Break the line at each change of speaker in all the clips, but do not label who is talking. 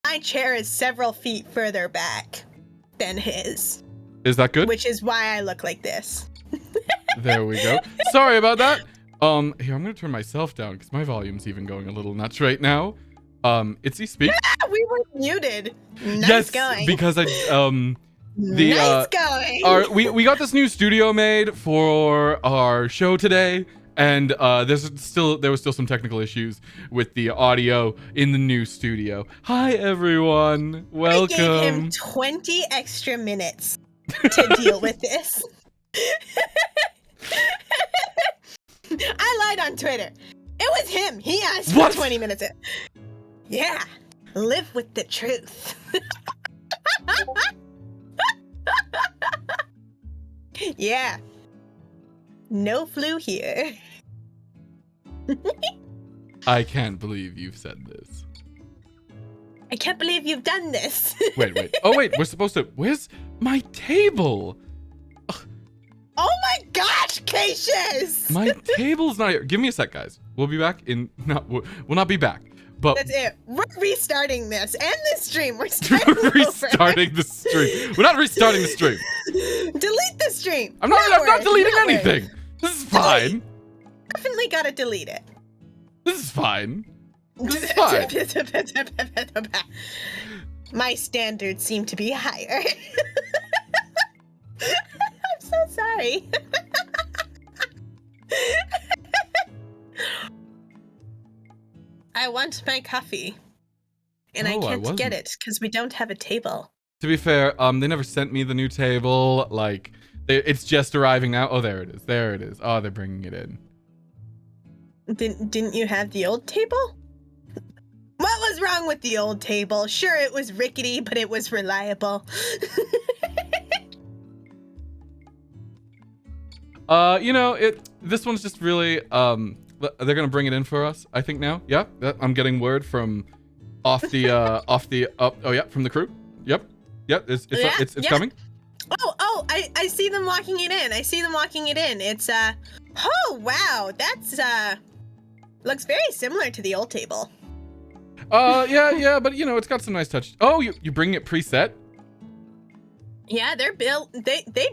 My chair is several feet further back than his.
Is that good?
Which is why I look like this.
There we go. Sorry about that. Here, I'm gonna turn myself down because my volume's even going a little nuts right now. Itzy, speak.
We were muted. Nice
yes,
going.
because
nice going.
we got this new studio made for our show today, and there was still some technical issues with the audio in the new studio. Hi everyone, welcome.
I gave him 20 extra minutes to deal with this. I lied on Twitter. It was him. He asked for 20 minutes. Yeah, live with the truth. Yeah. No flu here.
I can't believe you've said this.
I can't believe you've done this.
Wait. Oh, wait. We're supposed to... Where's my table?
Ugh. Oh my gosh, Caecus!
My table's not here. Give me a sec, guys. We'll be back in... No, we'll not be back. But
that's it. We're restarting this and this stream. We're starting
restarting the stream. We're not restarting the stream.
Delete the stream.
I'm not deleting anything. This is fine.
Definitely gotta delete it.
This is fine. This is fine.
My standards seem to be higher. I'm so sorry. I want my coffee, and I can't get it because we don't have a table.
To be fair, they never sent me the new table. Like, it's just arriving now. Oh, there it is. There it is. Oh, they're bringing it in.
Didn't you have the old table? What was wrong with the old table? Sure, it was rickety, but it was reliable.
This one's just really, they're gonna bring it in for us, I think now. Yeah, I'm getting word from from the crew. Yep, it's coming.
Oh, I see them walking it in. It's, oh, wow, that's, looks very similar to the old table.
Yeah, but it's got some nice touch. Oh, you bring it preset?
Yeah, they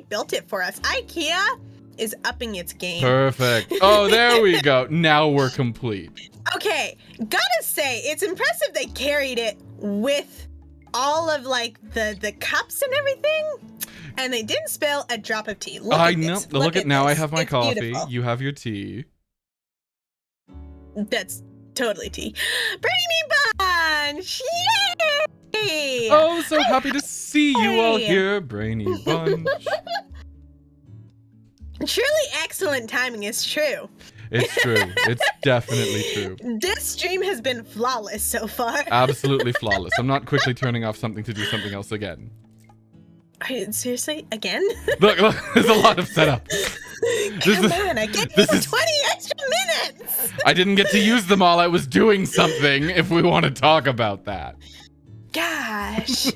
built it for us. IKEA is upping its game.
Perfect. Oh, there we go. Now we're complete.
Okay, gotta say, it's impressive they carried it with all of, like, the cups and everything, and they didn't spill a drop of tea.
I know. Look at now. I have my coffee. Beautiful. You have your tea.
That's totally tea. Brainy Bunch! Yay!
Oh, so happy to see you all here, Brainy Bunch.
Truly excellent timing is true.
It's true. It's definitely true.
This stream has been flawless so far.
Absolutely flawless. I'm not quickly turning off something to do something else again.
Seriously? Again?
Look, there's a lot of setup.
Come on, I gave you 20 extra minutes!
I didn't get to use them all. I was doing something, if we want to talk about that.
Gosh.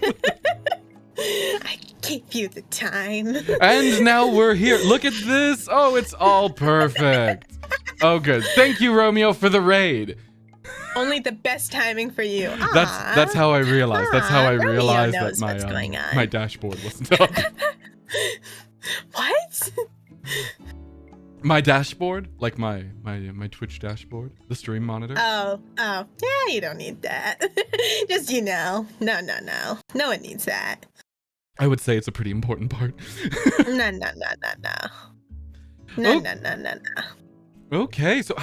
I gave you the time.
And now we're here. Look at this. Oh, it's all perfect. Oh, good. Thank you, Romeo, for the raid.
Only the best timing for you.
That's how I realized. That's how I realized
that
my dashboard wasn't up.
What?
My dashboard, like my Twitch dashboard, the stream monitor.
Oh, yeah, you don't need that. Just no one needs that.
I would say it's a pretty important part.
No. No.
Okay, so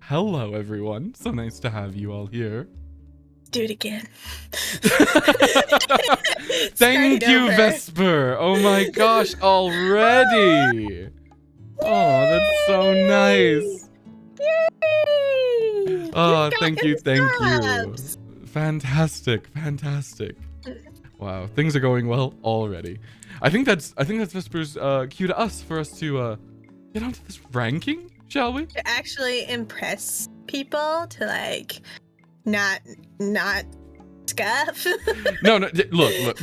hello everyone. So nice to have you all here.
Do it again.
Thank you, Vesper. Oh my gosh, already. Oh, that's so nice.
Yay!
Oh, thank you. Fantastic. Wow, things are going well already. I think that's Vesper's cue to us for us to get onto this ranking, shall we?
To actually impress people, to like not scuff.
No, look.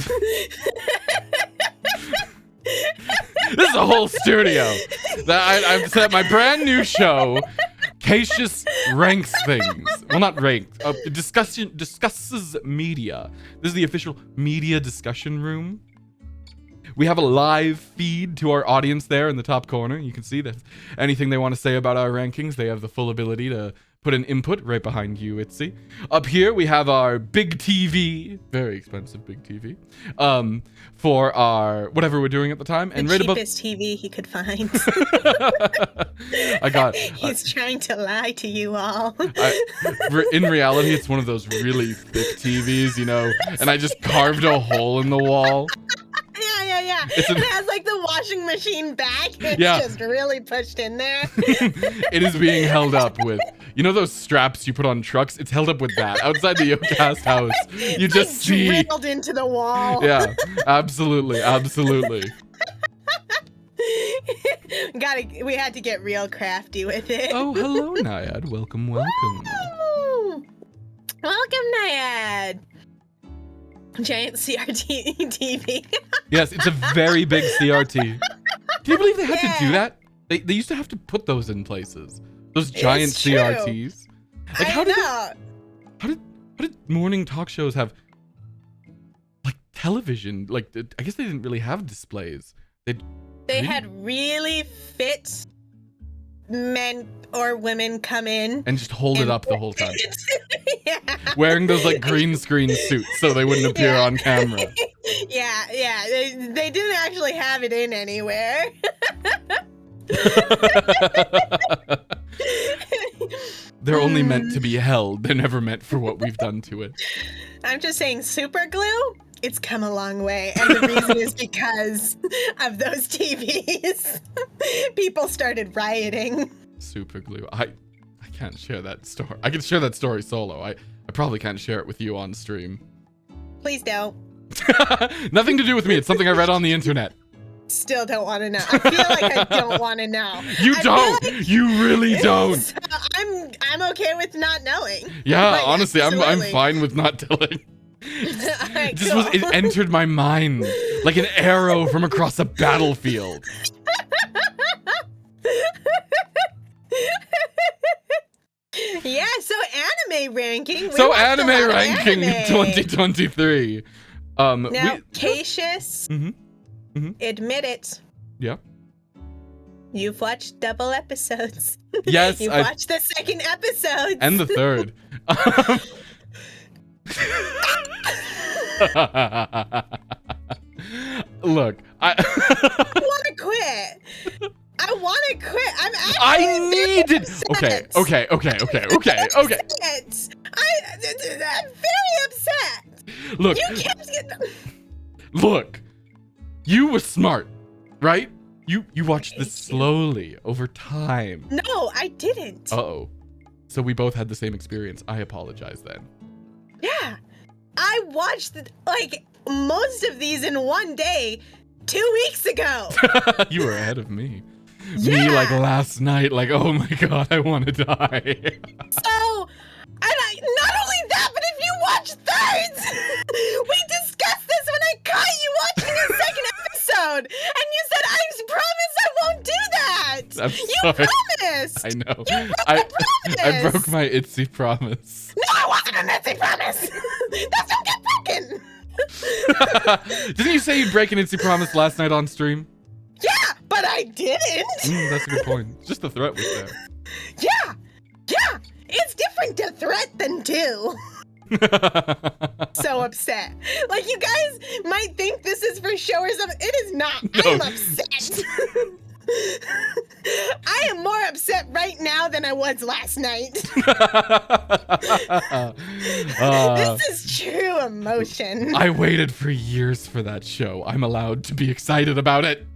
This is a whole studio. I've set my brand new show. Caecus ranks things. Well, not ranked. Discusses media. This is the official media discussion room. We have a live feed to our audience there in the top corner. You can see that anything they want to say about our rankings, they have the full ability to put an input right behind you, Itsi. Up here, we have our big TV, very expensive big TV, for our whatever we're doing at the time.
And right above, the cheapest TV he could find.
I got.
He's trying to lie to you all.
In reality, it's one of those really thick TVs, and I just carved a hole in the wall.
Yeah. It has like the washing machine back. It's just really pushed in there.
It is being held up with, those straps you put on trucks? It's held up with that. Outside the Yokast house, you just see
drilled into the wall.
Yeah, absolutely.
We had to get real crafty with it.
Oh, hello, Naiad. Welcome.
Welcome, Naiad. Giant CRT TV.
Yes, it's a very big CRT. Do you believe they had to do that? They used to have to put those in places. Those giant CRTs. Like, how did morning talk shows have like television? Like, I guess they didn't really have displays.
They had really fit men or women come in
and just hold it up the whole time.
Yeah.
Wearing those like green screen suits so they wouldn't appear on camera.
Yeah. They didn't actually have it in anywhere.
They're only meant to be held. They're never meant for what we've done to it.
I'm just saying, super glue, it's come a long way. And the reason is because of those TVs. People started rioting.
Super glue. I can't share that story. I can share that story solo. I probably can't share it with you on stream.
Please don't.
Nothing to do with me. It's something I read on the internet.
Still don't want to know. I feel like I don't want to know.
You don't. Like, you really don't.
So I'm okay with not knowing.
Yeah,
Like,
honestly, I'm
absolutely.
fine with not telling.
Alright, cool.
It entered my mind like an arrow from across a battlefield.
Yeah, so anime ranking.
So anime ranking 2023.
Now, Caecus, admit it.
Yeah.
You've watched double episodes.
Yes,
You've watched the second episode.
And the third. Look, I
want to quit. I want to quit. I'm actually
I need it.
upset.
Okay.
I'm very upset.
Look.
You kept
Look. You were smart, right? You watched this slowly over time.
No, I didn't.
Uh-oh. So we both had the same experience. I apologize then.
Yeah. I watched most of these in one day 2 weeks ago.
You were ahead of me.
Yeah.
Me like last night, like, oh my god, I want to die.
So, not only that, but if you watch thirds, we discussed this when I caught you watching the second episode, and you said, I promise I won't do that.
I'm
You
sorry.
promised.
I know.
You broke
I
the promise.
broke my Itsi promise.
No, it wasn't an Itzy promise. That don't get broken.
Didn't you say you'd break an Itzy promise last night on stream?
Yeah, but I didn't.
That's a good point. Just the threat was there.
Yeah. It's different to threat than do. So upset. Like, you guys might think this is for show or something. It is not.
No.
I am upset. I am more upset right now than I was last night. This is true emotion.
I waited for years for that show. I'm allowed to be excited about it.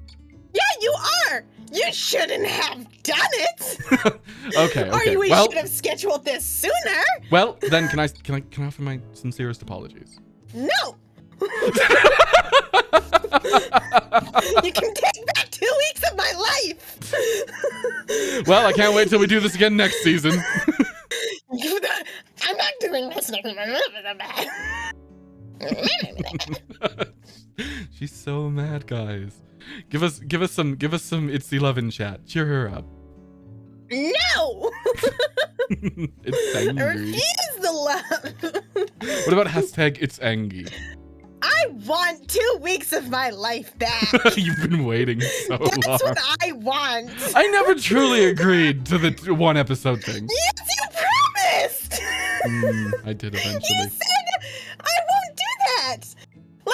Yeah, you are. You shouldn't have done it.
Okay.
Or we should have scheduled this sooner.
Well, then can I offer my sincerest apologies?
No. You can take back 2 weeks of my life.
Well, I can't wait till we do this again next season.
I'm not doing this next
She's so mad, guys. Give us some Itzy love in chat. Cheer her up.
No.
It's
I
angry.
refuse the love.
What about hashtag it's angy?
I want 2 weeks of my life back.
You've been waiting so long.
That's what I want.
I never truly agreed to the 1 episode thing.
Yes, you promised.
I did eventually.
You said I won't do that.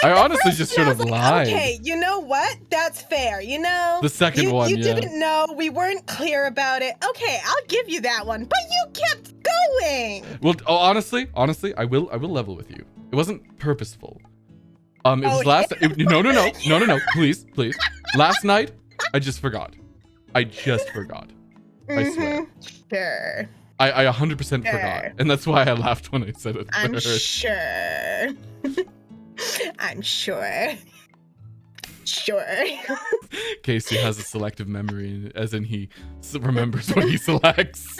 I honestly just should have lied.
Okay, you know what? That's fair. You know,
The second one,
you
yeah.
didn't know. We weren't clear about it. Okay, I'll give you that one. But you kept going.
Well, honestly, I will level with you. It wasn't purposeful. It was no, please. Last night, I just forgot. I swear.
Sure.
I 100% forgot, and that's why I laughed when I said it.
I'm sure. I'm sure. Sure.
Casey has a selective memory, as in he remembers what he selects.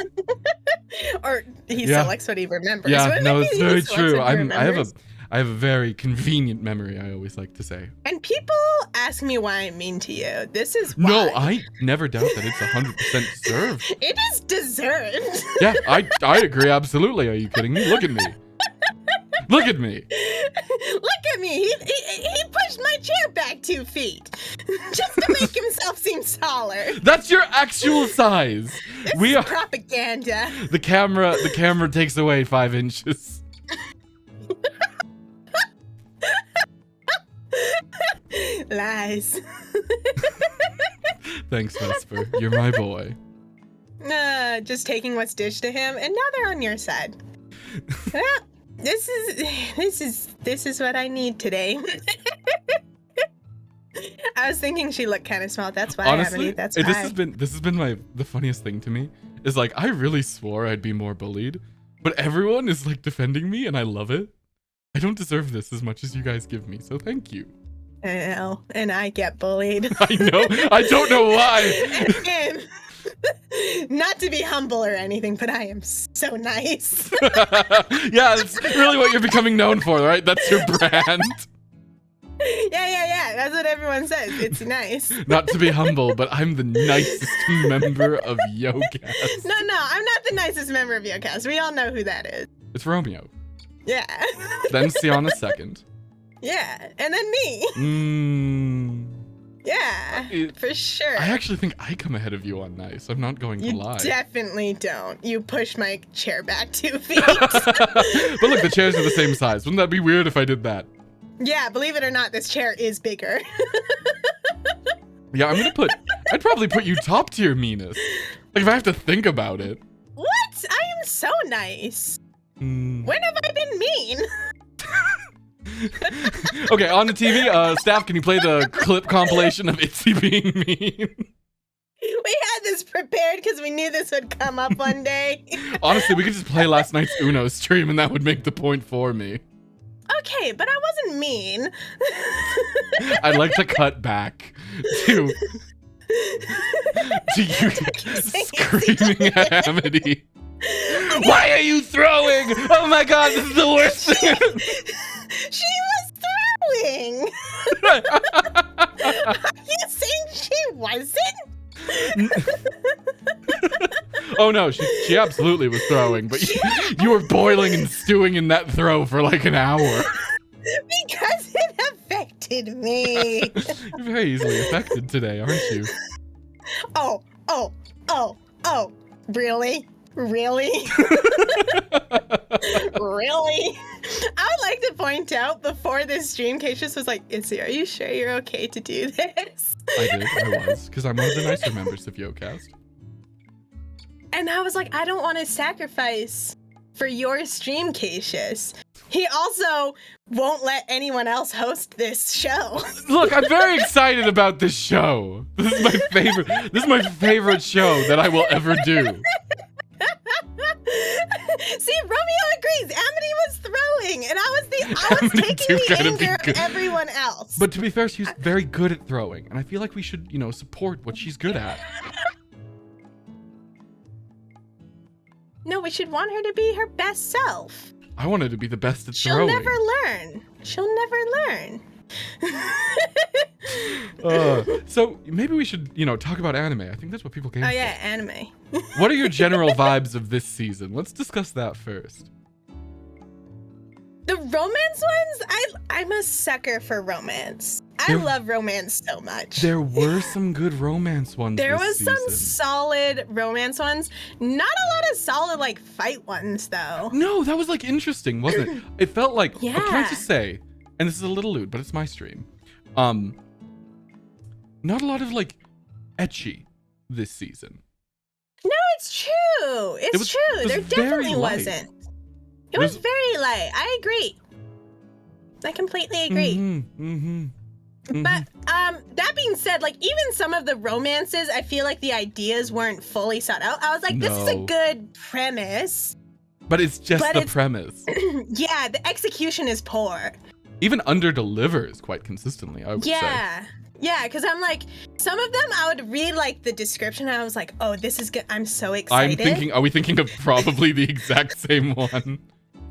Or he selects what he remembers.
Yeah, no, it's very true. I
remembers.
have a very convenient memory, I always like to say.
And people ask me why I'm mean to you. This is why.
No, I never doubt that it's 100% deserved.
It is deserved.
Yeah, I agree absolutely. Are you kidding me? Look at me. Look at me.
Look at me. He pushed my chair back 2 feet just to make himself seem taller.
That's your actual size.
This is propaganda.
The camera takes away 5 inches.
Lies.
Thanks, Vesper. You're my boy.
Just taking what's dished to him, and now they're on your side. Well, this is what I need today. I was thinking she looked kind of small. That's why.
Honestly,
that's
this
why.
has been the funniest thing to me is like, I really swore I'd be more bullied, but everyone is like defending me and I love it. I don't deserve this as much as you guys give me, so thank you.
I know, and I get bullied.
I know. I don't know why.
And not to be humble or anything, but I am so nice.
Yeah, that's really what you're becoming known for, right? That's your brand.
Yeah. That's what everyone says. It's nice.
Not to be humble, but I'm the nicest member of Yokast.
No, I'm not the nicest member of Yokast. We all know who that is.
It's Romeo.
Yeah.
Then Sianna second.
Yeah, and then me. Yeah, for sure.
I actually think I come ahead of you on nice. I'm not going to lie.
You definitely don't. You push my chair back 2 feet.
But look, the chairs are the same size. Wouldn't that be weird if I did that?
Yeah, believe it or not, this chair is bigger.
Yeah, I'd probably put you top tier meanest. Like if I have to think about it.
What? I am so nice. When have I been mean?
Okay, on the TV, staff, can you play the clip compilation of Itzy being mean?
We had this prepared because we knew this would come up one day.
Honestly, we could just play last night's Uno stream and that would make the point for me.
Okay, but I wasn't mean.
I'd like to cut back to you screaming at Amity. Why are you throwing? Oh my god, this is the worst thing.
She was throwing. Are you saying she wasn't?
Oh no, she absolutely was throwing, but you were boiling and stewing in that throw for like an hour.
Because it affected me.
You're very easily affected today, aren't you?
Oh. Really? Really? Really? I would like to point out before this stream, Caecus was like, Itzy, are you sure you're okay to do this?
I was, because I'm one of the nicer members of Yokast.
And I was like, I don't want to sacrifice for your stream, Caecus. He also won't let anyone else host this show.
Look, I'm very excited about this show. This is my favorite show that I will ever do.
See, Romeo agrees. Amity was throwing, and I was taking the anger of everyone else.
But to be fair, she's very good at throwing, and I feel like we should, support what she's good at.
No, we should want her to be her best self.
I want her to be the best at throwing.
She'll never learn.
So maybe we should, talk about anime. I think that's what people came for.
Oh yeah, anime.
What are your general vibes of this season? Let's discuss that first.
The romance ones, I'm a sucker for romance. I love romance so much.
There were some good romance ones.
There was
season.
some solid romance ones. Not a lot of solid fight ones though.
No, that was interesting, wasn't it? It felt like,
yeah.
Can I just say, and this is a little lewd, but it's my stream. Not a lot of ecchi this season.
No, it's true. It's true. There definitely wasn't. It was very light. I agree. I completely agree. But that being said, even some of the romances, I feel like the ideas weren't fully sought out. I was like, this is a good premise.
But it's just the premise.
Yeah, the execution is poor.
Even under-delivers quite consistently, I would say.
Yeah, because I'm like, some of them I would read the description and I was like, oh, this is good. I'm so excited.
Are we thinking of probably the exact same one?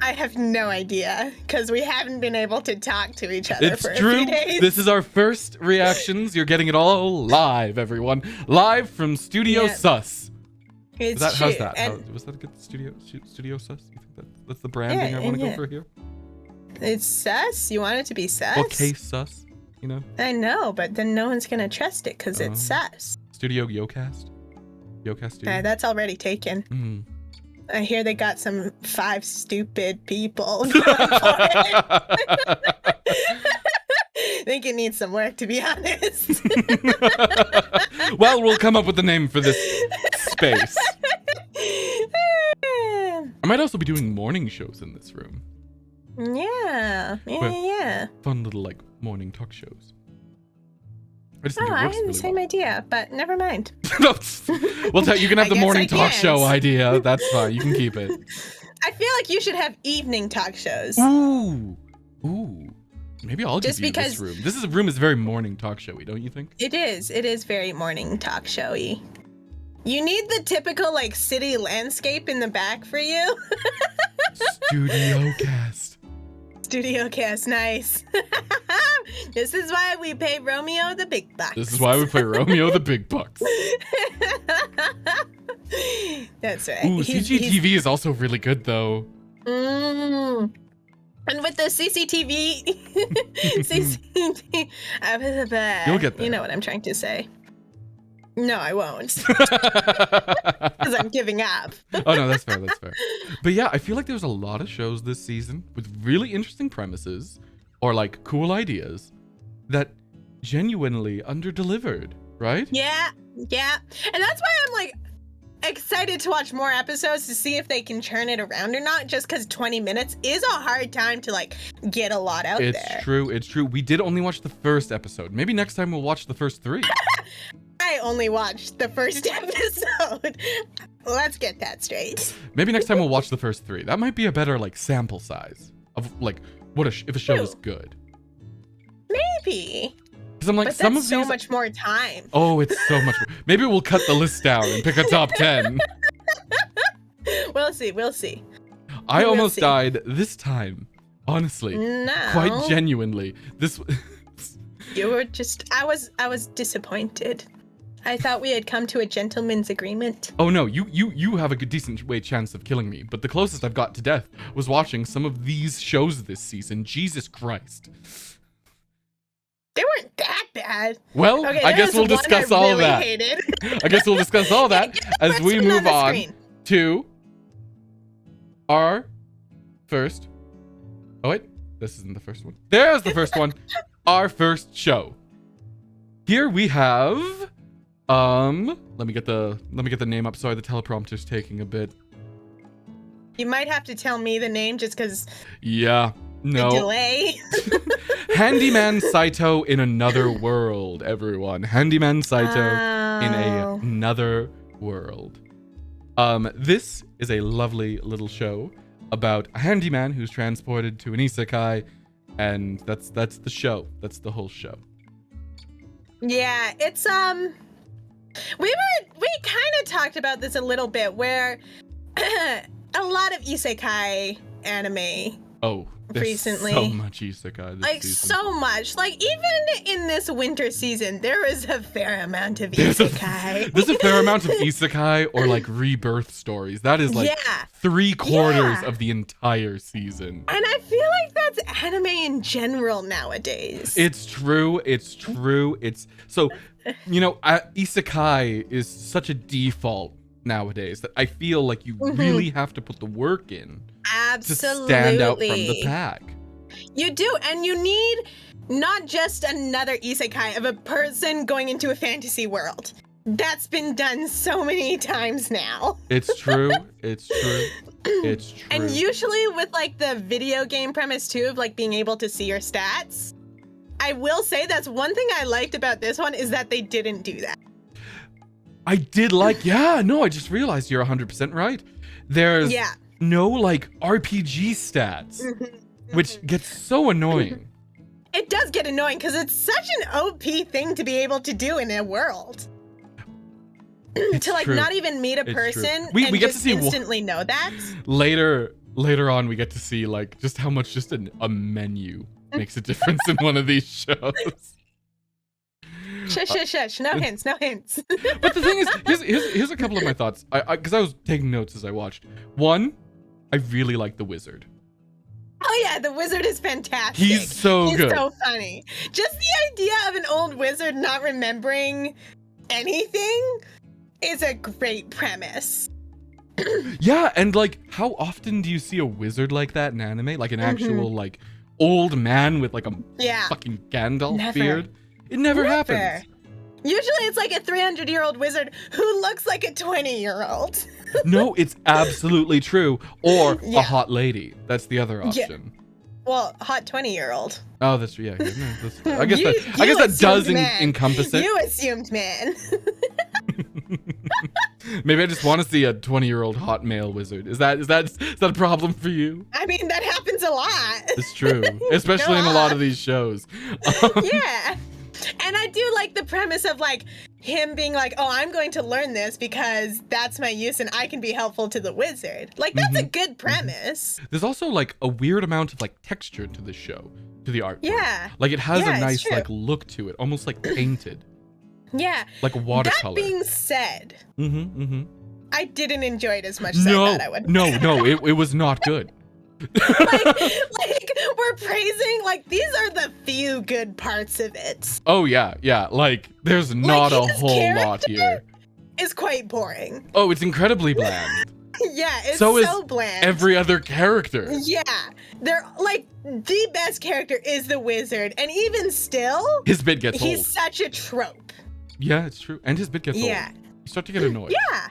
I have no idea because we haven't been able to talk to each other for a few days.
This is our first reactions. You're getting it all live, everyone. Live from Studio Sus.
It's true.
How's that? Was that a good Studio Sus? You think that's the branding I want to go for here?
It's sus? You want it to be sus?
Well, case sus,
I know, but then no one's going to trust it because it's sus.
Studio Yokast? Yokast Studio?
That's already taken. I hear they got some 5 stupid people. I think it needs some work, to be honest.
Well, we'll come up with the name for this space. I might also be doing morning shows in this room.
Yeah.
Fun little morning talk shows. I just think
Oh,
it
I
works
had the
really
same idea, but never mind.
well. Well, you can have
I
the
guess
morning
I
talk
can't.
show idea. That's fine. You can keep it.
I feel like you should have evening talk shows.
Ooh. Maybe I'll
Just
give you this
because-
room. This room is very morning talk showy, don't you think?
It is very morning talk showy. You need the typical like city landscape in the back for you.
Studio cast.
Studio cast, nice. This is why we pay Romeo the big bucks.
This is why we play Romeo the Big Bucks.
That's right.
Ooh, CGTV is also really good though.
And with the CCTV,
You'll get there.
You know what I'm trying to say. No, I won't. Because I'm giving up.
Oh no, that's fair. But yeah, I feel like there's a lot of shows this season with really interesting premises or like cool ideas that genuinely underdelivered, right?
Yeah. And that's why I'm like excited to watch more episodes to see if they can churn it around or not, just because 20 minutes is a hard time to like get a lot out there.
It's true. We did only watch the first episode. Maybe next time we'll watch the first 3.
I only watched the first episode. Let's get that straight.
Maybe next time we'll watch the first 3. That might be a better like sample size of like what if a show is good.
Maybe.
Because I'm like
But
some
that's
of
so
these.
much more time.
Oh, it's so much. Maybe we'll cut the list down and pick a top 10.
We'll see.
I
We'll
almost
see.
died this time. Honestly,
No.
quite genuinely. This.
You were just I was disappointed. I thought we had come to a gentleman's agreement.
Oh no, you have a good decent way chance of killing me, but the closest I've got to death was watching some of these shows this season. Jesus Christ.
They weren't that bad.
Well,
Okay,
I
there
guess
was
we'll
one
discuss
I
all
really
that.
hated.
I guess we'll discuss all that
Get the
as
first
we
one
move
the
on
screen.
to our first. Oh wait, this isn't the first one. There's the first one. Our first show. Here we have let me get the name up. Sorry, the teleprompter's taking a bit.
You might have to tell me the name just because
Yeah. No.
the delay.
Handyman Saito in another world, everyone. Handyman Saito in
Oh.
another world. This is a lovely little show about a handyman who's transported to an isekai, and that's the show. That's the whole show.
Yeah, it's we kind of talked about this a little bit where a lot of isekai anime
Oh, there's
Recently.
so much isekai this
like
season.
so much. Like even in this winter season there is a fair amount of
There's a
isekai.
fair amount of isekai or like rebirth stories. That is like
Yeah.
3/4
Yeah.
of the entire season.
And I feel like that's anime in general nowadays.
It's true. It's so, isekai is such a default nowadays that I feel like you really have to put the work in
Absolutely.
to stand out from the pack.
You do, and you need not just another isekai of a person going into a fantasy world. That's been done so many times now.
It's true. It's true. It's true.
And usually with like the video game premise too of like being able to see your stats. I will say that's one thing I liked about this one is that they didn't do that.
I did I just realized you're 100% right. There's
Yeah.
no like RPG stats, which gets so annoying.
It does get annoying because it's such an OP thing to be able to do in a world.
It's
to like
true.
not even meet a
It's true.
person
We
and
get to
just
see
instantly know that.
Later on, we get to see like just how much just a menu makes a difference in one of these shows.
Shush. No hints.
But the thing is, here's a couple of my thoughts. Because I was taking notes as I watched. One, I really like the wizard.
Oh yeah, the wizard is fantastic.
He's so
He's
good.
so funny. Just the idea of an old wizard not remembering anything is a great premise.
Yeah, and like, how often do you see a wizard like that in anime? Like an actual like old man with like a
Yeah.
fucking Gandalf
Never.
beard? It never happens.
Usually it's like a 300-year-old wizard who looks like a 20-year-old.
No, it's absolutely true. Or
Yeah.
a hot lady. That's the other option.
Well, hot 20-year-old.
Oh, that's true. Yeah. No, I guess
You
that does
assumed man.
encompass it.
You assumed man.
Maybe I just want to see a 20-year-old hot male wizard. Is that a problem for you?
I mean, that happens a lot.
It's true, especially in a lot of these shows.
Yeah. And I do like the premise of like him being like, oh, I'm going to learn this because that's my use and I can be helpful to the wizard. Like, that's a good premise.
There's also like a weird amount of like texture to this show, to the art.
Yeah.
Like it has
Yeah,
a
it's
nice
true.
like look to it, almost like painted,
Yeah.
like a watercolor.
That being said,
Mm-hmm.
I didn't enjoy it as much as I thought I would.
No, it was not good.
like we're praising, like these are the few good parts of it.
Oh yeah. Like there's not a
his
whole lot here.
It's quite boring.
Oh, it's incredibly bland.
Yeah, it's
So
so
is
bland.
Every other character.
Yeah, they're like the best character is the wizard, and even still,
His bit gets
he's
old.
such a trope.
Yeah, it's true. And his bit gets
Yeah.
old. You start to get annoyed.
Yeah,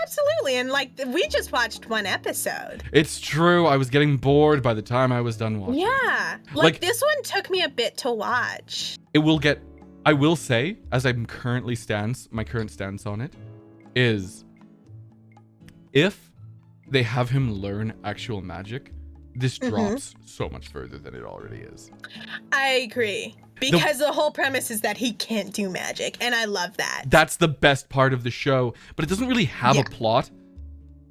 absolutely. And like we just watched one episode.
It's true. I was getting bored by the time I was done watching.
Yeah,
Like-
this one took me a bit to watch.
It will get, I will say, as I'm currently my current stance on it is, if they have him learn actual magic, this drops so much further than it already is.
I agree. Because the whole premise is that he can't do magic, and I love that.
That's the best part of the show, but it doesn't really have a plot.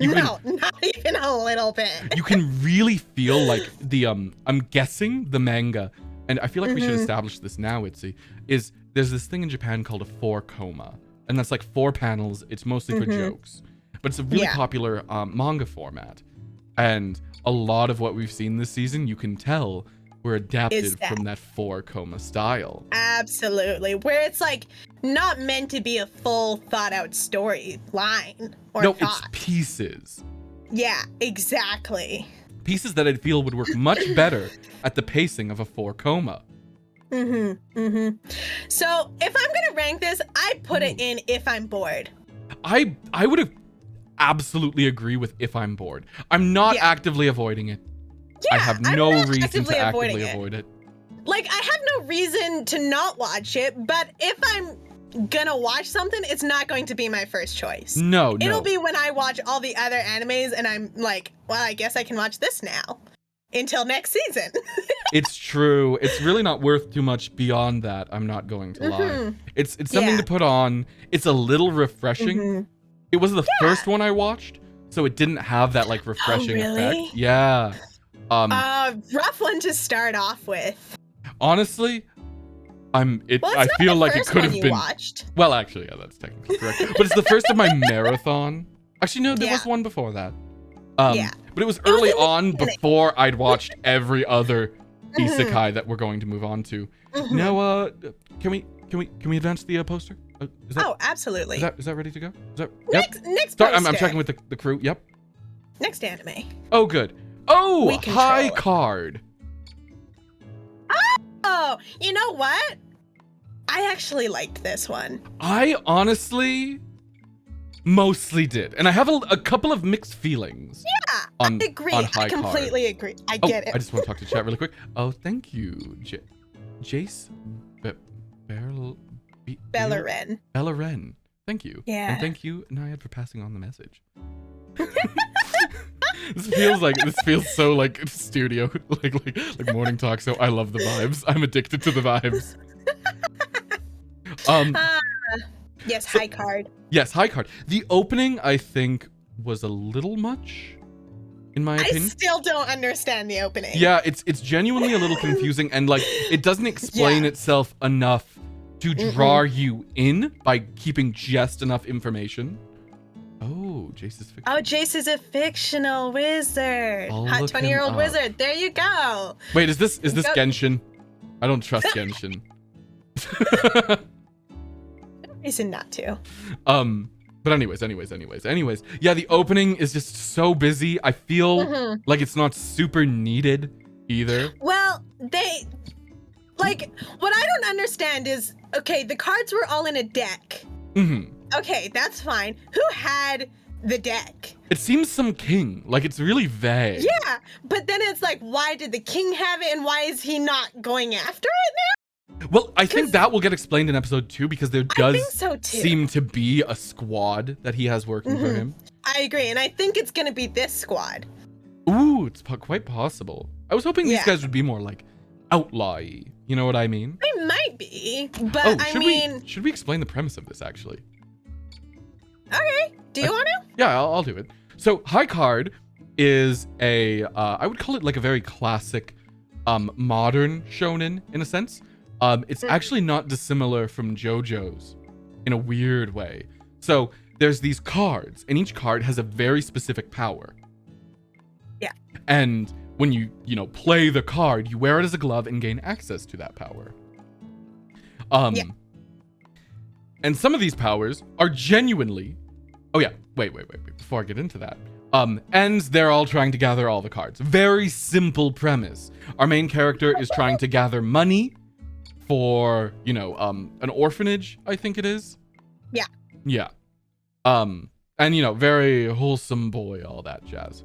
No, not even a little bit.
You can really feel like the I'm guessing the manga, and I feel like we should establish this now, Itzy, is there's this thing in Japan called a 4-koma, and that's like 4 panels. It's mostly for jokes, but it's a really popular manga format, and a lot of what we've seen this season, you can tell, were adapted from that 4-koma style.
Absolutely. Where it's like not meant to be a full thought out storyline or
No,
thought.
it's pieces.
Yeah, exactly.
Pieces that I feel would work much better at the pacing of a 4-koma.
So if I'm gonna rank this, I put it in if I'm bored.
I would have absolutely agree with if I'm bored. I'm not actively avoiding it.
Yeah,
I have
I'm
no
not
reason
actively
to
avoiding
actively
it.
avoid it.
Like, I have no reason to not watch it, but if I'm gonna watch something, it's not going to be my first choice.
No.
It'll be when I watch all the other animes and I'm like, well, I guess I can watch this now. Until next season.
It's true. It's really not worth too much beyond that. I'm not going to lie. It's something to put on. It's a little refreshing. It was the first one I watched, so it didn't have that like refreshing
really?
effect. Yeah.
Rough one to start off with.
Honestly,
Well,
I feel like it could have been.
Watched.
Well, actually, yeah, that's technically correct. But it's the first of my marathon. Actually, no, there was one before that. But it was early on before I'd watched every other isekai that we're going to move on to. Now, can we advance the poster?
Absolutely.
Is that ready to go? Is that
next
Sorry,
poster.
I'm checking with the crew. Yep.
Next anime.
Oh, good. Oh,
We control
high
it.
card.
Oh, you know what? I actually liked this one.
I honestly mostly did, and I have a couple of mixed feelings.
Yeah,
on,
I agree.
on high
I completely agree. I
card.
get it.
I just want to talk to chat really quick. Oh, thank you, Jace
Bellerin.
Bellerin. Thank you.
Yeah.
And thank you, Nayad, for passing on the message. This feels so like studio, like morning talk. So I love the vibes. I'm addicted to the vibes.
Yes, high card.
Yes, high card. The opening, I think, was a little much, in my opinion.
I still don't understand the opening.
Yeah, it's genuinely a little confusing, and like it doesn't explain itself enough to draw you in by keeping just enough information. Oh, Jace is fictional.
Oh, Jace is a fictional wizard.
I'll
Hot
look him
20-year-old
up.
wizard. There you go.
Wait, is this
Go-
Genshin? I don't trust Genshin.
Reason not to.
But anyways. Yeah, the opening is just so busy. I feel like it's not super needed either.
Well, like, what I don't understand is, okay, the cards were all in a deck. Okay, that's fine. Who had the deck?
It seems some king. Like, it's really vague.
Yeah, but then it's like, why did the king have it and why is he not going after it now?
Well, I think that will get explained in episode 2 because there
I think
does
so too.
seem to be a squad that he has working for him.
I agree, and I think it's gonna be this squad.
Ooh, it's quite possible. I was hoping these guys would be more like outlaw-y. You know what I mean?
They might be, but
should we explain the premise of this actually?
Okay, do you want to?
Yeah, I'll do it. So, High Card is a, I would call it like a very classic, modern shonen in a sense. It's actually not dissimilar from JoJo's in a weird way. So, there's these cards, and each card has a very specific power.
Yeah.
And when you play the card, you wear it as a glove and gain access to that power. And some of these powers are genuinely... Oh yeah, wait, before I get into that. And they're all trying to gather all the cards. Very simple premise. Our main character is trying to gather money for, an orphanage, I think it is.
Yeah.
Yeah. And, very wholesome boy, all that jazz.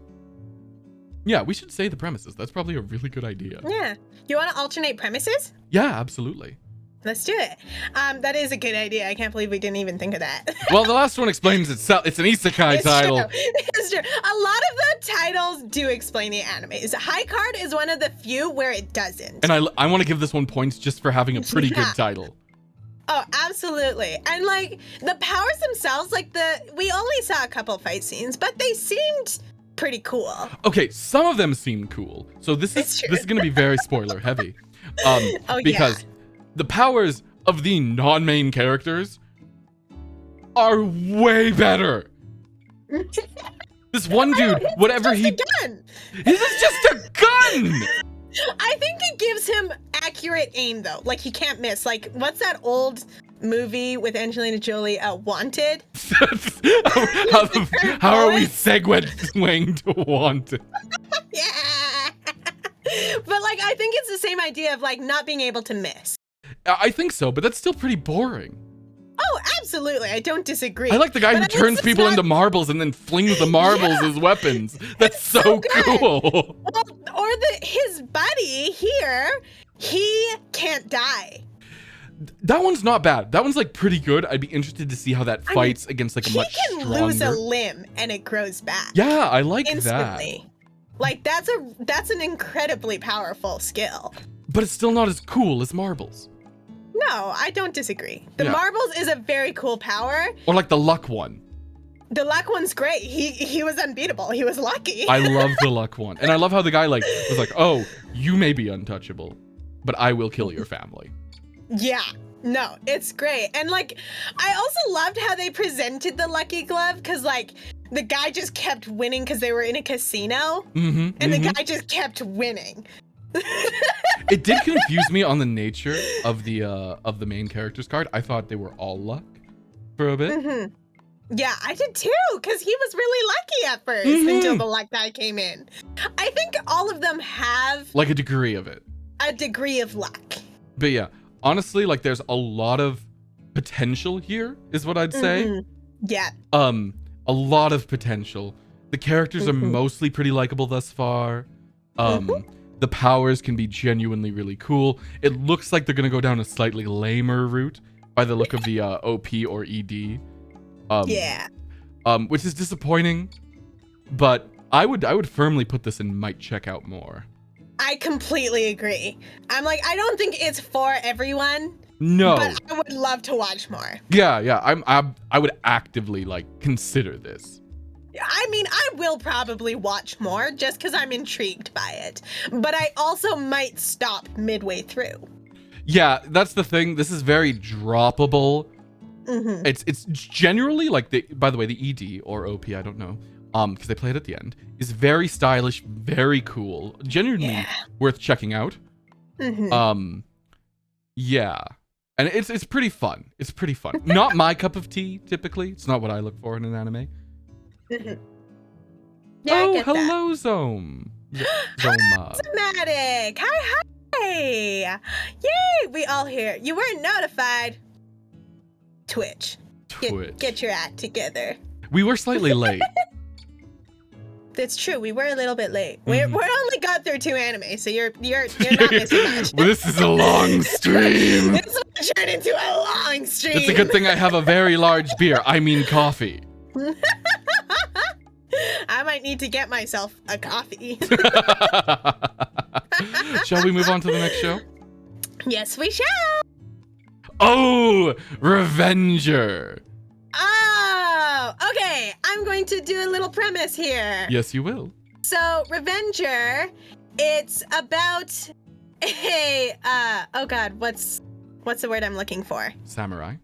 Yeah, we should say the premises. That's probably a really good idea.
Yeah. You want to alternate premises?
Yeah, absolutely.
Let's do it. That is a good idea. I can't believe we didn't even think of that.
Well, the last one explains itself. It's an isekai title.
True. It's true. A lot of the titles do explain the animes. High Card is one of the few where it doesn't.
And I want to give this one points just for having a pretty good title.
Oh, absolutely. And like the powers themselves, we only saw a couple fight scenes, but they seemed pretty cool.
Okay, some of them seem cool. So this is going to be very spoiler heavy. Because the powers of the non-main characters are way better. This one dude, whatever he
gun.
This is just a gun.
I think it gives him accurate aim though. Like he can't miss. Like what's that old movie with Angelina Jolie, Wanted?
how are we segueing to Wanted?
Yeah. But like I think it's the same idea of like not being able to miss.
I think so, but that's still pretty boring.
Oh, absolutely. I don't disagree.
I like the guy who turns people into marbles and then flings the marbles as weapons. That's so cool.
Well, or his buddy here, he can't die.
That one's not bad. That one's like pretty good. I'd be interested to see how that fights against like a much stronger.
He can lose a limb and it grows back.
Yeah, I like
instantly. That. Like that's an incredibly powerful skill.
But it's still not as cool as marbles.
No, I don't disagree. The marbles is a very cool power.
Or like the luck one.
The luck one's great. He was unbeatable. He was lucky.
I love the luck one. And I love how the guy was like, oh, you may be untouchable, but I will kill your family.
Yeah. No, it's great. And like, I also loved how they presented the lucky glove because like the guy just kept winning because they were in a casino and the guy just kept winning.
It did confuse me on the nature of the main character's card. I thought they were all luck for a bit.
Yeah, I did too, because he was really lucky at first until the luck guy came in. I think all of them have
like a degree of it.
A degree of luck.
But yeah, honestly, like there's a lot of potential here, is what I'd say.
Yeah.
A lot of potential. The characters are mostly pretty likable thus far. The powers can be genuinely really cool. It looks like they're gonna go down a slightly lamer route by the look of the OP or ED. Which is disappointing, but I would firmly put this in might check out more.
I completely agree. I'm like, I don't think it's for everyone.
No.
But I would love to watch more.
Yeah. I would actively like consider this.
I mean, I will probably watch more just because I'm intrigued by it. But I also might stop midway through.
Yeah, that's the thing. This is very droppable. It's generally like by the way, the ED or OP, I don't know, because they play it at the end, is very stylish, very cool, genuinely worth checking out. Yeah, and it's pretty fun. It's pretty fun. Not my cup of tea. Typically, it's not what I look for in an anime.
Yeah,
oh, hello, Zoma.
Somatic. Hi. Yay, we all here. You weren't notified. Twitch. Get your act together.
We were slightly late.
It's true. We were a little bit late.
Mhm.
We're only got through 2 anime, so you're not missing much.
Well, this is a long stream.
This will turn into a long stream.
It's a good thing I have a very large beer. I mean coffee.
I might need to get myself a coffee.
Shall we move on to the next show?
Yes, we shall.
Oh, Revenger.
Oh, okay. I'm going to do a little premise here.
Yes, you will.
So, Revenger, it's about a oh god, what's the word I'm looking for?
Samurai.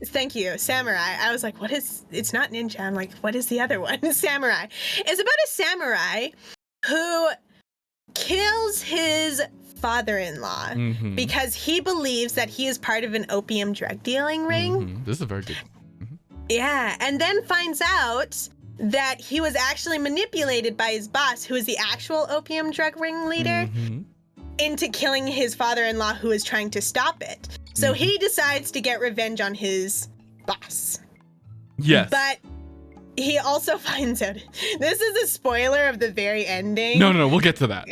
Thank you, samurai. I was like, what is? It's not ninja. I'm like, what is the other one? Samurai. It's about a samurai who kills his father-in-law
Mhm.
because he believes that he is part of an opium drug dealing ring.
Mhm. This is a very good.
Yeah, and then finds out that he was actually manipulated by his boss, who is the actual opium drug ringleader,
Mhm.
into killing his father-in-law, who is trying to stop it. So he decides to get revenge on his boss.
Yes.
But he also finds out, this is a spoiler of the very ending.
No, we'll get to that.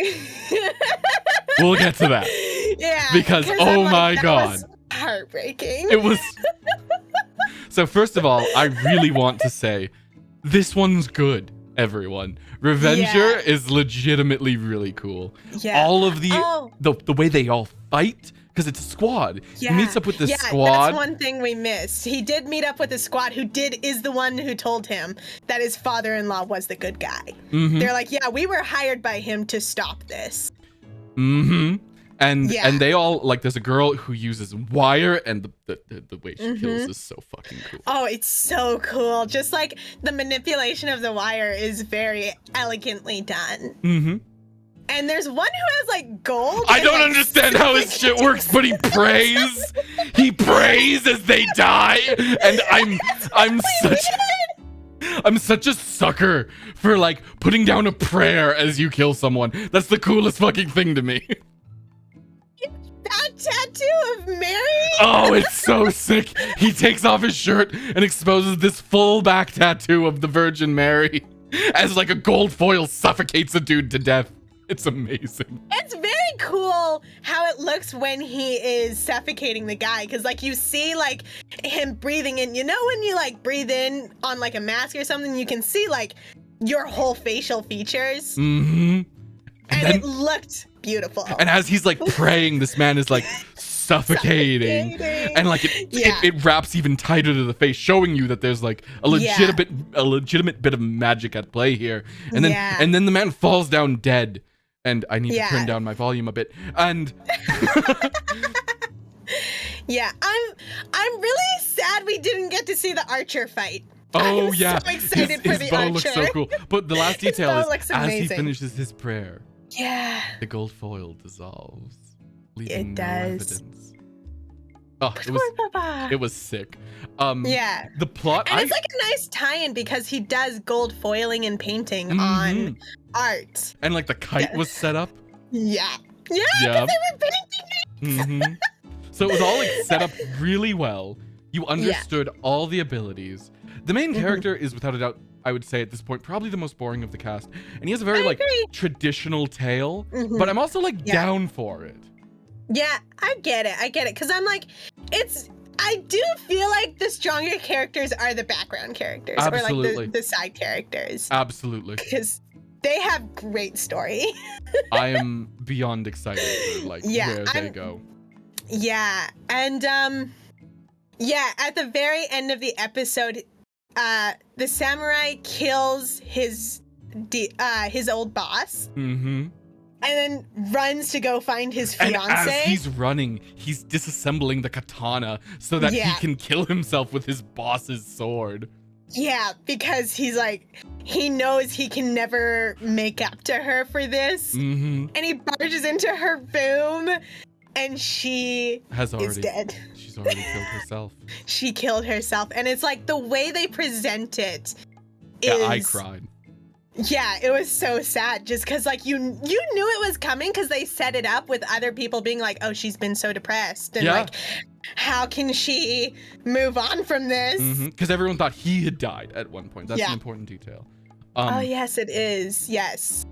We'll get to that.
Yeah.
Because,
I'm
oh
like,
my
that
God.
was heartbreaking.
It was. So first of all, I really want to say, this one's good, everyone. Revenger
Yeah.
is legitimately really cool.
Yeah.
All of
Oh.
the way they all fight, because it's a squad.
Yeah.
He meets up with the
yeah,
squad.
That's one thing we missed. He did meet up with the squad who is the one who told him that his father-in-law was the good guy.
Mhm.
They're like, yeah, we were hired by him to stop this.
Mm-hmm. And
Yeah.
and they all, like, there's a girl who uses wire, and the way she kills
Mhm.
is so fucking cool.
Oh, it's so cool. Just like the manipulation of the wire is very elegantly done.
Mm-hmm.
And there's one who has like gold.
I
and,
don't
like,
understand how his shit works, but he prays. He prays as they die, and I'm such a sucker for like putting down a prayer as you kill someone. That's the coolest fucking thing to me.
That tattoo of Mary.
Oh, it's so sick. He takes off his shirt and exposes this full back tattoo of the Virgin Mary as like a gold foil suffocates a dude to death. It's amazing.
It's very cool how it looks when he is suffocating the guy, because like you see like him breathing in. You know when you like breathe in on like a mask or something, you can see like your whole facial features,
Mm-hmm.
and it looked beautiful.
And as he's like praying, this man is like suffocating. And like it wraps even tighter to the face, showing you that there's like a legitimate bit of magic at play here. And then the man falls down dead. And I need to turn down my volume a bit. And
yeah, I'm really sad we didn't get to see the archer fight.
oh
I'm
yeah,
so excited for
his
the
bow
archer.
looks so cool. But the last
His
detail
bow
is
looks
as he
amazing.
finishes his prayer,
Yeah,
the gold foil dissolves, leaving
it
no
does.
evidence. Oh, it was sick.
Yeah.
The plot.
And it's like a nice tie-in because he does gold foiling and painting on art.
And like the kite was set up.
Yeah. Yeah,
Yep.
because they were painting it.
Mm-hmm. So it was all like set up really well. You understood all the abilities. The main character is without a doubt, I would say at this point, probably the most boring of the cast. And he has a very like traditional tale, but I'm also like down for it.
Yeah, I get it. Because I'm like, I do feel like the stronger characters are the background characters.
Absolutely.
Or like the side characters.
Absolutely.
Because they have great story.
I am beyond excited for like where they go.
Yeah. And at the very end of the episode, the samurai kills his old boss.
Mm-hmm.
And then runs to go find his fiance.
And as he's running, he's disassembling the katana so that he can kill himself with his boss's sword.
Yeah, because he's like, he knows he can never make up to her for this.
Mm-hmm.
And he barges into her room, and she is dead.
She's already killed herself.
She killed herself. And it's like the way they present it is...
Yeah, I cried.
Yeah, it was so sad just because like you knew it was coming because they set it up with other people being like, oh, she's been so depressed. And like, how can she move on from this?
Because everyone thought he had died at one point. That's an important detail.
Oh yes, it is. Yes.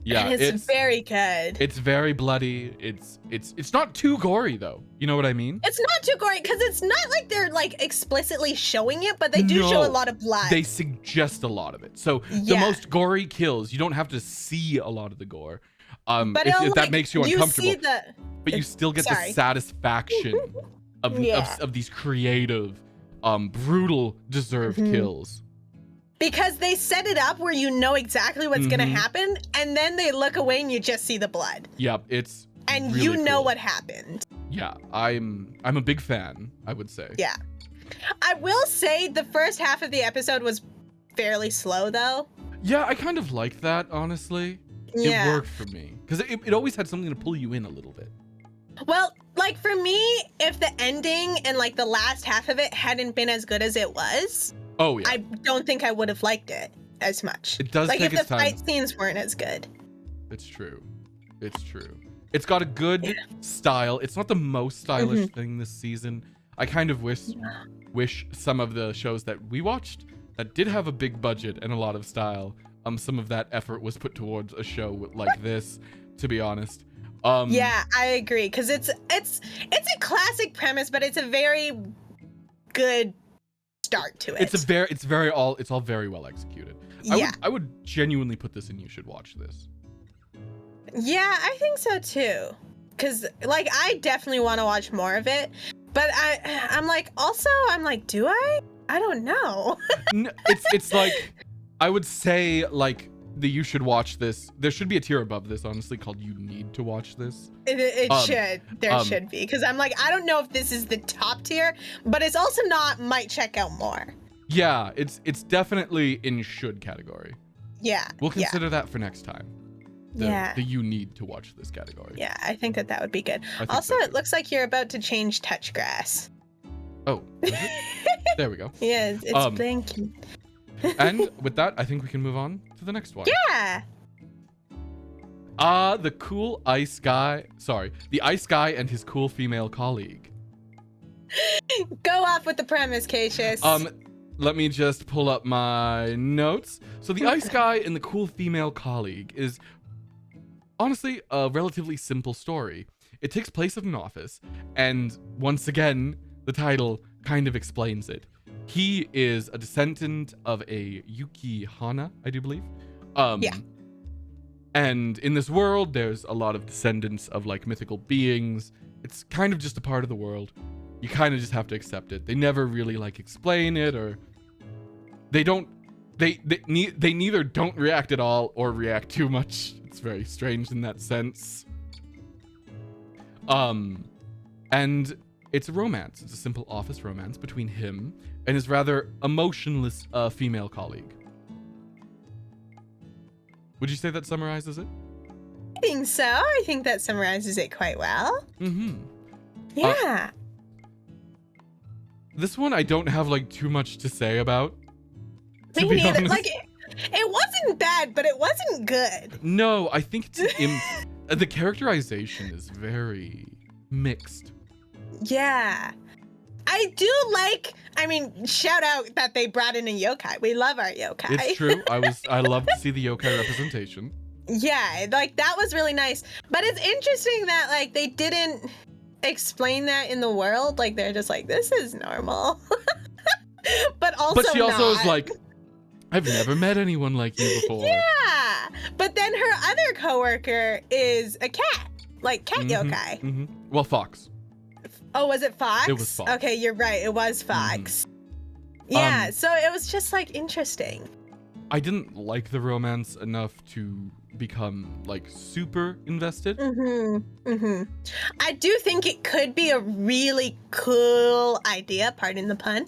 Yeah,
and it's very good.
It's very bloody. It's not too gory though. You know what I mean?
It's not too gory because it's not like they're like explicitly showing it, but they do show a lot of blood.
They suggest a lot of it. So the most gory kills, you don't have to see a lot of the gore.
But
if that makes you uncomfortable. But you still get the satisfaction of these creative, brutal, deserved kills.
Because they set it up where you know exactly what's gonna happen, and then they look away and you just see the blood.
Yep, it's
and
really
you know
cool.
what happened.
Yeah, I'm a big fan, I would say.
Yeah. I will say the first half of the episode was fairly slow though.
Yeah, I kind of liked that, honestly.
Yeah.
It worked for me. Because it always had something to pull you in a little bit.
Well, like for me, if the ending and like the last half of it hadn't been as good as it was,
oh yeah,
I don't think I would have liked it as much.
It does
like
take
if
its
the
time.
fight scenes weren't as good.
It's true. It's true. It's got a good style. It's not the most stylish thing this season. I kind of wish some of the shows that we watched that did have a big budget and a lot of style, some of that effort was put towards a show like this, to be honest.
Yeah, I agree, because it's a classic premise, but it's a very good start to it.
It's all very well executed.
Yeah.
I would genuinely put this in You Should Watch This.
Yeah, I think so too. Cause like I definitely want to watch more of it, but I'm like, do I? I don't know.
No, it's like, I would say like the You Should Watch This. There should be a tier above this, honestly, called You Need to Watch This.
It should. There should be. Because I'm like, I don't know if this is the top tier, but it's also not might check out more.
Yeah, it's definitely in should category.
Yeah.
We'll consider that for next time. The You Need to Watch This category.
Yeah, I think that would be good. Also, it looks like you're about to change touch grass.
Oh, is it? There we go.
Yeah, it's blinking.
And with that, I think we can move on to the next one.
Yeah.
The ice guy and his cool female colleague.
Go off with the premise, Caecus.
Let me just pull up my notes. So the ice guy and the cool female colleague is honestly a relatively simple story. It takes place at an office, and once again, the title kind of explains it. He is a descendant of a Yuki Hana, I do believe. And in this world, there's a lot of descendants of like mythical beings. It's kind of just a part of the world. You kind of just have to accept it. They never really like explain it, or they neither don't react at all or react too much. It's very strange in that sense. And it's a romance. It's a simple office romance between him and his rather emotionless female colleague. Would you say that summarizes it?
I think so. I think that summarizes it quite well. Yeah.
This one I don't have like too much to say about.
Me neither. Like it wasn't bad, but it wasn't good.
No, I think it's the characterization is very mixed.
Yeah. I mean, shout out that they brought in a yokai. We love our yokai.
It's true. I love to see the yokai representation.
Yeah, like that was really nice. But it's interesting that like they didn't explain that in the world. Like they're just like, this is normal. But
she also is like, I've never met anyone like you before.
Yeah. But then her other coworker is a cat. Like cat yokai.
Well, Fox.
Oh, was it Fox?
It was Fox.
Okay, you're right. It was Fox. Yeah, so it was just like interesting.
I didn't like the romance enough to become like super invested.
I do think it could be a really cool idea, pardon the pun.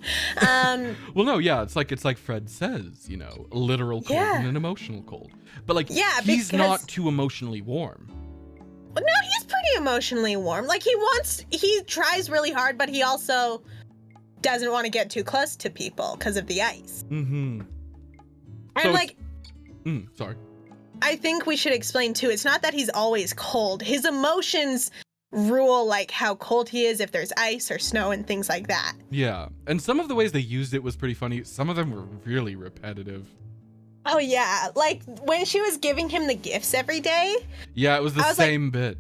Well, no, yeah, it's like Fred says, you know, a literal cold and an emotional cold. But like, he's not too emotionally warm.
No, he's pretty emotionally warm. Like he tries really hard, but he also doesn't want to get too close to people because of the ice. And
so
like,
sorry.
I think we should explain too, it's not that he's always cold. His emotions rule like how cold he is if there's ice or snow and things like that.
Yeah, and some of the ways they used it was pretty funny. Some of them were really repetitive.
Oh yeah, like when she was giving him the gifts every day.
Yeah, it was the same bit.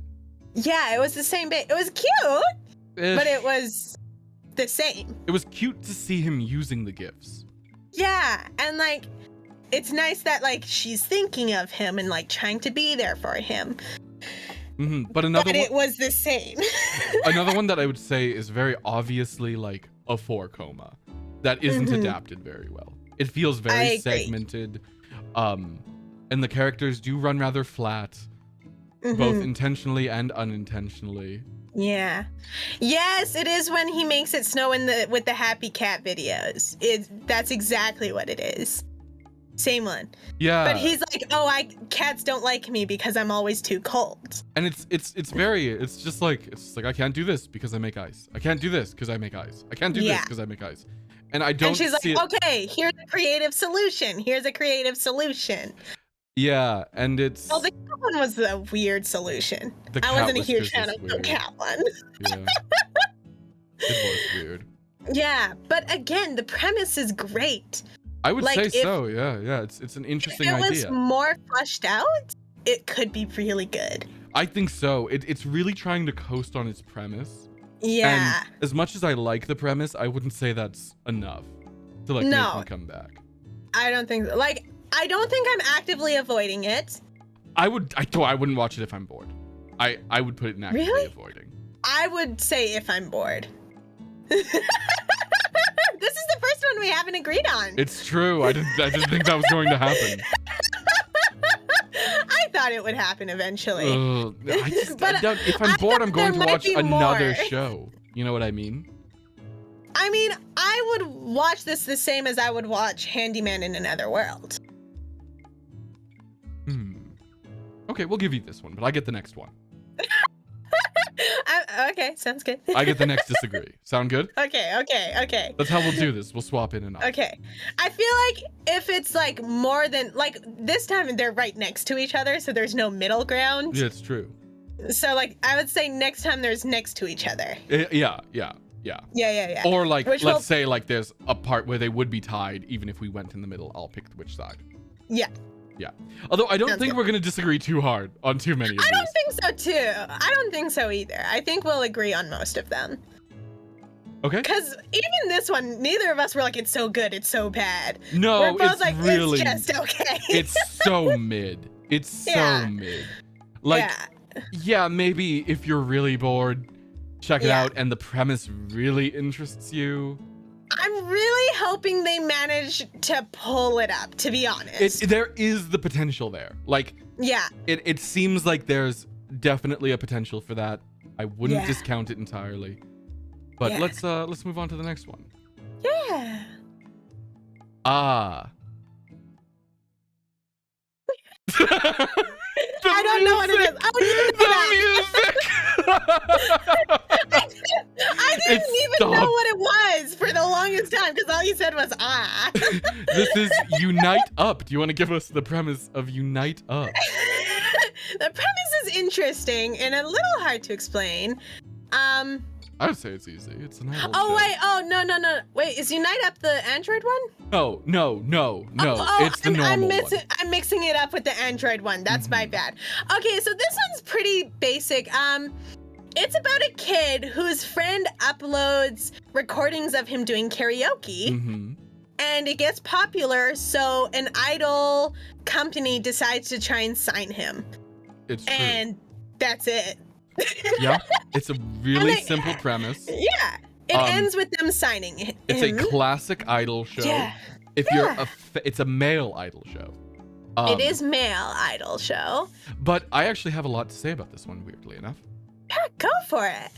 Yeah, it was the same bit. It was cute, but it was the same.
It was cute to see him using the gifts.
Yeah, and like it's nice that like she's thinking of him and like trying to be there for him.
But another
it was the same.
Another one that I would say is very obviously like a 4-coma that isn't adapted very well. It feels very segmented. And the characters do run rather flat, both intentionally and unintentionally.
Yeah. Yes, it is when he makes it snow with the happy cat videos. That's exactly what it is. Same one.
Yeah.
But he's like, oh, cats don't like me because I'm always too cold.
And it's just like I can't do this because I make ice. I can't do this because I make ice. I can't do this because I make ice. And I don't. And she's like,
okay, here's a creative solution. Here's a creative solution.
Yeah, and it's.
Well, the cat one was the weird solution. I wasn't a huge fan of the cat one.
Yeah. It was weird.
Yeah, but again, the premise is great.
I would say so. Yeah. It's an interesting idea.
If it was more fleshed out, it could be really good.
I think so. It's really trying to coast on its premise.
Yeah.
And as much as I like the premise, I wouldn't say that's enough to like make me come back.
I don't think so. Like, I don't think I'm actively avoiding it.
I wouldn't watch it if I'm bored. I would put it in actively avoiding.
I would say if I'm bored. This is the first one we haven't agreed on.
It's true. I didn't think that was going to happen.
I thought it would happen eventually.
If I'm bored, I'm going to watch another show. You know what I mean?
I mean, I would watch this the same as I would watch Handyman in Another World.
Okay, we'll give you this one, but I get the next one.
Okay, sounds good.
I get the next disagree. Sound good?
Okay.
That's how we'll do this. We'll swap in and out.
Okay. I feel like if it's like more than like this time they're right next to each other, so there's no middle ground.
Yeah, it's true.
So like I would say next time there's next to each other.
Yeah. Or like let's say like there's a part where they would be tied, even if we went in the middle. I'll pick which side.
Yeah.
Yeah. Although I don't think we're gonna disagree too hard on too many of these.
I don't think so too. I don't think so either. I think we'll agree on most of them.
Okay.
Because even this one, neither of us were like, it's so good, it's so bad.
No,
we're both
it's
like,
really,
it's just okay.
It's so mid. It's so mid. Like, yeah, maybe if you're really bored, check it out, and the premise really interests you.
I'm really hoping they manage to pull it up, to be honest.
There is the potential there. Like, it seems like there's definitely a potential for that. I wouldn't discount it entirely. But let's move on to the next one.
Yeah.
I
don't know what it is. Oh, you know
the music.
I didn't even know what it was for the longest time because all you said was ah.
This is Unite Up. Do you want to give us the premise of Unite Up?
The premise is interesting and a little hard to explain.
I would say it's easy. It's an idol
show.
Wait.
Oh, no. Wait, is Unite Up the Android one?
No. It's the normal one.
I'm mixing it up with the Android one. That's my bad. Okay, so this one's pretty basic. It's about a kid whose friend uploads recordings of him doing karaoke. And it gets popular, so an idol company decides to try and sign him.
It's true.
And that's it.
Yeah, it's a really simple premise.
Yeah, it ends with them signing him.
It's a classic idol show. Yeah. It's a male idol show.
It is male idol show.
But I actually have a lot to say about this one, weirdly enough.
Yeah, go for it.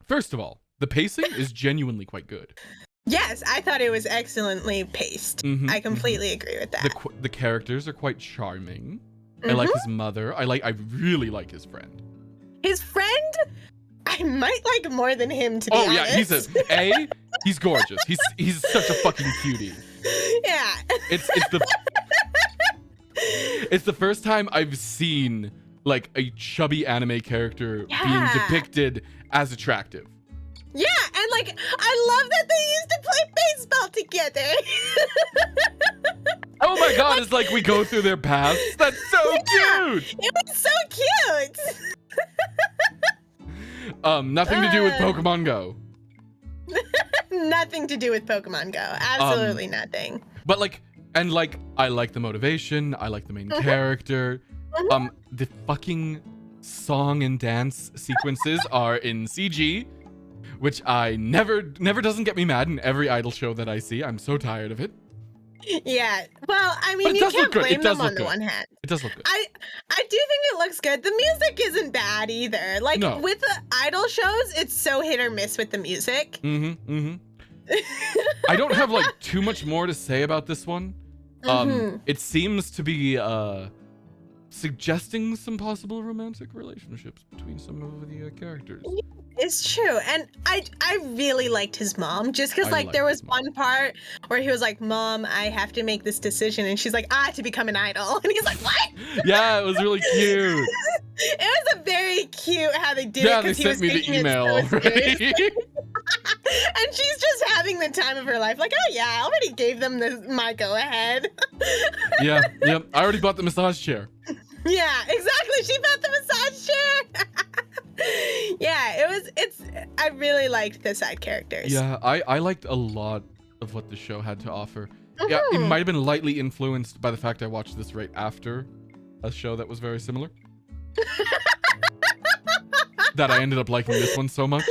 First of all, the pacing is genuinely quite good.
Yes, I thought it was excellently paced. I completely agree with that.
The characters are quite charming. I like his mother. I really like his friend.
His friend, I might like more than him, to be honest.
Oh yeah, he's gorgeous. He's such a fucking cutie.
Yeah.
It's the first time I've seen like a chubby anime character being depicted as attractive.
Yeah, and like I love that they used to play baseball together.
Oh my god, it's like we go through their paths. That's so cute.
It was so cute.
Nothing to do with Pokemon Go.
Nothing to do with Pokemon Go. Absolutely nothing.
But I like the motivation. I like the main character. The fucking song and dance sequences are in CG, which I never doesn't get me mad in every idol show that I see. I'm so tired of it.
Yeah. Well, I mean, you can't blame them on the one hand.
It does look good.
I do think it looks good. The music isn't bad either. Like with the idol shows, it's so hit or miss with the music.
I don't have too much more to say about this one. It seems to be suggesting some possible romantic relationships between some of the characters.
It's true, and I really liked his mom, just because there was one part where he was like, "Mom, I have to make this decision," and she's like, to become an idol," and he's like, "What?"
Yeah, it was really cute.
It was a very cute how they did it.
Yeah, they sent me the email. Right?
And she's just having the time of her life. Like, oh yeah, I already gave them my go ahead.
Yeah. I already bought the massage chair.
Yeah, exactly. She bought the massage chair. Yeah, I really liked the side characters.
Yeah, I liked a lot of what the show had to offer. Yeah, it might have been lightly influenced by the fact I watched this right after a show that was very similar. That I ended up liking this one so much.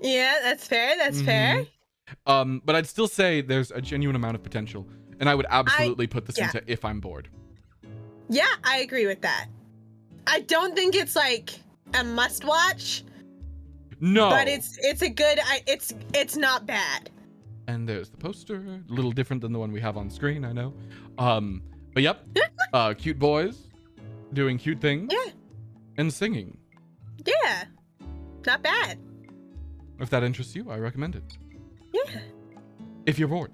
Yeah, that's fair. That's fair.
But I'd still say there's a genuine amount of potential, and I would absolutely put this into if I'm bored.
Yeah, I agree with that. I don't think it's a must watch.
No.
But it's a good it's not bad.
And there's the poster, a little different than the one we have on screen, I know. But yep. Cute boys doing cute things.
Yeah.
And singing.
Yeah. Not bad.
If that interests you, I recommend it.
Yeah.
If you're bored.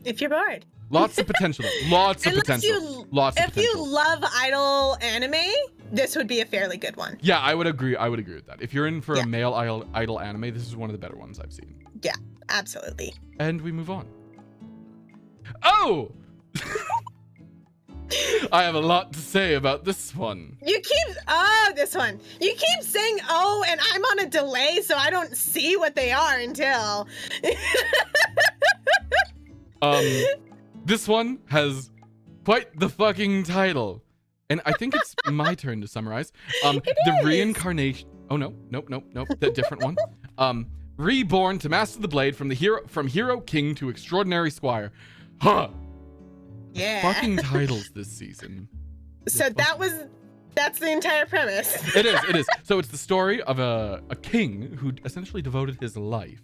If you're bored.
Lots of potential. Lots of potential.
If you love idol anime, this would be a fairly good one.
Yeah, I would agree with that. If you're in for a male idol anime, this is one of the better ones I've seen.
Yeah, absolutely.
And we move on. Oh! I have a lot to say about this one.
This one. You keep saying and I'm on a delay, so I don't see what they are until.
This one has quite the fucking title. And I think it's my turn to summarize. The reincarnation. Oh no, nope. The different one. Reborn to master the blade from hero king to extraordinary squire. Huh.
Yeah.
Fucking titles this season.
So that's the entire premise.
It is. So it's the story of a king who essentially devoted his life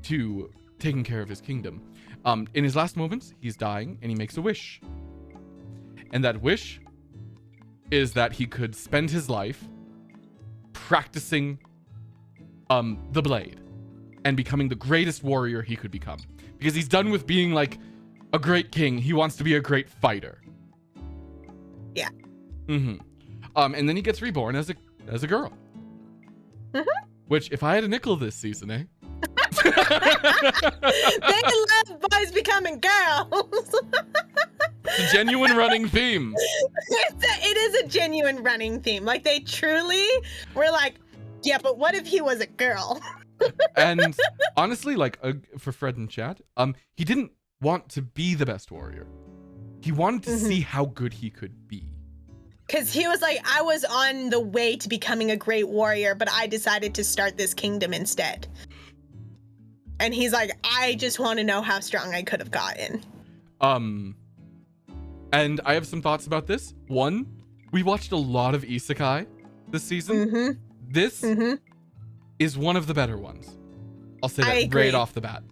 to taking care of his kingdom. In his last moments, he's dying and he makes a wish. And that wish is that he could spend his life practicing the blade and becoming the greatest warrior he could become. Because he's done with being a great king. He wants to be a great fighter.
Yeah.
And then he gets reborn as a girl. Which, if I had a nickel this season, eh?
They love boys becoming girls.
It's a genuine running theme.
It is a genuine running theme. They truly were yeah, but what if he was a girl?
And honestly, for Fred and chat, he didn't want to be the best warrior. He wanted to see how good he could be.
Because he was I was on the way to becoming a great warrior, but I decided to start this kingdom instead. And he's I just want to know how strong I could have gotten.
And I have some thoughts about this. One, we watched a lot of isekai this season. This is one of the better ones. I'll say that right off the bat.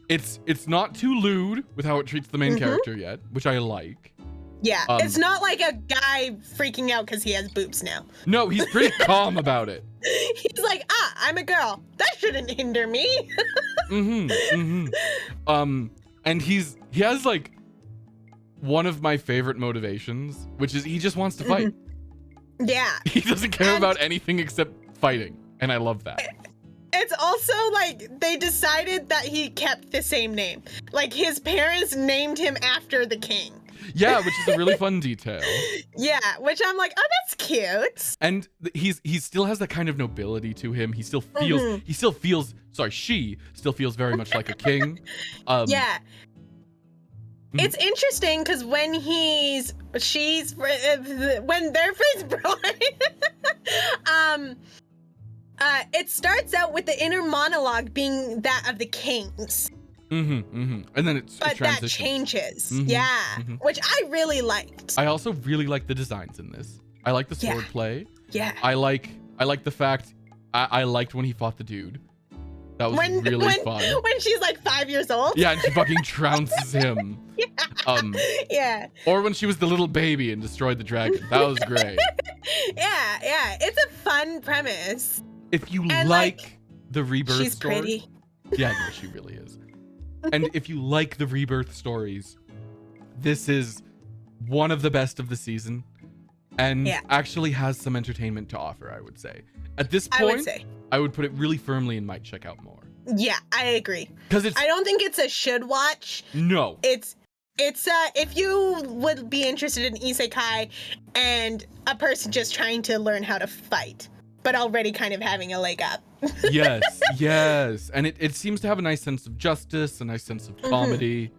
It's not too lewd with how it treats the main character yet, which I like.
Yeah, it's not like a guy freaking out because he has boobs now.
No, he's pretty calm about it.
He's I'm a girl. That shouldn't hinder me.
And he has one of my favorite motivations, which is he just wants to fight.
Yeah.
He doesn't care about anything except fighting, and I love that.
It's also also, like, they decided that he kept the same name. Like, his parents named him after the king.
Yeah, which is a really fun detail.
Yeah, which I'm like, oh, that's cute.
And he still has that kind of nobility to him. He still feels she still feels very much like a king.
Yeah. It's interesting because when they're first born, it starts out with the inner monologue being that of the kings.
And then it
But that changes. Yeah. Which I really liked.
I also really like the designs in this. I like the sword play.
Yeah.
I like the fact I liked when he fought the dude. That was really fun.
When she's like 5 years old.
Yeah, and she fucking trounces him.
Yeah.
Or when she was the little baby and destroyed the dragon. That was great.
Yeah. It's a fun premise.
If you like the rebirth
she's
story,
pretty.
Yeah, no, she really is. And if you like the rebirth stories, this is one of the best of the season and actually has some entertainment to offer, I would say. At this point, I would put it really firmly in might check out more.
Yeah, I agree.
Because
I don't think it's a should watch.
No.
It's if you would be interested in isekai and a person just trying to learn how to fight, but already kind of having a leg up.
yes. And it seems to have a nice sense of justice, a nice sense of comedy.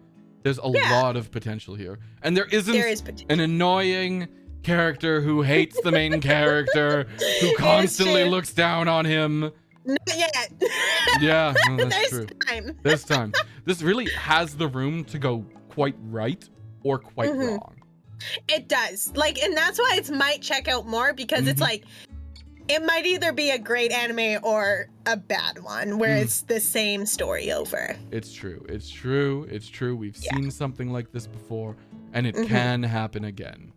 There's a lot of potential here. And there is an annoying character who hates the main character, who constantly looks down on him.
Not yet.
Yeah, no, that's true.
Time.
This time. This really has the room to go quite right or quite wrong.
It does. Like, and that's why it's might check out more, because it's like, it might either be a great anime or a bad one where it's the same story over.
It's true. We've seen something like this before, and it can happen again.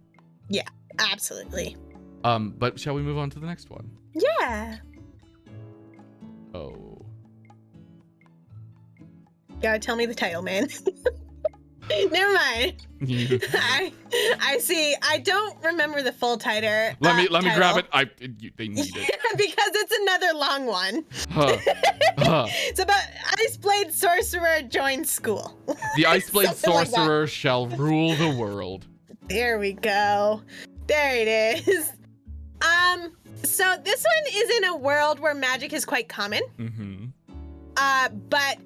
Yeah, absolutely.
But shall we move on to the next one?
Yeah.
Oh.
Gotta tell me the title, man. Never mind. I see. I don't remember the full title.
Let me grab it. They need it
because it's another long one. It's about Ice Blade Sorcerer joins school.
The Ice Blade Sorcerer shall rule the world. There
we go. There it is. So this one is in a world where magic is quite common. But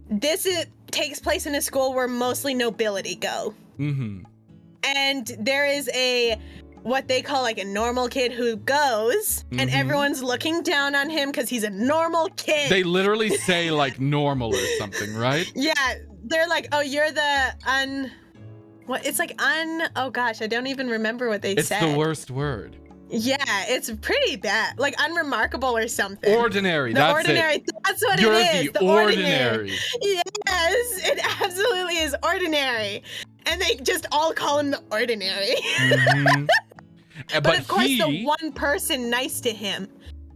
this takes place in a school where mostly nobility go. And there is what they call like a normal kid who goes, and everyone's looking down on him because he's a normal kid.
They literally say like normal or something, right?
Yeah, they're like, oh, you're the oh gosh, I don't even remember what they said.
It's the worst word.
Yeah, it's pretty bad. Like unremarkable or something.
Ordinary. That's
it. That's what
You're
it is.
The ordinary.
Yes, it absolutely is ordinary. And they just all call him the ordinary. But of course, the one person nice to him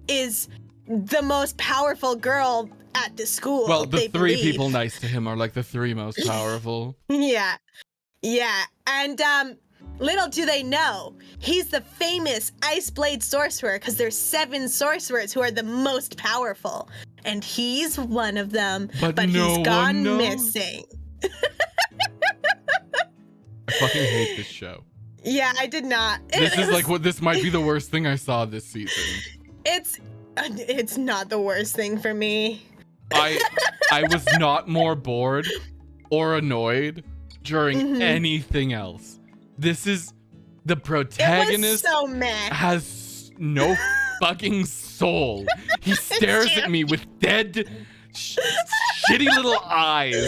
is the most powerful girl at the school.
Well, the three people nice to him are like the three most powerful.
Yeah. And little do they know, he's the famous Ice Blade Sorcerer, because there's 7 sorcerers who are the most powerful. And he's one of them, but he's gone missing.
I fucking hate this show.
Yeah, I did not.
This might be the worst thing I saw this season.
It's not the worst thing for me.
I was not more bored or annoyed during anything else. This is the protagonist has no fucking soul. He stares at me with dead, shitty little eyes.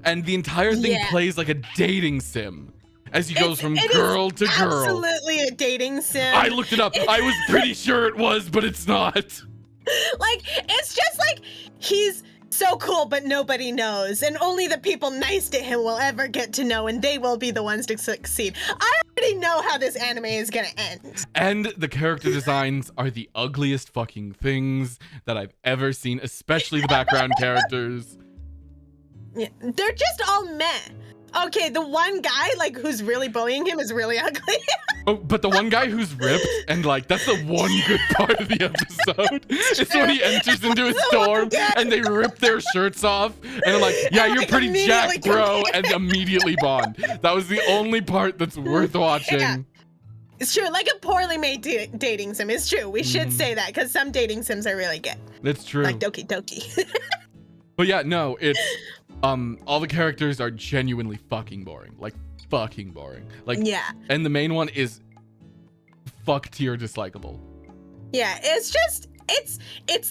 And the entire thing plays like a dating sim as he goes from girl to girl.
Absolutely a dating sim.
I looked it up. I was pretty sure it was, but it's not.
Like, it's just like he's so cool, but nobody knows. And only the people nice to him will ever get to know, and they will be the ones to succeed. I already know how this anime is gonna end.
And the character designs are the ugliest fucking things that I've ever seen, especially the background characters.
Yeah, they're just all meh. Okay, the one guy like who's really bullying him is really ugly.
Oh, but the one guy who's ripped and like that's the one good part of the episode. It's when he enters into his dorm and they rip their shirts off and they're like, yeah,
And,
you're
like,
pretty jacked,
immediately
bro, and immediately bond. That was the only part that's worth watching.
Yeah. It's true, like a poorly made dating sim. It's true. We should say that because some dating sims are really good.
It's true.
Like Doki Doki.
But yeah, no, it's all the characters are genuinely fucking boring. Like fucking boring. Like
Yeah.
And the main one is fuck tier dislikable.
Yeah, it's just it's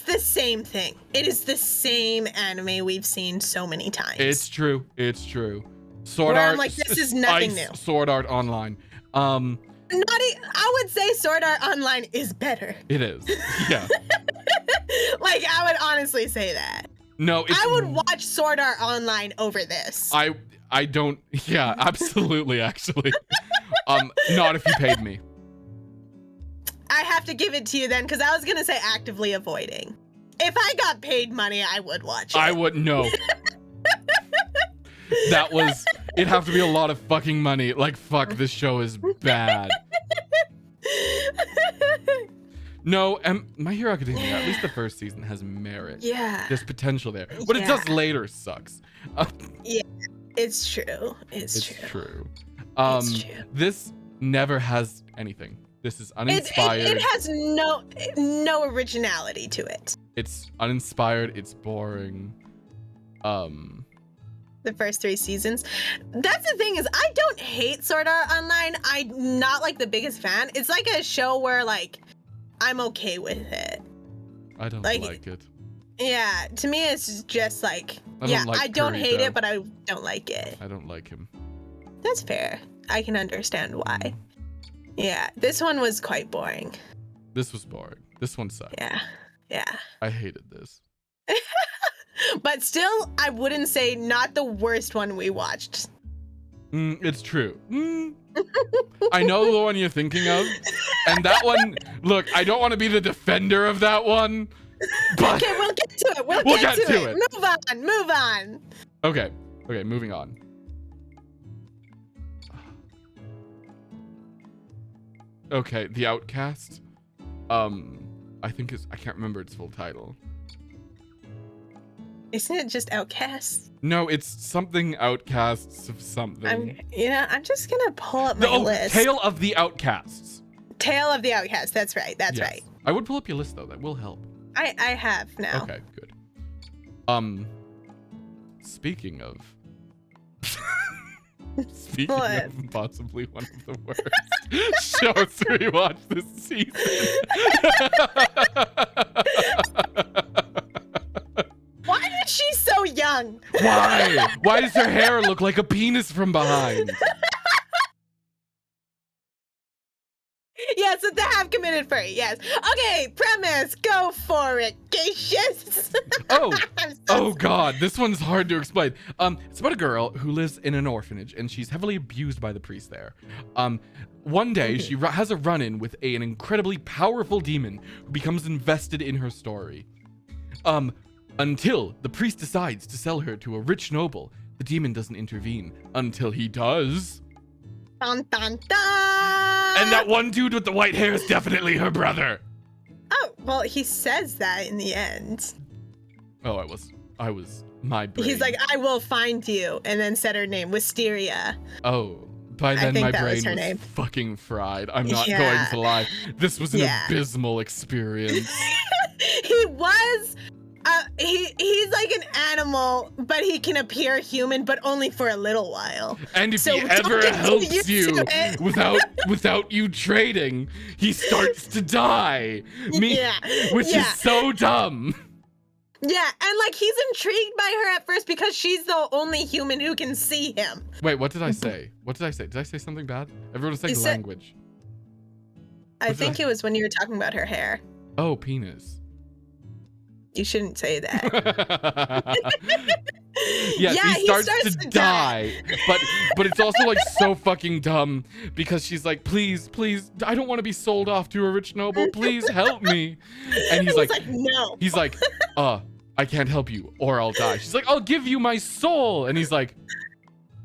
the same thing. It is the same anime we've seen so many times.
It's true. It's true. Sword
Where
Art.
I'm like, this is nothing
Ice
new.
Sword Art Online.
I would say Sword Art Online is better.
It is. Yeah.
Like I would honestly say that.
No, it's,
I would watch Sword Art Online over this.
I don't. Yeah, absolutely. Actually, not if you paid me.
I have to give it to you then, because I was gonna say actively avoiding. If I got paid money, I would watch it.
I wouldn't know. That was. It'd have to be a lot of fucking money. Like, fuck, this show is bad. No, My Hero Academia, at least the first season, has merit.
Yeah.
There's potential there. What it does later sucks.
Yeah, it's true. It's
true.
It's true.
This never has anything. This is uninspired.
It has no originality to it.
It's uninspired. It's boring.
The first 3 seasons. That's the thing is, I don't hate Sword Art Online. I'm not like the biggest fan. It's like a show where like I'm okay with it.
I don't
like
it.
Yeah, to me it's just like I don't
Kurita.
hate it, but I don't like it.
I don't like him.
That's fair. I can understand why. Yeah, this one was quite boring.
This was boring. This one sucked.
Yeah.
I hated this.
But still, I wouldn't say not the worst one we watched.
It's true. I know the one you're thinking of. And that one, look, I don't want to be the defender of that one. But
Okay, we'll get to it. We'll get to it. Move on.
Okay, moving on. Okay, The Outcast. I think I can't remember its full title.
Isn't it just Outcasts?
No, it's something Outcasts of something.
I'm just gonna pull up my list.
Tale of the Outcasts.
Tale of the Outcasts. That's right. That's right.
I would pull up your list though. That will help.
I have now.
Okay, good. Speaking of possibly one of the worst shows to rewatch this season.
Why is she so young?
Why? Why does her hair look like a penis from behind?
Yes, it's a half committed furry. Yes. Okay, premise. Go for it, Caecus.
Oh God, this one's hard to explain. It's about a girl who lives in an orphanage and she's heavily abused by the priest there. One day she has a run-in with an incredibly powerful demon who becomes invested in her story. Until the priest decides to sell her to a rich noble. The demon doesn't intervene until he does.
Dun, dun, dun.
And that one dude with the white hair is definitely her brother.
Oh, well, he says that in the end.
Oh, I was my brain.
He's like, I will find you, and then said her name, Wisteria.
Oh, by then my brain was
name.
fucking fried. I'm not going to lie. This was an abysmal experience.
He was... he's like an animal, but he can appear human, but only for a little while.
And if he ever helps you without you trading, he starts to die. Which is so dumb.
Yeah, and like he's intrigued by her at first because she's the only human who can see him.
Wait, what did I say? Did I say something bad? Everyone was saying language.
I think it was when you were talking about her hair.
Oh, penis.
You shouldn't say that.
Yes, he starts to die. But it's also like so fucking dumb because she's like, please, I don't want to be sold off to a rich noble. Please help me. And he's like,
no.
He's like, I can't help you or I'll die. She's like, I'll give you my soul. And he's like,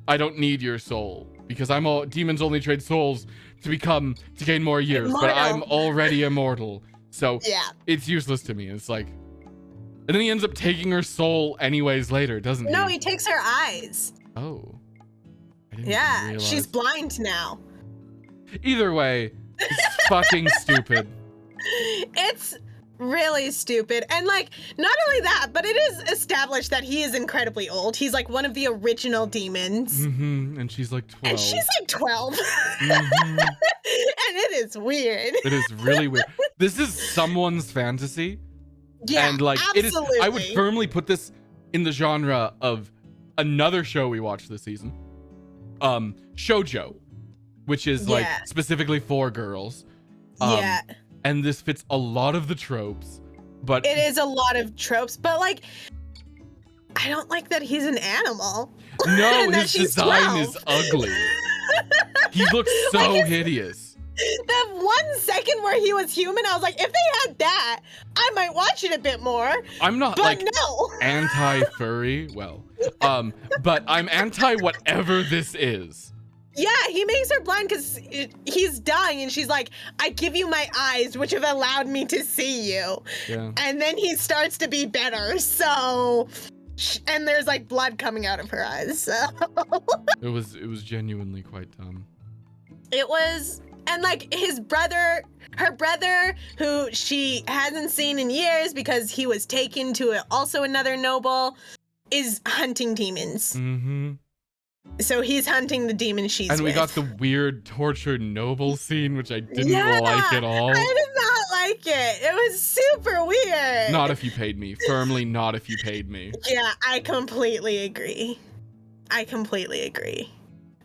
I don't need your soul because demons only trade souls to gain more years, but I'm already immortal. So it's useless to me. It's like, and then he ends up taking her soul anyways later, doesn't he?
No, he takes her eyes.
Oh. I didn't
Yeah,
realize.
she's blind now.
Either way, it's fucking stupid.
It's really stupid. And like, not only that, but it is established that he is incredibly old. He's like one of the original demons.
Mm-hmm. And she's like 12.
And she's like 12.
Mm-hmm.
And it is weird.
It is really weird. This is someone's fantasy.
Yeah,
and like
absolutely.
I would firmly put this in the genre of another show we watched this season. Shoujo, which is like specifically for girls.
Yeah.
And this fits a lot of the tropes, but
it is a lot of tropes, but like, I don't like that he's an animal.
No, his design is ugly. He looks so hideous.
That 1 second where he was human, I was like, if they had that, I might watch it a bit more.
I'm not anti-furry, but I'm anti whatever this is.
Yeah, he makes her blind because he's dying, and she's like, I give you my eyes, which have allowed me to see you.
Yeah.
And then he starts to be better, so... And there's like blood coming out of her eyes, so...
It was genuinely quite dumb.
It was... And like her brother, who she hasn't seen in years because he was taken to also another noble, is hunting demons.
Mm-hmm.
So he's hunting the demon she's with.
And we got the weird tortured noble scene, which I didn't like at all.
I did not like it. It was super weird.
Not if you paid me. Firmly not if you paid me.
Yeah, I completely agree.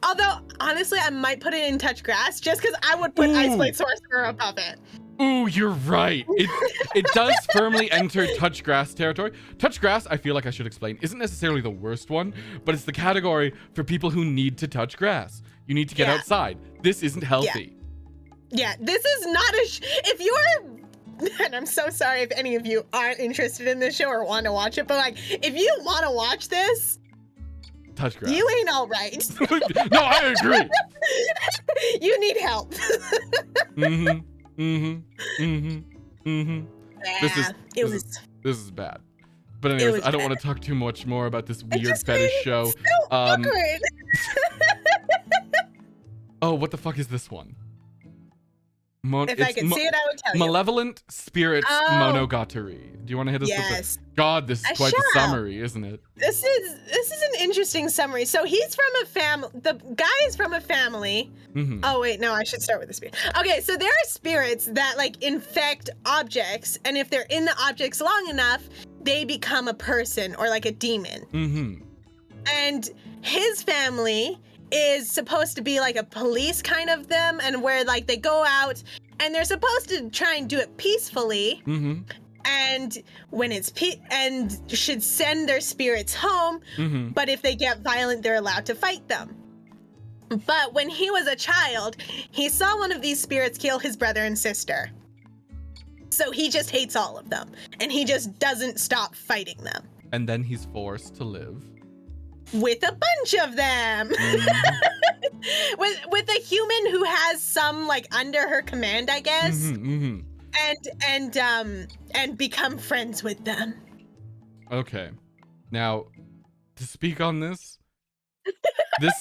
Although, honestly, I might put it in Touch Grass just because I would put Ice Blade Sorcerer above it.
Ooh, you're right. It does firmly enter Touch Grass territory. Touch Grass, I feel like I should explain, isn't necessarily the worst one, but it's the category for people who need to touch grass. You need to get outside. This isn't healthy.
Yeah, this is not if you're... And I'm so sorry if any of you aren't interested in this show or want to watch it, but like, if you want to watch this,
touch grass.
You ain't all right.
No, I agree.
You need help.
Mm-hmm. Mm-hmm. Mm-hmm. Mm-hmm.
Yeah,
this is bad. But anyways, I don't want to talk too much more about this weird fetish show.
So awkward.
Oh, what the fuck is this one?
If I could see it, I would tell you.
Malevolent Spirits Monogatari. Do you want to hit us with the... God, this is quite the summary, isn't it?
This is an interesting summary. So he's from a family. The guy is from a family.
Mm-hmm.
Oh wait, no, I should start with the spirit. Okay, so there are spirits that like infect objects, and if they're in the objects long enough, they become a person or like a demon.
Mm-hmm.
And his family is supposed to be like a police kind of them, and where like they go out and they're supposed to try and do it peacefully.
Mm-hmm.
And when it's and should send their spirits home, but if they get violent, they're allowed to fight them. But when he was a child, he saw one of these spirits kill his brother and sister. So he just hates all of them, and he just doesn't stop fighting them.
And then he's forced to live
with a bunch of them. with a human who has some like under her command, I guess. And become friends with them.
Okay. Now, to speak on this, this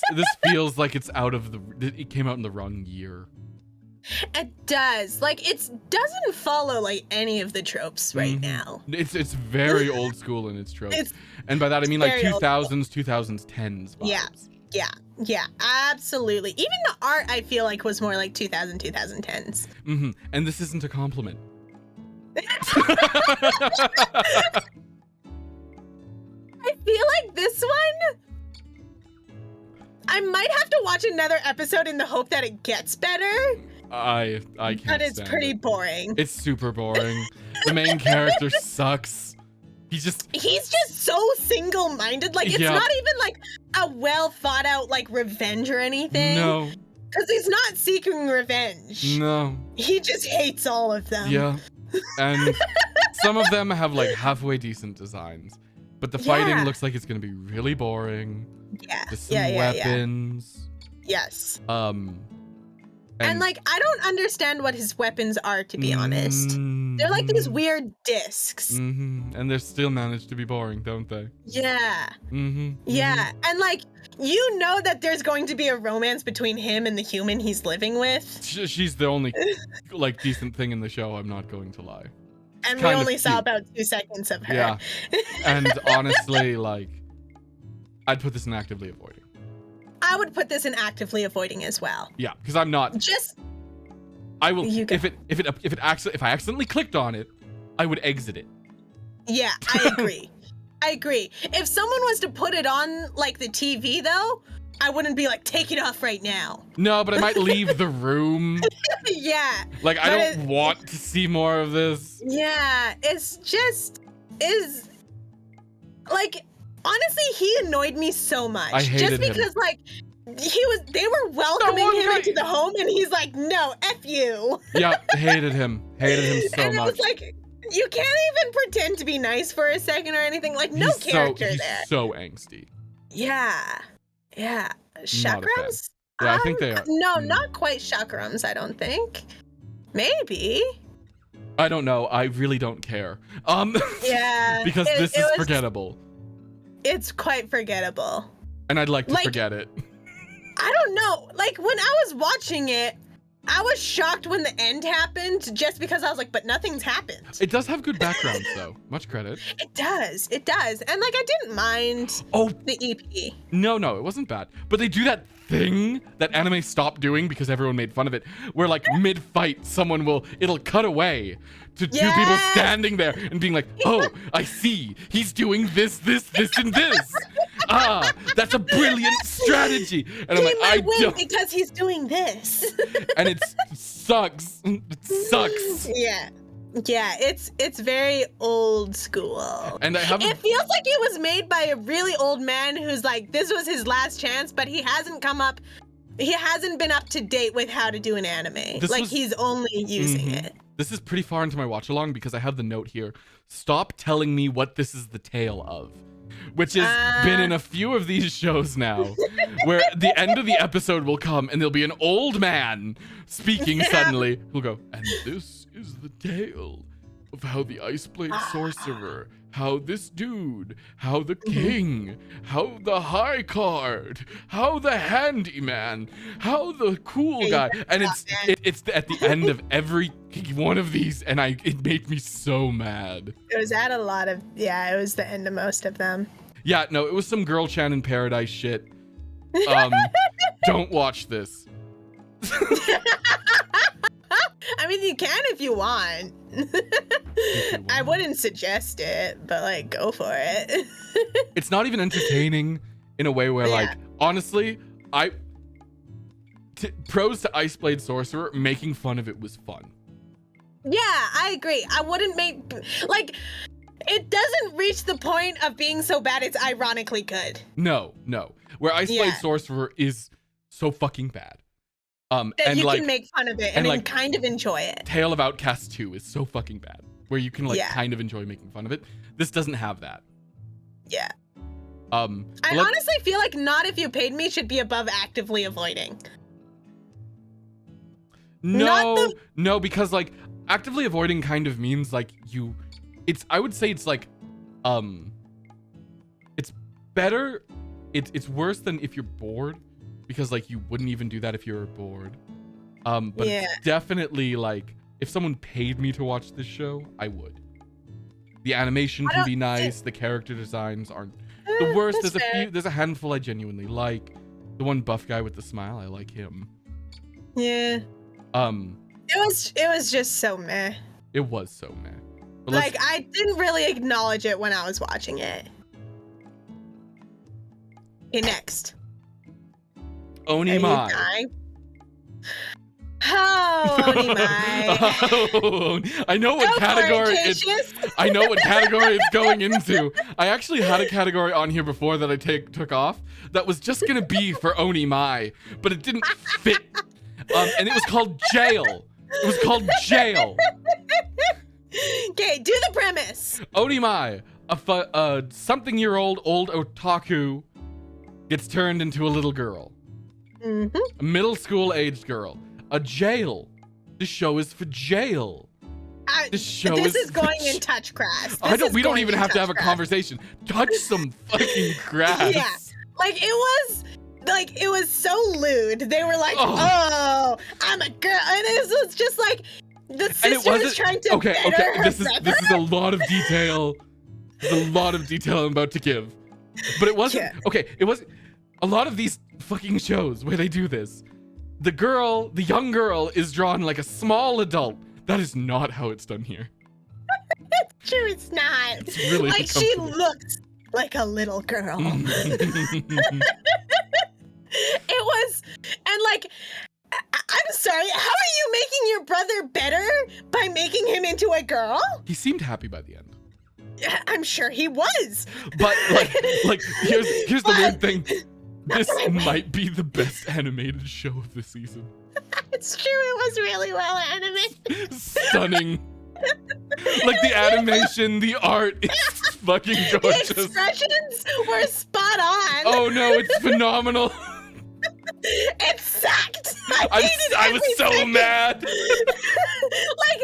feels like it came out in the wrong year.
It does. Like, it doesn't follow like any of the tropes right now.
It's very old school in its tropes. And by that I mean like 2000s, 2010s vibes.
Yeah, absolutely. Even the art I feel like was more like 2010s.
And this isn't a compliment.
I feel like this one, I might have to watch another episode in the hope that it gets better.
I can't.
But it's pretty boring.
It's super boring. The main character sucks. He's just
so single-minded. Like, it's not even like a well thought out like revenge or anything.
No.
Because he's not seeking revenge.
No.
He just hates all of them.
Yeah. And some of them have like halfway decent designs. But the fighting looks like it's gonna be really boring.
Yeah.
Just some weapons.
Yes.
And
like, I don't understand what his weapons are, to be honest. They're like these weird discs.
And they still manage to be boring, don't they?
Yeah. Yeah. And like, you know that there's going to be a romance between him and the human he's living with.
She's the only like decent thing in the show, I'm not going to lie.
And we only saw about 2 seconds of her.
Yeah. And honestly, like, I'd put this in actively avoiding.
I would put this in actively avoiding as well.
Yeah, because I'm not. I will. If I accidentally clicked on it, I would exit it.
Yeah, I agree. I agree. If someone was to put it on like the TV though, I wouldn't be like, take it off right now.
No, but I might leave the room.
Yeah.
Like, I don't want to see more of this.
Yeah, like, honestly, he annoyed me so much.
I hated
just because
him.
like they were welcoming him into the home and he's like, no, F you.
Yeah, hated him so much.
And it was like, you can't even pretend to be nice for a second or anything. Like, no character
he's
there.
So angsty.
Yeah. Yeah. Chakrams?
Yeah, I think they are.
No, not quite chakrams, I don't think. Maybe.
I don't know. I really don't care.
Yeah.
Because this is forgettable.
It's quite forgettable.
And I'd like to forget it.
I don't know. Like, when I was watching it, I was shocked when the end happened just because I was like, but nothing's happened.
It does have good backgrounds, though. Much credit.
It does. It does. And, like, I didn't mind the EP.
No, it wasn't bad. But they do that thing that anime stopped doing because everyone made fun of it, where, like, mid-fight, it'll cut away to two people standing there and being like, oh, I see. He's doing this, and this. Ah, that's a brilliant strategy. And I'm like, I don't.
Because he's doing this.
And it sucks. It sucks.
Yeah. Yeah, it's very old school.
And it
feels like it was made by a really old man who's like, this was his last chance, but he hasn't been up to date with how to do an anime. He's only using it.
This is pretty far into my watch along because I have the note here. Stop telling me what this is the tale of. Which has been in a few of these shows now, where the end of the episode will come and there'll be an old man speaking suddenly. He'll go, and this is the tale of how the Ice Blade Sorcerer, how this dude, how the king, how the high card, how the handyman, how the cool guy. And it's at the end of every one of these, and it made me so mad.
It was at it was the end of most of them.
Yeah, no, it was some girl Chan in Paradise shit. Don't watch this.
I mean, you can if you want. I wouldn't suggest it, but like, go for it.
It's not even entertaining in a way where, like, honestly, pros to Ice Blade Sorcerer, making fun of it was fun.
Yeah, I agree. I wouldn't make, like, it doesn't reach the point of being so bad it's ironically good.
No. Where Ice Blade Sorcerer is so fucking bad.
That you can make fun of it and then kind of enjoy it.
Tale of Outcast 2 is so fucking bad. Where you can kind of enjoy making fun of it. This doesn't have that.
Yeah. I honestly feel like Not If You Paid Me should be above actively avoiding.
No, because like actively avoiding kind of means like I would say it's like it's better. It's worse than if you're bored, because like you wouldn't even do that if you were bored. But it's definitely like if someone paid me to watch this show, I would. The animation can be nice. The character designs aren't the worst. There's a handful I genuinely like. The one buff guy with the smile, I like him.
Yeah. It was just so meh.
It was so meh. But
like, I didn't really acknowledge it when I was watching it. Okay, next.
Onimai.
Oh, Onimai.
I know what category I know what category it's going into. I actually had a category on here before that I took off that was just gonna be for Onimai, but it didn't fit. And it was called Jail. It was called Jail.
Okay, do the premise.
Onimai, a something-year-old old otaku gets turned into a little girl. A middle school-aged girl. A jail. This show is for jail.
This is going in touch grass.
We don't even have to have a conversation. Touch some fucking grass.
Yeah. Like it was so lewd. They were like, oh I'm a girl. And it was just like the sister was trying to better her
this is a lot of detail. There's a lot of detail I'm about to give. But it wasn't it was a lot of these fucking shows where they do this. The young girl is drawn like a small adult. That is not how it's done here.
It's true, it's not.
It's really
like she looks like a little girl. It was, and like, I'm sorry, how are you making your brother better by making him into a girl?
He seemed happy by the end.
Yeah, I'm sure he was.
But like here's the weird thing. This might be the best animated show of the season.
It's true, it was really well animated.
Stunning. Like the animation, the art, it's fucking gorgeous.
The expressions were spot on.
Oh no, it's phenomenal.
It sucked.
I was so mad.
Like,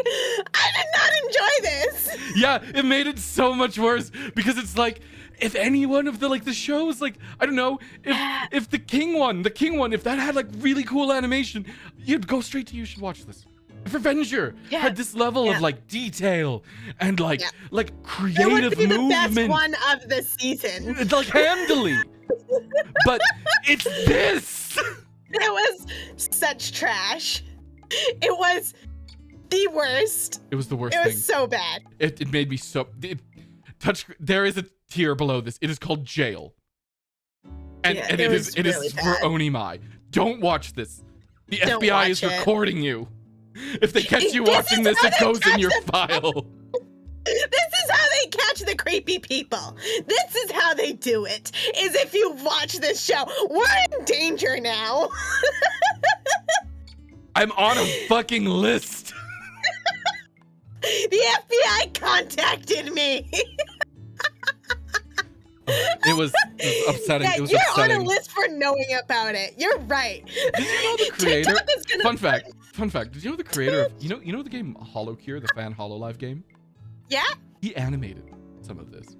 I did not enjoy this.
Yeah, it made it so much worse because it's like, if any one of the shows, like, I don't know, if the King one, if that had like really cool animation, you'd go straight to you should watch this. If Revenger had this level of like detail and like creative movement. It would be the best
one of the season.
It's like handily. But it's this.
It was such trash. It was the worst.
It was the worst thing.
It was so bad.
It made me so... There is a tier below this. It is called Jail. And it is for Onimai. Don't watch this. The FBI is recording you. If they catch you watching this, it goes in your file.
This is how they catch the creepy people. This is how they do it, is if you watch this show. We're in danger now.
I'm on a fucking list.
The FBI contacted me.
It was upsetting.
Yeah,
it was
you're
upsetting.
on a list for knowing about it. You're right.
Did you know the creator? Fun fact. Did you know the creator of you know the game Hollow Cure, the fan Hololive game?
Yeah.
He animated some of this.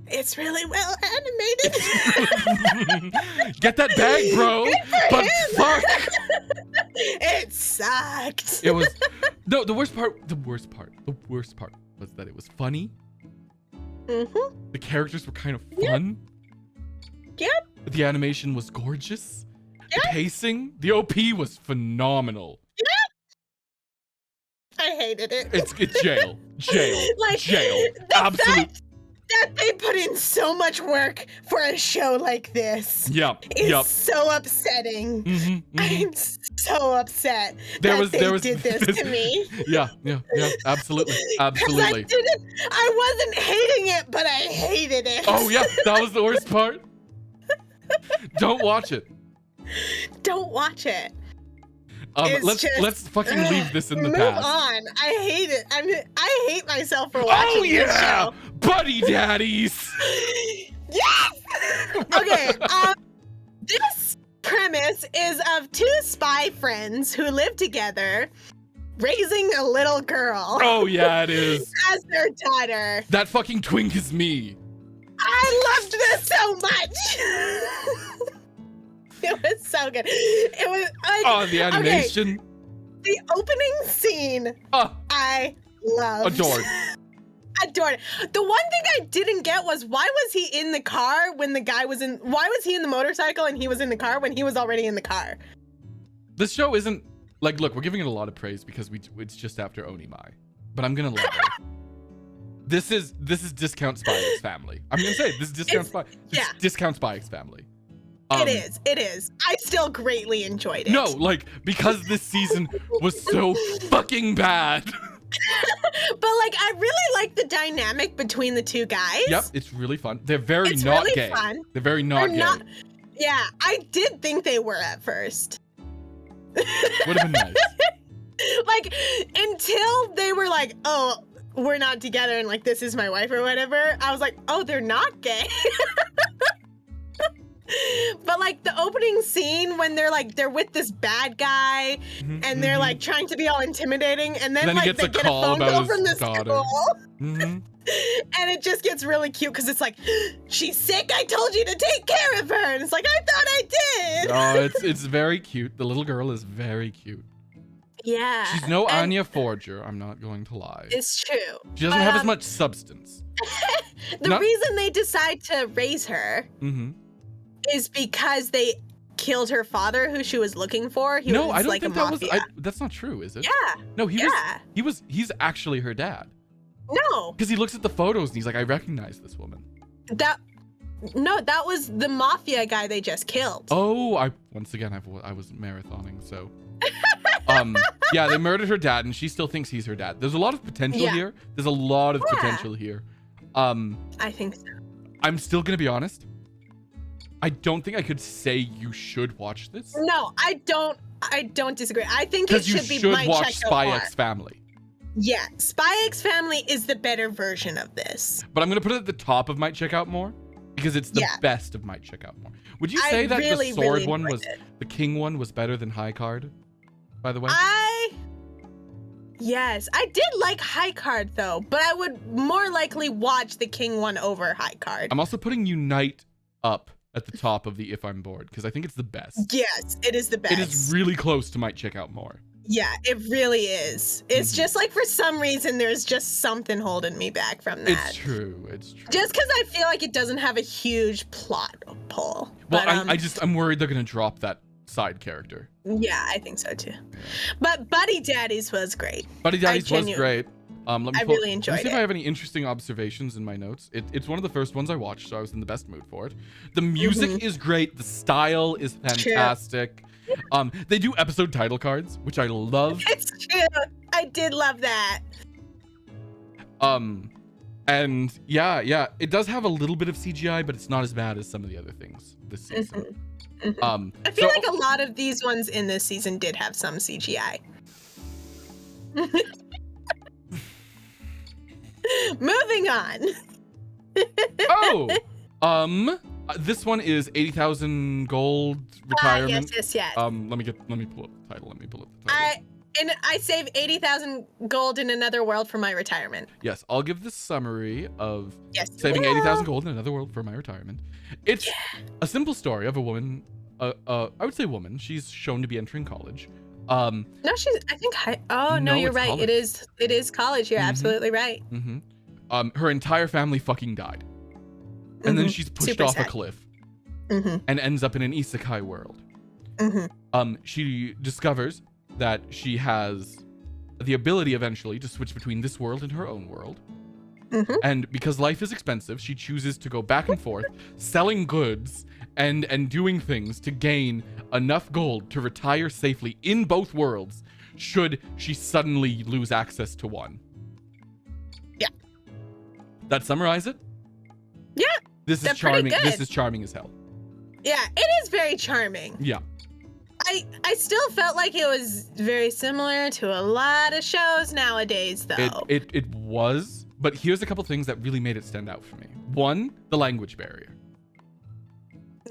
It's really well animated.
Get that bag, bro. But fuck.
It sucked.
It was no. The worst part was that it was funny.
Mm-hmm.
The characters were kind of fun.
Yep.
The animation was gorgeous.
Yep.
The pacing, the OP was phenomenal.
Yep. I hated it.
It's jail.
Like,
jail. Absolute.
That they put in so much work for a show like this.
Yep.
It's so upsetting. I'm so upset
they
did this to me.
Yeah. Absolutely.
I wasn't hating it, but I hated it.
Oh yeah, that was the worst part. Don't watch it.
Don't watch it.
Let's fucking leave this in the
move
past.
On. I hate it. I hate myself for watching this show.
Buddy daddies.
Yes. Okay. This premise is of two spy friends who live together, raising a little girl.
Oh yeah, it is.
As their daughter.
That fucking twink is me.
I loved this so much. It was so good. It was like,
the animation.
Okay, the opening scene. I loved.
Adored.
The one thing I didn't get was why was he in the car when the guy was in? Why was he in the motorcycle and he was in the car when he was already in the car?
This show isn't like. Look, we're giving it a lot of praise because it's just after Onimai, but I'm gonna level. This is Discount Spy X Family. I'm gonna say this is Discount Spy. It's Discount Spy X Family.
It is. I still greatly enjoyed it.
No, like, because this season was so fucking bad.
But, like, I really like the dynamic between the two guys.
Yep, it's really fun. They're very not
really
gay.
Fun.
They're very not gay.
Yeah, I did think they were at first.
Would have been nice.
Like, until they were like, oh, we're not together and like this is my wife or whatever, I was like, oh, they're not gay. But like the opening scene when they're with this bad guy and they're like trying to be all intimidating, and then like they get a phone call from the school. And it just gets really cute because it's like, she's sick, I told you to take care of her, and it's like, I thought I did.
Oh, it's very cute. The little girl is very cute.
Yeah.
She's no Anya Forger, I'm not going to lie.
It's true.
She doesn't have as much substance.
The reason they decide to raise her is because they killed her father, who she was looking for. He was
I don't
like
think
a mafia.
that's not true, is it?
Yeah.
No, he's actually her dad.
No.
Because he looks at the photos and he's like, I recognize this woman.
That was the mafia guy they just killed.
Oh, I was marathoning, so. Yeah, they murdered her dad and she still thinks he's her dad. There's a lot of potential here. There's a lot of potential here.
I think so.
I'm still gonna be honest. I don't think I could say you should watch this.
No, I don't disagree. I think it should be my
watch Spy X Family.
Yeah, Spy X Family is the better version of this.
But I'm gonna put it at the top of Might Check Out More because it's the best of Might Check Out More. Would you say that the sword one was the king one was better than High Card? By the way,
yes, I did like High Card though, but I would more likely watch the king one over High Card.
I'm also putting Unite up at the top of the If I'm Bored because I think it's the best.
Yes, it is the best.
It is really close to Might Check Out More.
Yeah, it really is. It's just like for some reason there's just something holding me back from that.
It's true.
Just because I feel like it doesn't have a huge plot pull.
Well, but, I'm worried they're gonna drop that side character.
Yeah, I think so too. But Buddy Daddies was great.
Buddy Daddies was great.
I really enjoyed it.
Let me see if I have any interesting observations in my notes. It's one of the first ones I watched, so I was in the best mood for it. The music is great. The style is fantastic. True. They do episode title cards, which I love.
It's true. I did love that.
And yeah, it does have a little bit of CGI, but it's not as bad as some of the other things this season.
I feel like a lot of these ones in this season did have some CGI. Moving on.
This one is 80,000 gold retirement.
Yes.
Let me pull up the title.
I save 80,000 gold in another world for my retirement.
Yes, I'll give the summary of saving 80,000 gold in another world for my retirement. It's a simple story of a woman. I would say woman. She's shown to be entering college.
No, I think no, you're right.
College.
It is college. You're absolutely right.
Her entire family fucking died. And then she's pushed off a cliff and ends up in an isekai world. She discovers that she has the ability eventually to switch between this world and her own world. And because life is expensive, she chooses to go back and forth, selling goods and doing things to gain enough gold to retire safely in both worlds should she suddenly lose access to one. Yeah. That summarize it?
Yeah.
This is charming. This is charming as hell.
Yeah, it is very charming.
Yeah.
I still felt like it was very similar to a lot of shows nowadays, though.
It was, but here's a couple things that really made it stand out for me. One, the language barrier.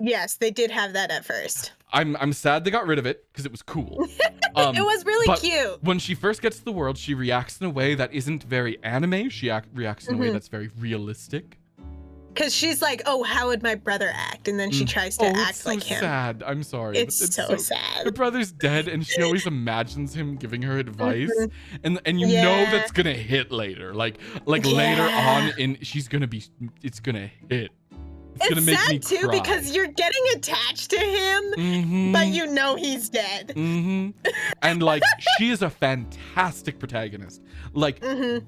Yes, they did have that at first.
I'm sad they got rid of it because it was cool.
It was really cute.
When she first gets to the world, she reacts in a way that isn't very anime. She reacts in a way that's very realistic.
Because she's like, oh, how would my brother act? And then she tries to act like him.
It's so sad. I'm sorry.
It's so sad.
Her brother's dead, and she always imagines him giving her advice, and you know that's gonna hit later. Like later on, it's gonna hit. It's gonna make me
sad too
cry.
Because you're getting attached to him, but you know he's dead.
And like, she is a fantastic protagonist. Like,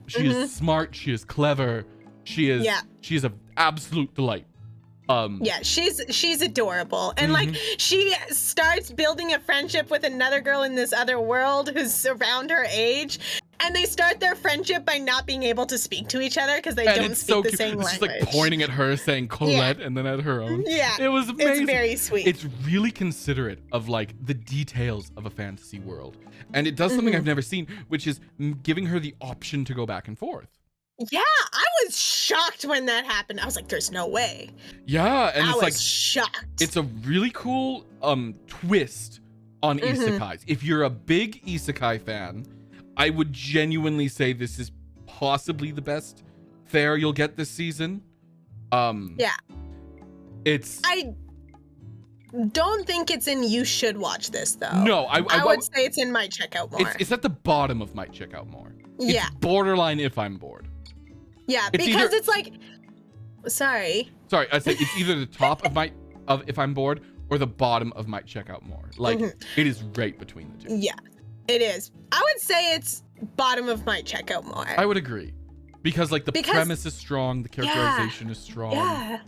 she is smart. She is clever. She is an absolute delight.
Yeah, she's adorable. And like, she starts building a friendship with another girl in this other world who's around her age. And they start their friendship by not being able to speak to each other because they don't speak the same language.
She's like pointing at her, saying Colette, and then at her own.
Yeah,
it was amazing.
It's very sweet.
It's really considerate of like the details of a fantasy world, and it does something I've never seen, which is giving her the option to go back and forth.
Yeah, I was shocked when that happened. I was like, "There's no way."
Yeah, and
I
it's
was
like
shocked.
it's a really cool twist on isekais. If you're a big isekai fan, I would genuinely say this is possibly the best fare you'll get this season.
Yeah.
It's
I don't think it's in you should watch this though.
no,
I would say it's in my checkout more.
it's at the bottom of my checkout more.
Yeah.
It's borderline if I'm bored.
Yeah,
It's
because
either-
it's like, sorry.
Sorry, I say it's either the top of if I'm bored or the bottom of my checkout more. Like it is right between the two.
Yeah, it is. I would say it's bottom of my checkout more.
I would agree. Because like the premise is strong, the characterization is strong.
Yeah.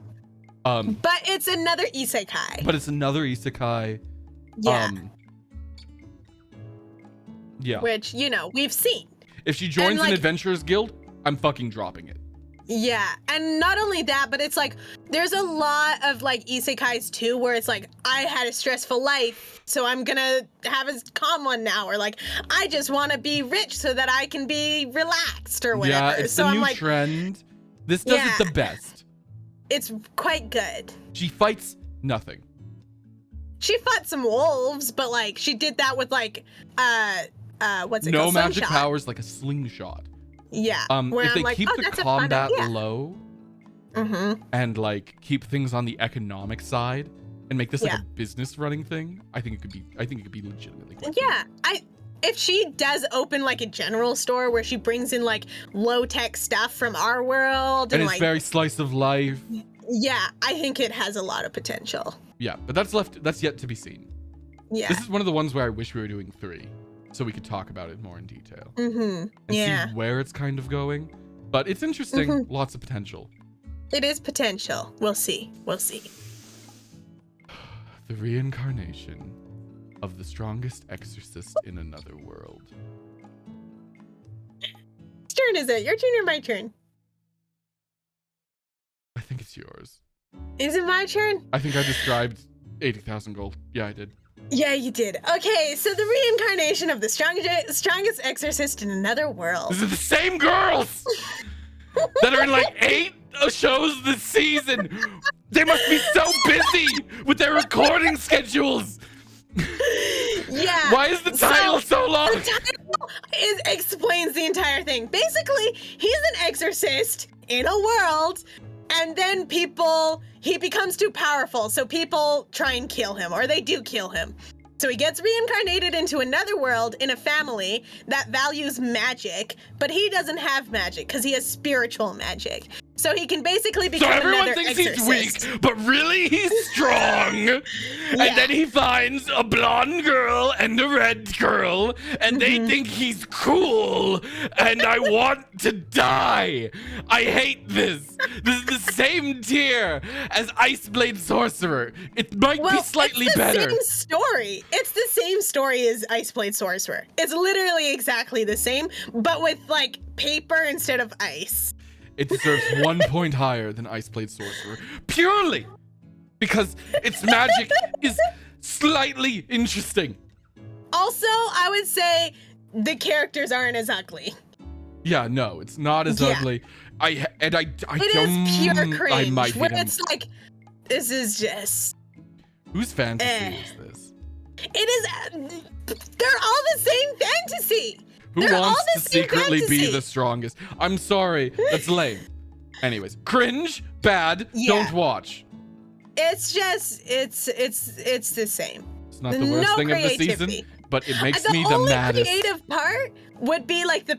But it's another isekai.
But it's another isekai.
Yeah.
Yeah.
Which, you know, we've seen.
If she joins
like,
an adventurers guild, I'm fucking dropping it.
Yeah, and not only that, but it's like there's a lot of like isekais too where it's like I had a stressful life, so I'm gonna have a calm one now, or like I just want to be rich so that I can be relaxed or whatever.
Yeah, it's
so
the
I'm
new
like,
trend. This does it the best.
It's quite good.
She fights nothing.
She fought some wolves, but like she did that with like what's it
No
called?
magic
Slingshot.
powers, like a slingshot.
Yeah.
If
I'm
they
like,
keep
oh,
the
that's a fun
combat
idea.
low
Mm-hmm.
and like keep things on the economic side and make this like
Yeah.
a business running thing, I think it could be legitimately quite
Yeah, if she does open like a general store where she brings in like low tech stuff from our world
and
and
it's
like
very slice of life.
yeah, I think it has a lot of potential.
Yeah, but that's yet to be seen.
Yeah.
This is one of the ones where I wish we were doing 3 so we could talk about it more in detail.
Mm-hmm.
And
Yeah.
see where it's kind of going. But it's interesting, lots of potential.
It is potential. We'll see. We'll see.
The reincarnation of the strongest exorcist in another world.
Whose turn is it? Your turn or my turn?
I think it's yours.
Is it my turn?
I think I described 80,000 gold. Yeah, I did.
Yeah, you did. Okay, so the reincarnation of the strongest exorcist in another world.
These are the same girls that are in like 8 shows this season. They must be so busy with their recording schedules.
Yeah.
Why is the title so long?
The title explains the entire thing. Basically, he's an exorcist in a world, and then he becomes too powerful, so people try and kill him, or they do kill him. So he gets reincarnated into another world in a family that values magic, but he doesn't have magic because he has spiritual magic. So he can basically
So
become
everyone
another
thinks
exorcist.
he's weak, but really he's strong. And then he finds a blonde girl and a red girl, and they think he's cool, and I want to die. I hate this. This is the same tier as Ice Blade Sorcerer. It might be slightly
it's the
better.
Same story. It's the same story as Ice Blade Sorcerer. It's literally exactly the same, but with like paper instead of ice.
It deserves 1 point higher than Ice Blade Sorcerer, purely because its magic is slightly interesting.
Also, I would say the characters aren't as ugly.
Yeah, no, it's not as
Yeah.
ugly. I
It is pure cringe.
I might hit
when
him.
it's like, this is just.
Whose fantasy is this?
It is. They're all the same fantasy.
Who
They're all
wants
the
to
same
secretly be
fantasy.
the strongest? I'm sorry, that's lame. Anyways, cringe, bad,
Yeah.
don't watch.
It's just. It's the same.
It's not the worst
No
thing of the
creativity.
season, but it makes
The
me the
only
maddest.
creative part would be like the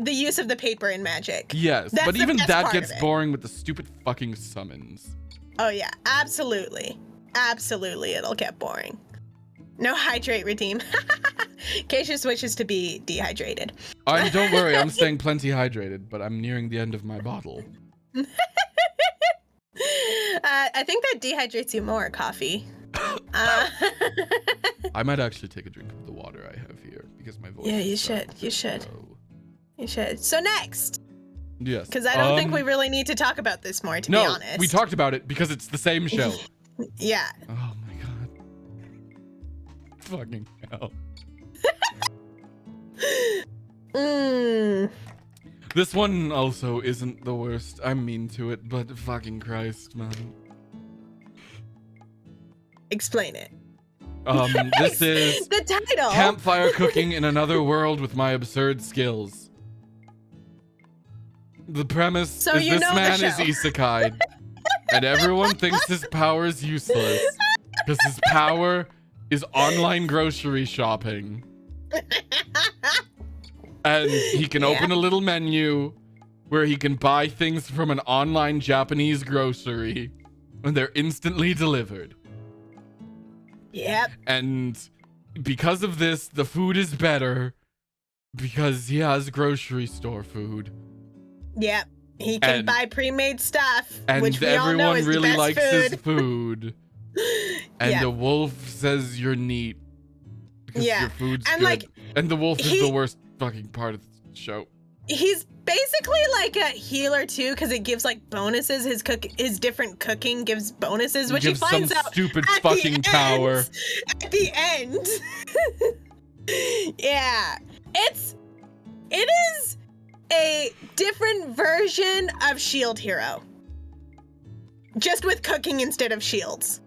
use of the paper in magic.
Yes,
That's
but
the
even
best
that
part
gets
of it.
boring with the stupid fucking summons.
Oh yeah, absolutely. Absolutely, it'll get boring. No hydrate redeem. Caecus switches to be dehydrated.
Don't worry, I'm staying plenty hydrated, but I'm nearing the end of my bottle.
I think that dehydrates you more, coffee.
I might actually take a drink of the water I have here because my voice.
Yeah,
is
you
starting
should,
to
you should.
go.
You should. So next,
Yes.
because I don't think we really need to talk about this more, to be
No,
honest.
we talked about it because it's the same show.
Yeah.
Oh my god. Fucking hell.
Mm.
This one also isn't the worst. I'm mean to it, but fucking Christ, man.
Explain it.
This is
the title.
Campfire cooking in another world with my absurd skills. The premise is this man is isekai, and everyone thinks his power is useless because his power is online grocery shopping. And he can open a little menu where he can buy things from an online Japanese grocery and they're instantly delivered.
Yep.
And because of this, the food is better because he has grocery store food.
Yep. He can buy pre-made stuff,
and
which we all know is
really
the best
likes
food.
his food. And the wolf says you're neat because your food's good. And the wolf is the worst fucking part of the show.
He's basically like a healer too, because it gives like bonuses. His different cooking gives bonuses, which he finds out
stupid fucking power
at the end. Yeah, it is a different version of Shield Hero, just with cooking instead of shields.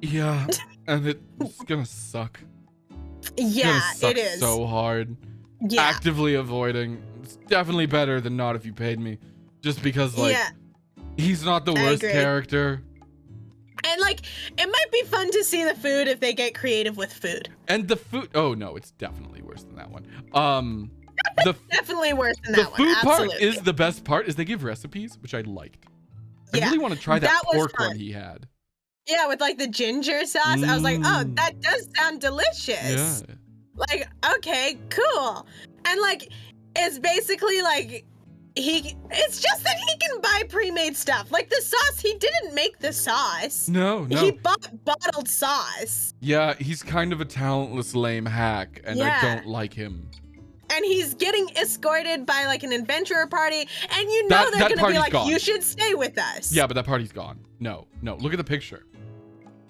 Yeah, and it's gonna suck.
Yeah, it is
so hard.
Yeah.
Actively avoiding. It's definitely better than not if you paid me. Just because, like, he's not the worst character.
And, like, it might be fun to see the food if they get creative with food.
And the food... Oh, no, it's definitely worse than that one.
Definitely worse than that one.
The food part is the best part, is they give recipes, which I liked. I really want to try that pork one he had.
Yeah, with, like, the ginger sauce. I was like, oh, that does sound delicious.
Yeah.
Like, okay, cool. And, like, it's basically, like, it's just that he can buy pre-made stuff. Like, the sauce, he didn't make the sauce.
No.
He bought bottled sauce.
Yeah, he's kind of a talentless, lame hack, and I don't like him.
And he's getting escorted by, like, an adventurer party, and you know they're gonna be like, you should stay with us.
Yeah, but that party's gone. No, look at the picture.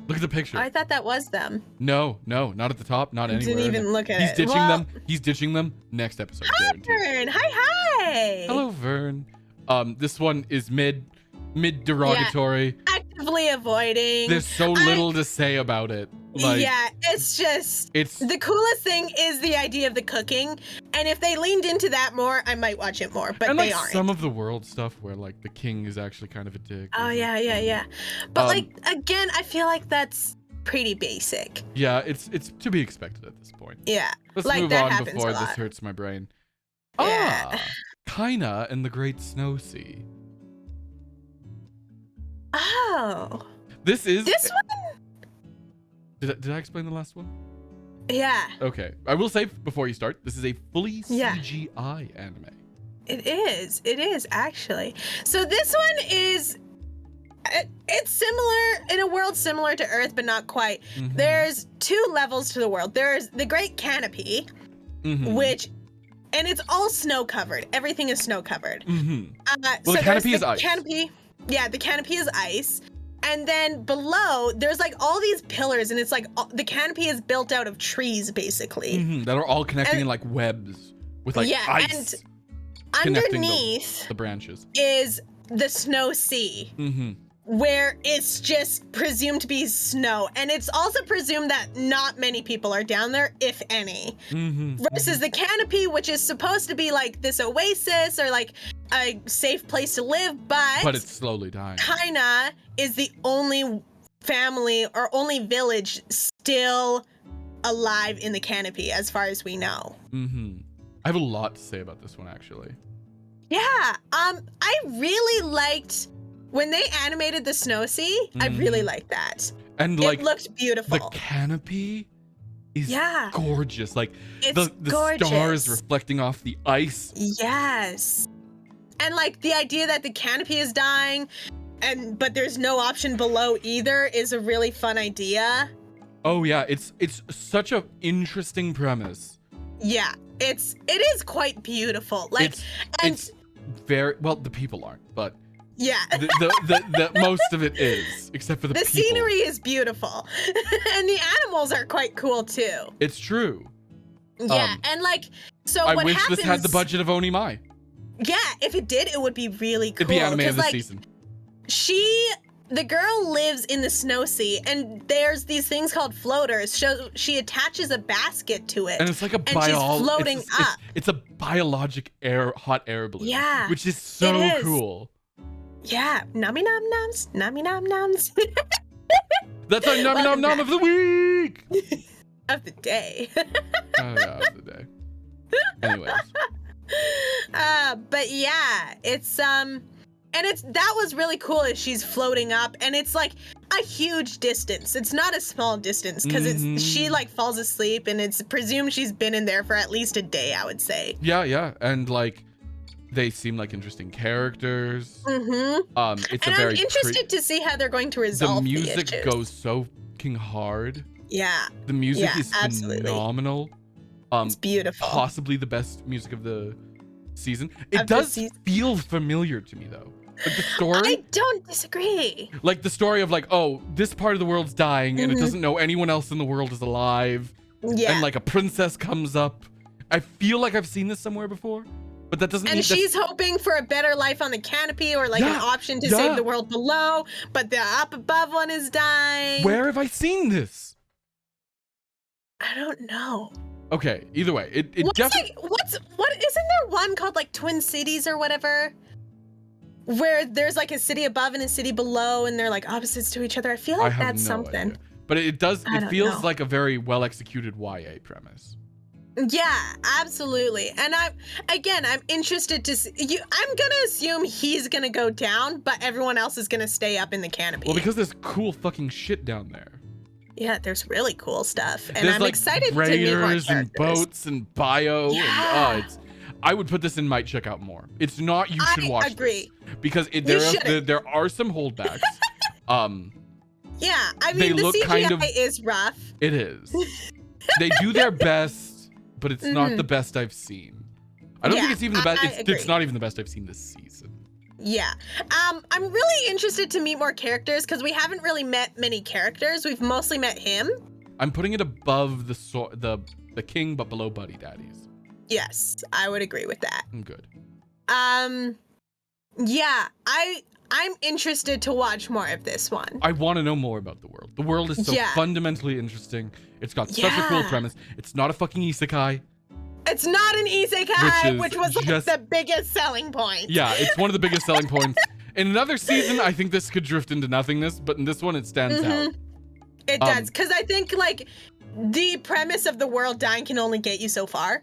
Look at the picture.
Oh, I thought that was them.
No, not at the top, not anywhere.
Didn't even look at
it. He's ditching them. Next episode.
Hi, Vern. Hi.
Hello, Vern. This one is mid derogatory.
Yeah, actively avoiding.
There's so little to say about it. Like,
yeah, it's the coolest thing is the idea of the cooking, and if they leaned into that more, I might watch it more, but they aren't.
Some of the world stuff where like the king is actually kind of a dick.
Oh yeah. But like again, I feel like that's pretty basic.
Yeah, it's to be expected at this point.
Yeah.
Let's move on before this hurts my brain.
Yeah.
Kaina and the Great Snow Sea.
Oh.
This one?
Did
I explain the last one?
Yeah.
Okay. I will say before you start, this is a fully CGI anime.
It is actually. So this one is, it's similar in a world similar to Earth, but not quite. Mm-hmm. There's 2 levels to the world. There's the Great Canopy, and it's all snow covered. Everything is snow covered.
Well, the canopy is ice.
The canopy is ice. And then below, there's like all these pillars, and it's like the canopy is built out of trees, basically.
That are all connecting in like webs with like ice.
And underneath
the branches
is the Snow Sea, where it's just presumed to be snow. And it's also presumed that not many people are down there, if any. Versus the canopy, which is supposed to be like this oasis or like a safe place to live, but
it's slowly dying.
Kaina is the only family or only village still alive in the canopy, as far as we know.
I have a lot to say about this one, actually.
Yeah, I really liked when they animated the Snow Sea. I really liked that.
And like,
it looked beautiful.
The canopy is gorgeous. Like
it's
the stars reflecting off the ice.
Yes. And like the idea that the canopy is dying, but there's no option below either, is a really fun idea.
Oh yeah, it's such an interesting premise.
Yeah, it is quite beautiful. Like
it's very well. The people aren't, but
yeah,
the most of it is, except for the people.
Scenery is beautiful, and the animals are quite cool too.
It's true.
Yeah, and like so.
I wish this had the budget of Onimai.
Yeah, if it did, it would be really cool.
It'd be anime of the
like,
season.
The girl lives in the snow sea, and there's these things called floaters. So she attaches a basket to it,
And it's like a
and she's floating up.
It's a biologic hot air balloon.
Yeah,
which is so cool.
Yeah, nummy nom noms, nummy nom noms.
That's our nummy nom nom of the week.
Of the day.
Oh yeah, of the day. Anyways.
But yeah, it's and that was really cool as she's floating up, and it's like a huge distance. It's not a small distance because she like falls asleep, and it's presumed she's been in there for at least a day, I would say.
Yeah, and like they seem like interesting characters.
Mm-hmm.
I'm
interested to see how they're going to resolve
the music
issues.
Goes so fucking hard.
Yeah.
The music is
absolutely
phenomenal.
It's beautiful.
Possibly the best music of the season. It does feel familiar to me though. Like the story.
I don't disagree.
Like the story of like, oh, this part of the world's dying and it doesn't know anyone else in the world is alive.
Yeah.
And like a princess comes up. I feel like I've seen this somewhere before, but that doesn't mean
she's hoping for a better life on the canopy, or like an option to save the world below, but the up above one is dying.
Where have I seen this?
I don't know.
Okay, either way,
what isn't there one called like Twin Cities or whatever? Where there's like a city above and a city below, and they're like opposites to each other. I feel like that's something.
Idea. But it feels like a very well executed YA premise.
Yeah, absolutely. And I'm interested to see I'm gonna assume he's gonna go down, but everyone else is gonna stay up in the canopy.
Well, because there's cool fucking shit down there.
Yeah, there's really cool stuff. And
there's
I'm excited to meet more characters.
And boats and bio.
Yeah.
And, I would put this in might check out more. It's not you should watch
agree.
This because there are some holdbacks.
Yeah, I mean the CGI is rough.
It is. They do their best, but it's not the best I've seen. I don't think it's even the best. It's not even the best I've seen this season.
Yeah. I'm really interested to meet more characters because we haven't really met many characters. We've mostly met him. I'm
putting it above the king, but below Buddy Daddies.
Yes, I would agree with that.
Good.
Yeah, I'm interested to watch more of this one.
I want to know more about the world. The world is so fundamentally interesting. It's got such a cool premise. It's not a fucking isekai.
It's not an isekai, which was like the biggest selling point.
Yeah, it's one of the biggest selling points. In another season, I think this could drift into nothingness, but in this one, it stands out.
It does, because I think like the premise of the world dying can only get you so far.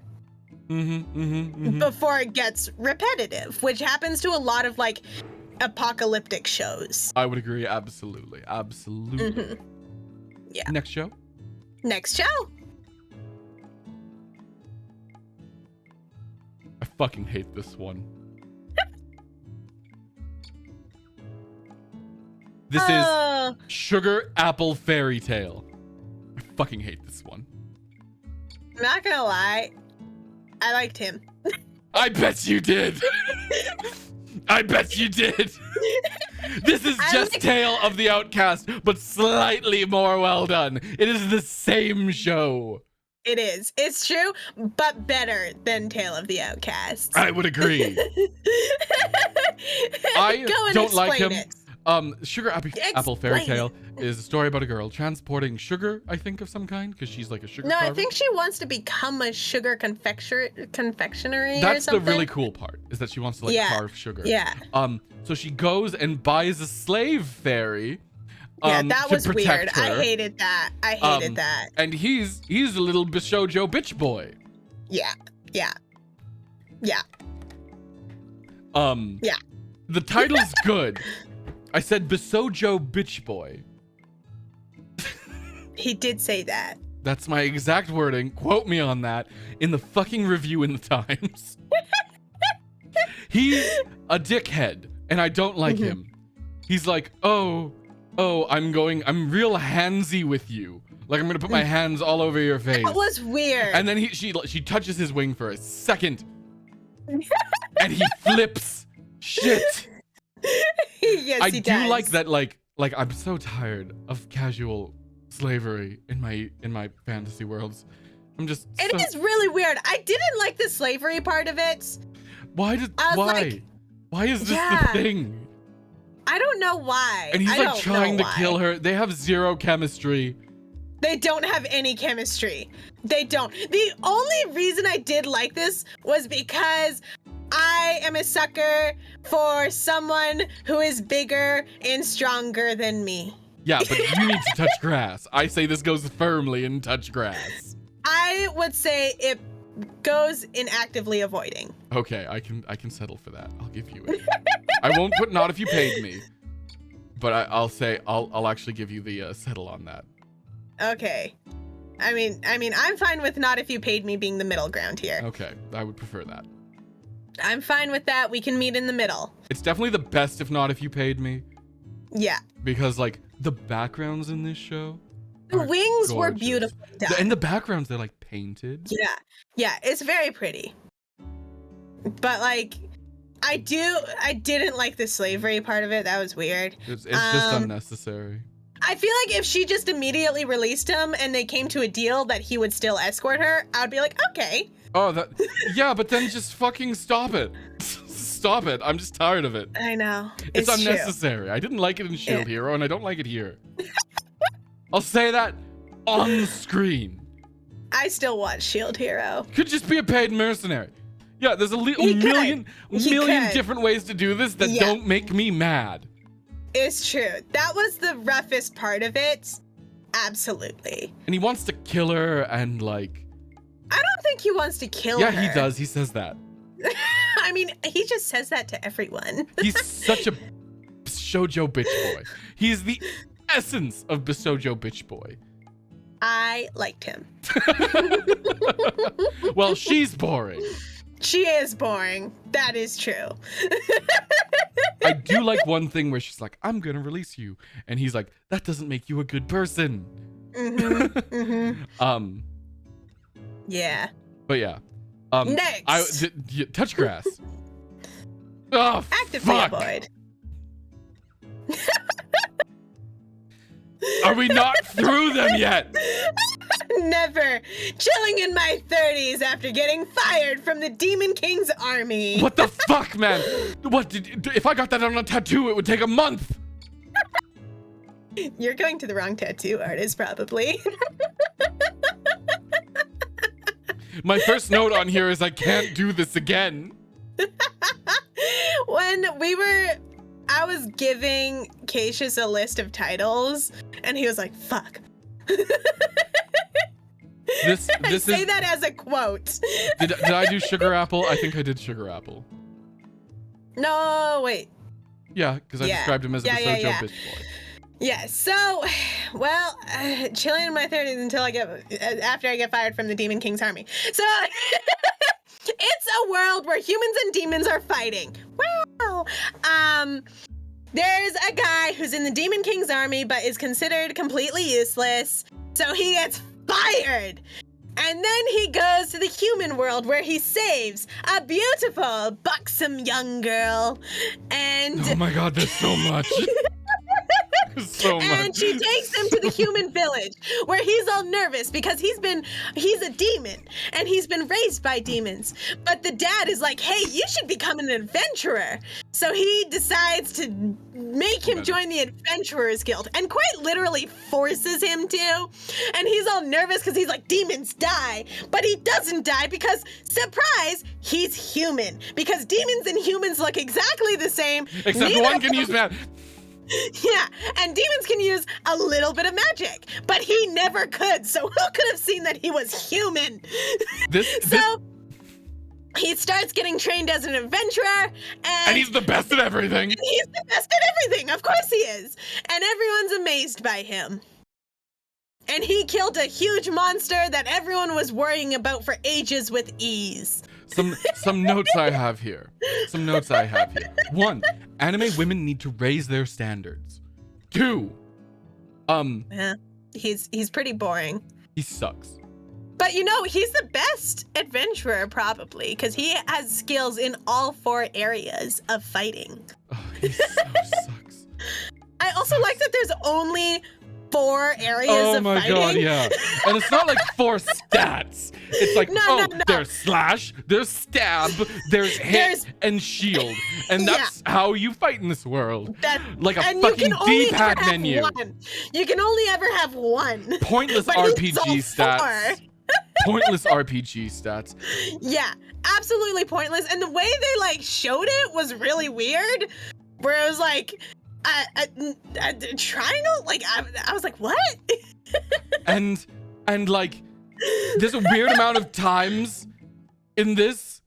Before it gets repetitive, which happens to a lot of like apocalyptic shows.
I would agree, absolutely.
Yeah.
Next show. I fucking hate this one. This is Sugar Apple Fairy Tale. I fucking hate this one.
I'm not gonna lie, I liked him.
I bet you did. I bet you did. This is just Tale of the Outcast, but slightly more well done. It is the same show.
It is. It's true, but better than Tale of the Outcast.
I would agree. I don't like him. Sugar Apple Fairy Tale is a story about a girl transporting sugar, I think, of some kind, because she's like a sugar carver.
I think she wants to become a sugar confectionery or something.
That's the really cool part, is that she wants to like carve sugar.
Yeah.
So she goes and buys a slave fairy.
That was weird. Her. I hated that.
And he's a little Bishojo bitch boy.
Yeah.
The title's good. I said Bisojo bitch boy.
He did say that.
That's my exact wording. Quote me on that in the fucking review in the Times. He's a dickhead, and I don't like him. He's like, oh, I'm real handsy with you. Like I'm gonna put my hands all over your face.
That was weird.
And then she touches his wing for a second, and he flips. Shit.
Yes, he does.
I do like that. Like I'm so tired of casual slavery in my fantasy worlds. It is
really weird. I didn't like the slavery part of it.
Why is this the thing?
I don't know why.
And he's like trying to kill her. They have zero chemistry.
They don't have any chemistry. They don't. The only reason I did like this was because I am a sucker for someone who is bigger and stronger than me.
Yeah, but you need to touch grass. I say this goes firmly in touch grass.
I would say it goes in actively avoiding.
Okay, I can settle for that. I'll give you it. I won't put not if you paid me, but I'll say I'll actually give you the settle on that.
Okay. I mean, I'm fine with not if you paid me being the middle ground here.
Okay, I would prefer that.
I'm fine with that. We can meet in the middle.
It's definitely the best if not if you paid me.
Yeah.
Because like the backgrounds in this show,
the wings
gorgeous.
were beautifully done.
And the backgrounds, they're like painted.
Yeah, it's very pretty. But like, I didn't like the slavery part of it. That was weird.
It's just unnecessary.
I feel like if she just immediately released him and they came to a deal that he would still escort her, I would be like, okay.
Oh, yeah, but then just fucking stop it. Stop it. I'm just tired of it.
I know.
It's unnecessary. True. I didn't like it in Shield Hero, and I don't like it here. I'll say that on screen.
I still watch Shield Hero.
Could just be a paid mercenary. Yeah, there's a million different ways to do this that don't make me mad.
It's true. That was the roughest part of it. Absolutely.
And he wants to kill her and like...
I don't think he wants to kill her.
Yeah, he does. He says that.
I mean, he just says that to everyone.
He's such a shoujo bitch boy. He's the essence of shoujo bitch boy.
I liked him.
Well, she's boring.
She is boring. That is true.
I do like one thing where she's like, I'm gonna release you. And he's like, that doesn't make you a good person.
Yeah.
But yeah.
Next.
Touch grass. Oh,
actively avoid.
Are we not through them yet?
Never. Chilling in my 30s after getting fired from the Demon King's army.
What the fuck, man? If I got that on a tattoo, it would take a month.
You're going to the wrong tattoo artist, probably.
My first note on here is I can't do this again.
I was giving Caecus a list of titles, and he was like, fuck. I say that as a quote.
Did I do Sugar Apple? I think I did Sugar Apple.
No, wait.
Yeah, because I described him as a shoujo bitch boy.
Yeah, so, well, chilling in my 30s after I get fired from the Demon King's army. So, it's a world where humans and demons are fighting. Wow. There's a guy who's in the Demon King's army, but is considered completely useless. So he gets fired. And then he goes to the human world where he saves a beautiful, buxom young girl. And
oh my god, there's so much.
And she takes him to the human village where he's all nervous because he's a demon and he's been raised by demons. But the dad is like, hey, you should become an adventurer. So he decides to make him join the Adventurers Guild and quite literally forces him to. And he's all nervous because he's like, demons die. But he doesn't die because, surprise, he's human. Because demons and humans look exactly the same.
Except one can use math.
Yeah, and demons can use a little bit of magic, but he never could, so who could have seen that he was human? He starts getting trained as an adventurer, and
he's the best at everything.
He's the best at everything, of course he is. And everyone's amazed by him. And he killed a huge monster that everyone was worrying about for ages with ease.
Some notes I have here. One, anime women need to raise their standards. Two,
yeah, he's pretty boring.
He sucks.
But you know, he's the best adventurer probably because he has skills in all 4 areas of fighting.
Oh, he so sucks.
I also like that there's only 4 areas of fighting.
Oh my god, yeah. And it's not like 4 stats. It's like,
No.
there's slash, there's stab, there's hit and shield. And that's how you fight in this world. Like a fucking D-pad menu.
You can only ever have one.
Pointless RPG stats. Pointless RPG stats.
Yeah, absolutely pointless. And the way they like showed it was really weird. Where it was like a triangle. Like I was like, what?
and like, there's a weird amount of times in this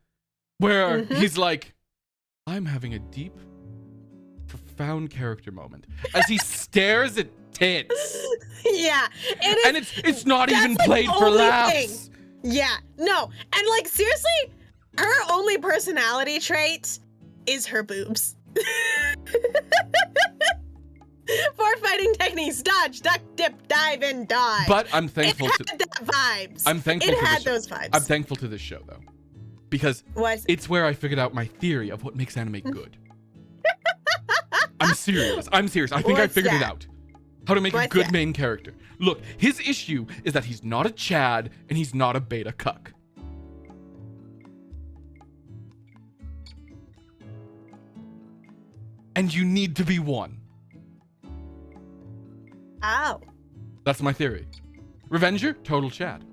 where he's like, I'm having a deep, profound character moment as he stares at tits.
Yeah,
and it's not even played for laughs.
Yeah, no, and like seriously, her only personality trait is her boobs. For fighting techniques, dodge, duck, dip, dive, and dive.
But I'm thankful
it had that vibes.
I'm thankful.
It
to
had
the
those vibes.
I'm thankful to this show though, because it's where I figured out my theory of what makes anime good. I'm serious. I think I figured it out. How to make a good main character. Look, his issue is that he's not a Chad and he's not a beta cuck. And you need to be one.
Oh.
That's my theory. Revenger, total Chad.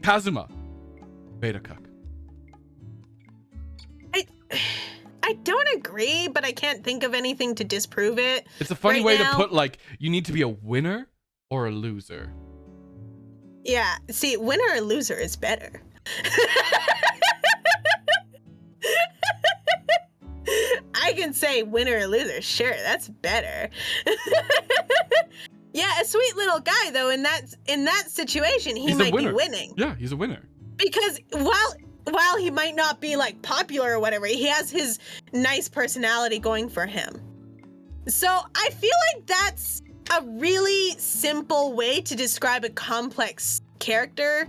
Kazuma, beta cuck.
I don't agree, but I can't think of anything to disprove it.
It's a funny way to put, like, you need to be a winner or a loser.
Yeah, see, winner or loser is better. I can say winner or loser, sure, that's better. Yeah, a sweet little guy though. In that situation, he might be winning.
Yeah, he's a winner.
Because while he might not be like popular or whatever, he has his nice personality going for him. So I feel like that's a really simple way to describe a complex character.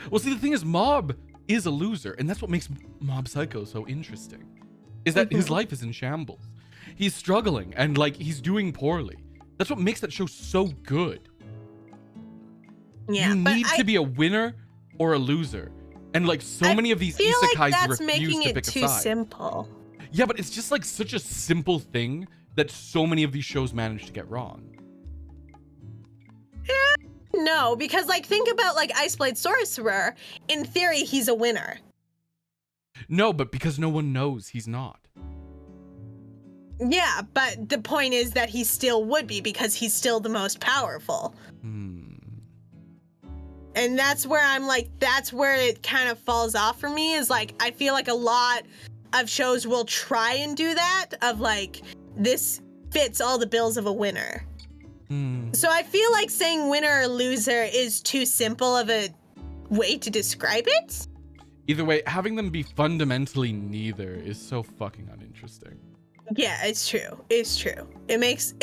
Well, see, the thing is, Mob is a loser, and that's what makes Mob Psycho so interesting. Is that his life is in shambles. He's struggling and like he's doing poorly. That's what makes that show so good.
Yeah,
you need to be a winner or a loser. And like so many of these isekais
like that's
refuse
making
to pick
it
a
too
side.
simple.
Yeah, but it's just like such a simple thing that so many of these shows manage to get wrong.
No, because like think about like Ice Blade Sorcerer. In theory, he's a winner.
No, but because no one knows, he's not.
Yeah, but the point is that he still would be because he's still the most powerful. And that's where I'm like, that's where it kind of falls off for me, is like, I feel like a lot of shows will try and do that, of like, this fits all the bills of a winner. So I feel like saying winner or loser is too simple of a way to describe it.
Either way, having them be fundamentally neither is so fucking uninteresting.
Yeah, it's true. It's true. It makes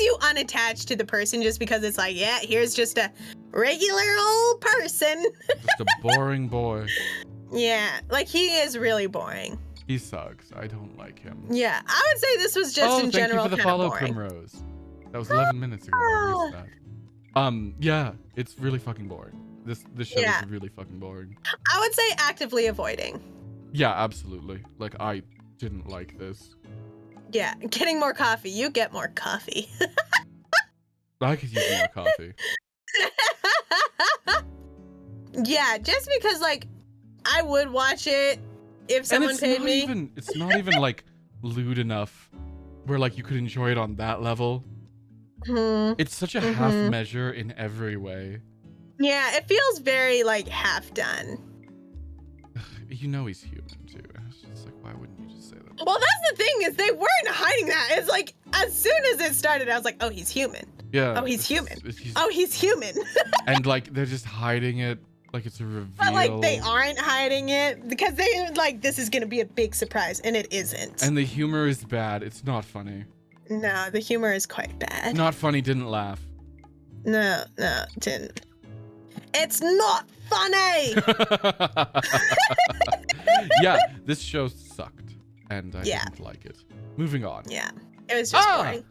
you unattached to the person just because it's like, yeah, here's just a regular old person.
Just a boring boy.
Yeah, like he is really boring.
He sucks. I don't like him.
Yeah, I would say this was just in general
thank you for the
kind of
follow,
boring.
Primrose. That was 11 minutes ago. I missed that. Yeah, it's really fucking boring. This show is really fucking boring.
I would say actively avoiding.
Yeah, absolutely. Like, I didn't like this.
Yeah, getting more coffee. You get more coffee.
I could use more coffee.
Yeah, just because, like, I would watch it if someone paid me.
It's not even, like, lewd enough where, like, you could enjoy it on that level. It's such a half measure in every way.
Yeah, it feels very, like, half done.
You know he's human, too. It's just like, why wouldn't you just say that?
Well, that's the thing, is they weren't hiding that. It's like, as soon as it started, I was like, oh, he's human.
Yeah.
Oh, he's human. Oh, he's human.
And, like, they're just hiding it like it's a reveal.
But, like, they aren't hiding it because they, like, this is going to be a big surprise, and it isn't.
And the humor is bad. It's not funny.
No, the humor is quite bad.
Not funny, didn't laugh.
No, didn't. It's not funny!
Yeah, this show sucked, and I didn't like it. Moving on.
Yeah, it was just boring.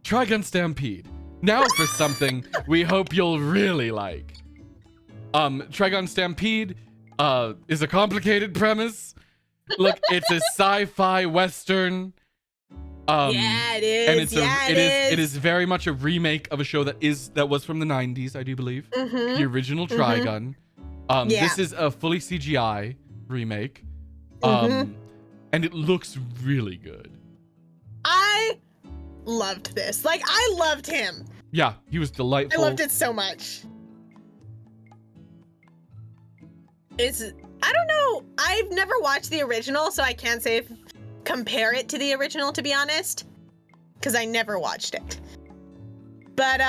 Trigun Stampede. Now for something we hope you'll really like. Trigun Stampede is a complicated premise. Look, it's a sci-fi western.
Yeah, it is.
And
it
is very much a remake of a show that was from the 90s, I do believe.
Mm-hmm.
The original Trigun. This is a fully CGI remake. And it looks really good.
I loved this. Like, I loved him.
Yeah, he was delightful.
I loved it so much. I don't know. I've never watched the original, so I can't say compare it to the original, to be honest, because I never watched it. But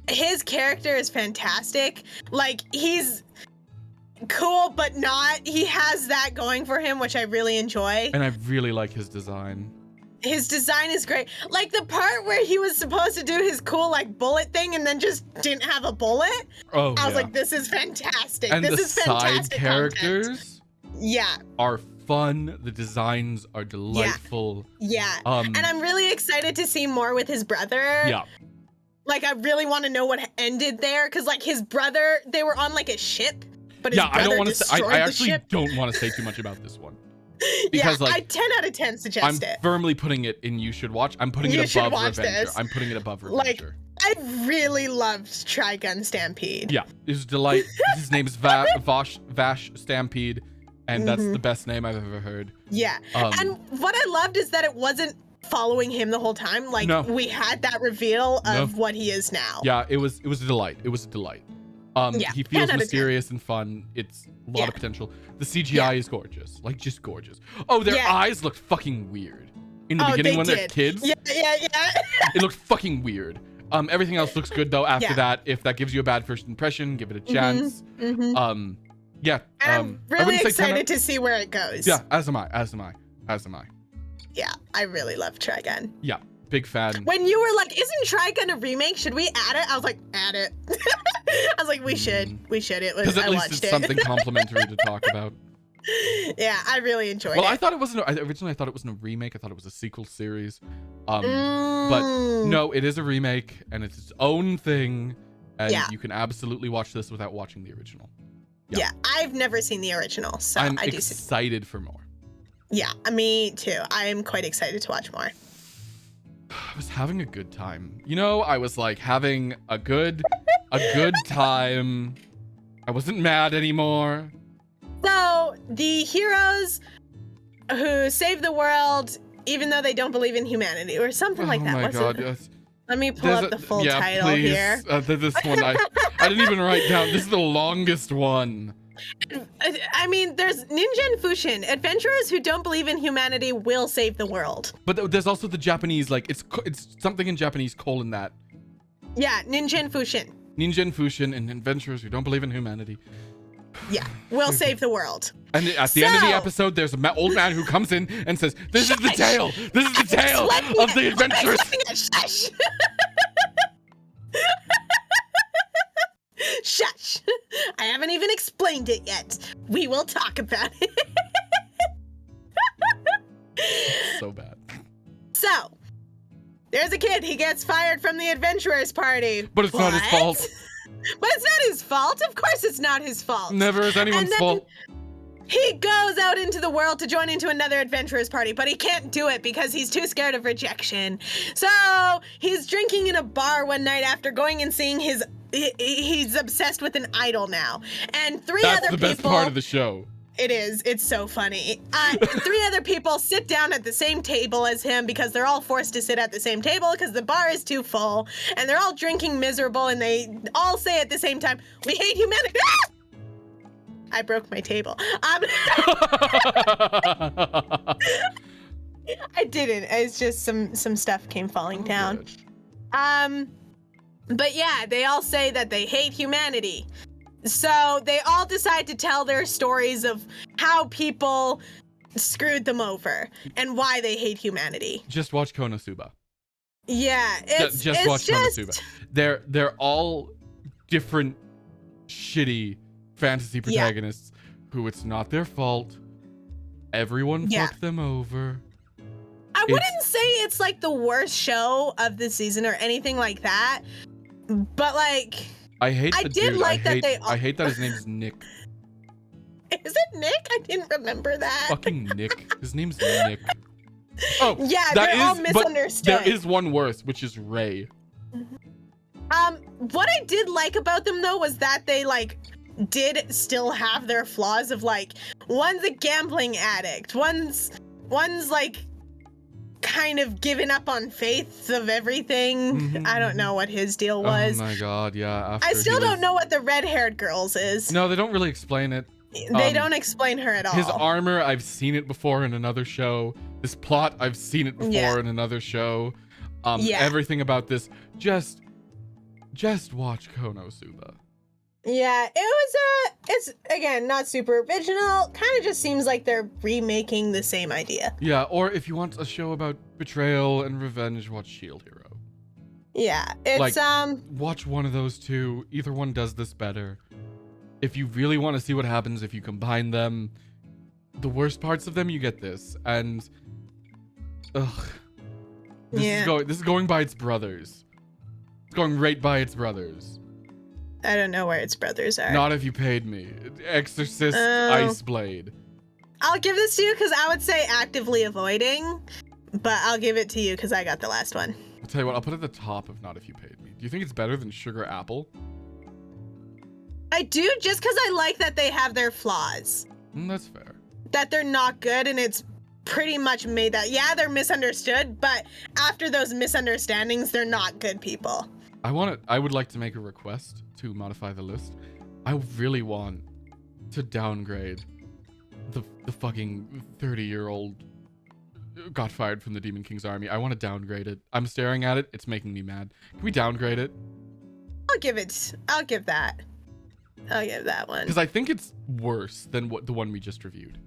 his character is fantastic. Like, he's cool, but not. He has that going for him, which I really enjoy.
And I really like his design.
His design is great. Like, the part where he was supposed to do his cool, like, bullet thing and then just didn't have a bullet.
Oh,
I was like, this is fantastic.
And
this
the
is fantastic
side characters are fun. The designs are delightful.
Yeah. And I'm really excited to see more with his brother.
Yeah.
Like, I really want to know what ended there, because, like, his brother, they were on, like, a ship, but his brother
I don't want to
destroyed
say, I actually
ship.
don't want to say too much about this one. Because,
yeah,
like,
I 10 out of 10 suggest
I'm
it.
firmly putting it in you should watch. I'm putting it above Revenger. I'm putting it above Revenger.
Like, I really loved Trigun Stampede.
Yeah, it was delight. His name is Vash Stampede, and that's the best name I've ever heard.
Yeah, and what I loved is that it wasn't following him the whole time. Like, we had that reveal of what he is now.
Yeah, it was a delight. It was a delight. He feels mysterious and fun. It's a lot of potential. The CGI is gorgeous, like, just gorgeous. Oh, their eyes looked fucking weird in the beginning when they're kids.
Yeah.
It looked fucking weird. Everything else looks good though. After that, if that gives you a bad first impression, give it a chance. Yeah.
I'm really excited to see where it goes.
Yeah, as am I.
Yeah, I really love Trigun.
Yeah, big fan.
When you were like, isn't Trigun a remake? Should we add it? I was like, add it. I was like, we should. It was.
Because at least it's something complimentary to talk about.
Yeah, I really enjoyed it.
Well, I thought it wasn't. Originally, I thought it wasn't a remake. I thought it was a sequel series. But no, it is a remake, and it's its own thing. And you can absolutely watch this without watching the original.
Yeah, I've never seen the original, so
I'm excited for more.
Yeah, me too. I am quite excited to watch more.
I was having a good time. You know, I was like having a good time. I wasn't mad anymore.
So the heroes who save the world, even though they don't believe in humanity, or something like that.
Oh my god, yes.
Let me pull up the full title here.
This one, I didn't even write down. This is the longest one.
I mean, there's Ninja Fushin. Adventurers who don't believe in humanity will save the world.
But there's also the Japanese, like, it's something in Japanese colon that.
Yeah, Ninja Fushin.
Ninja Fushin and adventurers who don't believe in humanity.
Yeah, will save the world.
And at the end of the episode, there's an old man who comes in and says, "This is the tale. This is the tale of the adventurers."
Shush. Shush. I haven't even explained it yet. We will talk about it.
So bad.
So, there's a kid. He gets fired from the adventurers party.
But it's not his fault.
But it's not his fault. Of course it's not his fault.
Never is anyone's fault.
He goes out into the world to join into another adventurers party, but he can't do it because he's too scared of rejection. So he's drinking in a bar one night after going and seeing he's obsessed with an idol now. And
That's the best part of the show.
It is. It's so funny. 3 other people sit down at the same table as him because they're all forced to sit at the same table because the bar is too full. And they're all drinking miserable and they all say at the same time, "We hate humanity." Ah! I broke my table. I didn't. It's just some stuff came falling down. But yeah, they all say that they hate humanity. So they all decide to tell their stories of how people screwed them over and why they hate humanity.
Just watch Konosuba.
Yeah,
just watch Konosuba. They're all different shitty fantasy protagonists who it's not their fault. Everyone fucked them over.
I wouldn't say it's like the worst show of the season or anything like that, but like
I hate
I
the
did
dude.
like that they all-
I hate that his name's Nick.
Is it Nick? I didn't remember that.
Fucking Nick. His name's Nick. Oh,
Yeah,
that
they're all
is-
misunderstood.
There is one worse, which is Ray.
What I did like about them though was that they like did still have their flaws of like one's a gambling addict, one's like kind of given up on faith of everything. I don't know what his deal was.
Oh my god, yeah.
I still don't know what the red-haired girl's is.
No, they don't really explain it.
They don't explain her at all.
His armor, I've seen it before in another show. This plot, I've seen it before in another show. Everything about this, just watch Konosuba.
Yeah, it's again not super original. Kind of just seems like they're remaking the same idea.
Yeah, or if you want a show about betrayal and revenge, watch Shield Hero.
Yeah, it's
watch one of those two. Either one does this better. If you really want to see what happens if you combine them, the worst parts of them, you get this. And this is going by its brothers. It's going right by its brothers.
I don't know where its brothers are.
Not if you paid me. Exorcist Ice Blade.
I'll give this to you because I would say actively avoiding, but I'll give it to you because I got the last one.
I'll tell you what, I'll put it at the top of Not If You Paid Me. Do you think it's better than Sugar Apple?
I do, just because I like that they have their flaws.
That's fair.
That they're not good, and it's pretty much made that, yeah, they're misunderstood, but after those misunderstandings, they're not good people.
I would like to make a request to modify the list. I really want to downgrade the fucking 30-year-old got fired from the Demon King's army. I want to downgrade it. I'm staring at it. It's making me mad. Can we downgrade it?
I'll give that one.
Because I think it's worse than the one we just reviewed.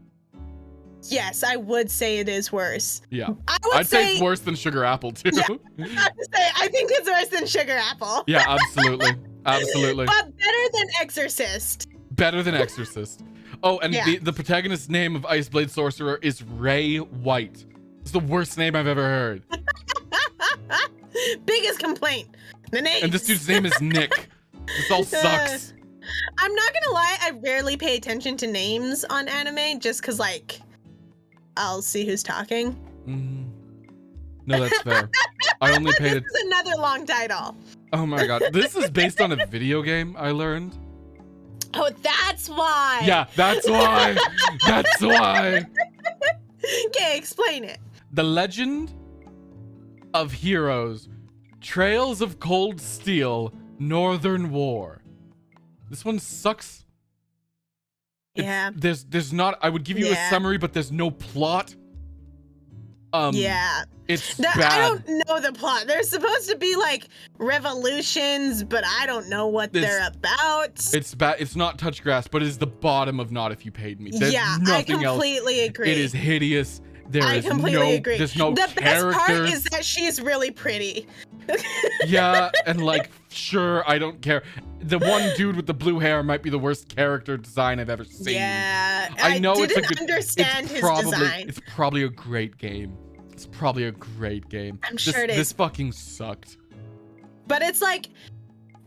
Yes, I would say it is worse.
Yeah.
I'd
say it's worse than Sugar Apple, too.
Yeah, I have to say, I think it's worse than Sugar Apple.
Yeah, absolutely. Absolutely.
But better than Exorcist.
Better than Exorcist. Oh, and the protagonist's name of Ice Blade Sorcerer is Ray White. It's the worst name I've ever heard.
Biggest complaint. The name.
And this dude's name is Nick. This all sucks.
I'm not gonna lie, I rarely pay attention to names on anime just because, like, I'll see who's talking.
No, that's fair. I only paid it.
This is another long title.
Oh my god. This is based on a video game, I learned.
Oh, that's why.
Yeah, that's why. That's why.
Okay, explain it.
The Legend of Heroes, Trails of Cold Steel, Northern War. This one sucks.
Yeah.
There's not, I would give you a summary, but there's no plot.
Yeah.
It's bad.
I don't know the plot. There's supposed to be like revolutions, but I don't know what they're about.
It's bad. It's not touch grass, but it's the bottom of Not If You Paid Me. There's nothing else.
I completely agree.
It is hideous.
I completely agree.
There's no
the
characters.
best part is that she's really pretty.
Yeah, and like, sure, I don't care. The one dude with the blue hair might be the worst character design I've ever seen.
Yeah,
I know
didn't
it's a good,
understand his design.
It's probably a great game. It's probably a great game.
I'm sure it is.
This fucking sucked.
But it's like,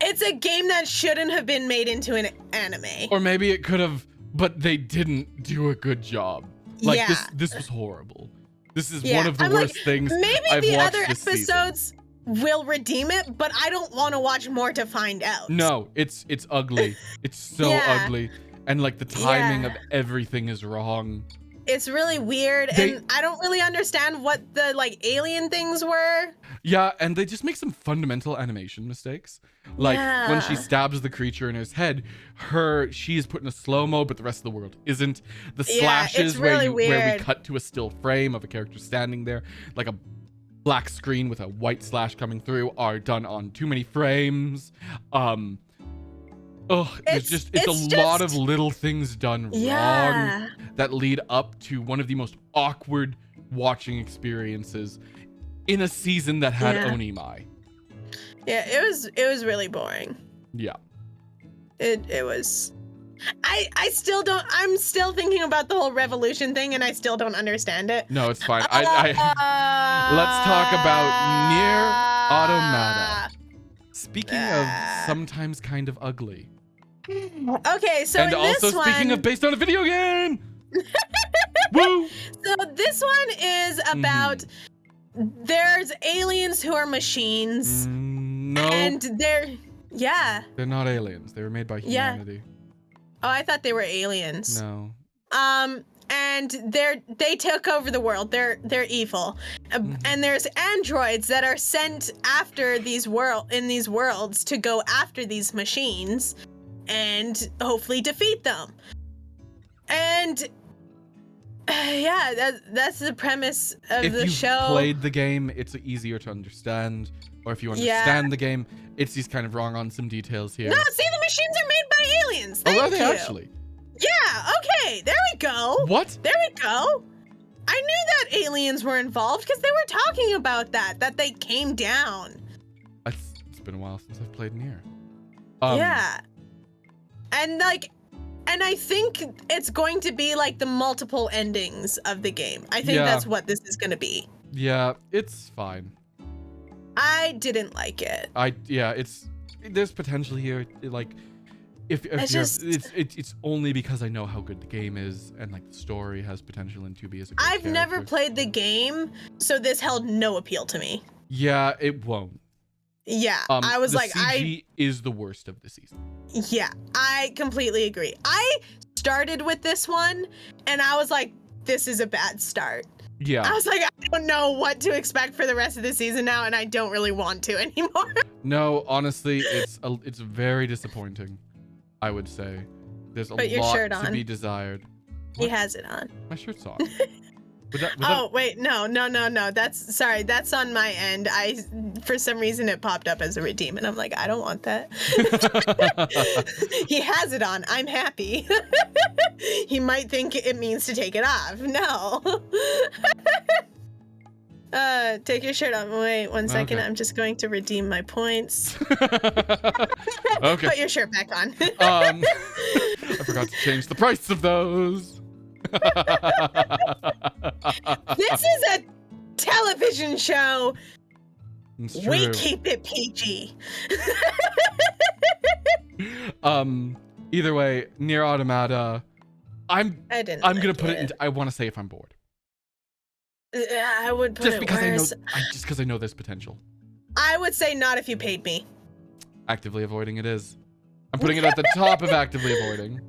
it's a game that shouldn't have been made into an anime.
Or maybe it could have, but they didn't do a good job. Like this was horrible. This is one of the worst things
maybe
I've
the
watched
other
this
episodes
season.
Will redeem it, but I don't want to watch more to find out.
No, it's ugly. It's so ugly. And like the timing of everything is wrong.
It's really weird, and I don't really understand what the like alien things were.
Yeah, and they just make some fundamental animation mistakes. Like when she stabs the creature in his head, she is put in a slow-mo, but the rest of the world isn't. The slashes
really
where we cut to a still frame of a character standing there, like a black screen with a white slash coming through, are done on too many frames. It's a lot of little things done wrong that lead up to one of the most awkward watching experiences in a season that had Onimai.
Yeah, it was really boring.
Yeah.
It was. I'm still thinking about the whole revolution thing, and I still don't understand it.
No, it's fine. Let's talk about Nier Automata. Speaking of sometimes kind of ugly.
Okay, so
And
in
also,
this
speaking
one,
of based on a video game, woo!
so this one is about there's aliens who are machines,
No,
and they're
not aliens. They were made by
Yeah.
humanity.
Oh, I thought they were aliens.
No.
And they took over the world. They're evil, and there's androids that are sent after these worlds to go after these machines, and hopefully defeat them. And that's the premise of the show.
If you've played the game, it's easier to understand. Or if you understand the game, Itzy's kind of wrong on some details here.
No, see, the machines are made by aliens.
Oh,
Thank
are they
you.
actually?
Yeah, okay, there we go.
What?
There we go. I knew that aliens were involved because they were talking about that they came down.
It's been a while since I've played Nier.
Yeah. And I think it's going to be like the multiple endings of the game. I think that's what this is going to be. Yeah,
it's fine.
I didn't like it.
There's potential here. Like, it's only because I know how good the game is, and like the story has potential in 2B as a good
I've
character.
never played the game, so this held no appeal to me.
Yeah, it won't.
Yeah, I was like,
CG is the worst of the season.
Yeah, I completely agree. I started with this one, and I was like, this is a bad start.
Yeah.
I was like, I don't know what to expect for the rest of the season now, and I don't really want to anymore.
No, honestly, it's very disappointing, I would say. There's a lot to be desired.
He has it on.
My shirt's on.
Wait, no. That's on my end. For some reason it popped up as a redeem, and I'm like, I don't want that. He has it on. I'm happy. He might think it means to take it off. No. Take your shirt off. Wait 1 second. Okay. I'm just going to redeem my points.
Okay.
Put your shirt back on.
I forgot to change the price of those.
This is a television show.
It's true.
We keep it PG.
Either way, Nier Automata. I'm gonna put it into. I want to say if I'm bored.
I would put
just
it
because
worse.
Just because I know there's potential.
I would say not if you paid me.
Actively avoiding it is. I'm putting it at the top of actively avoiding.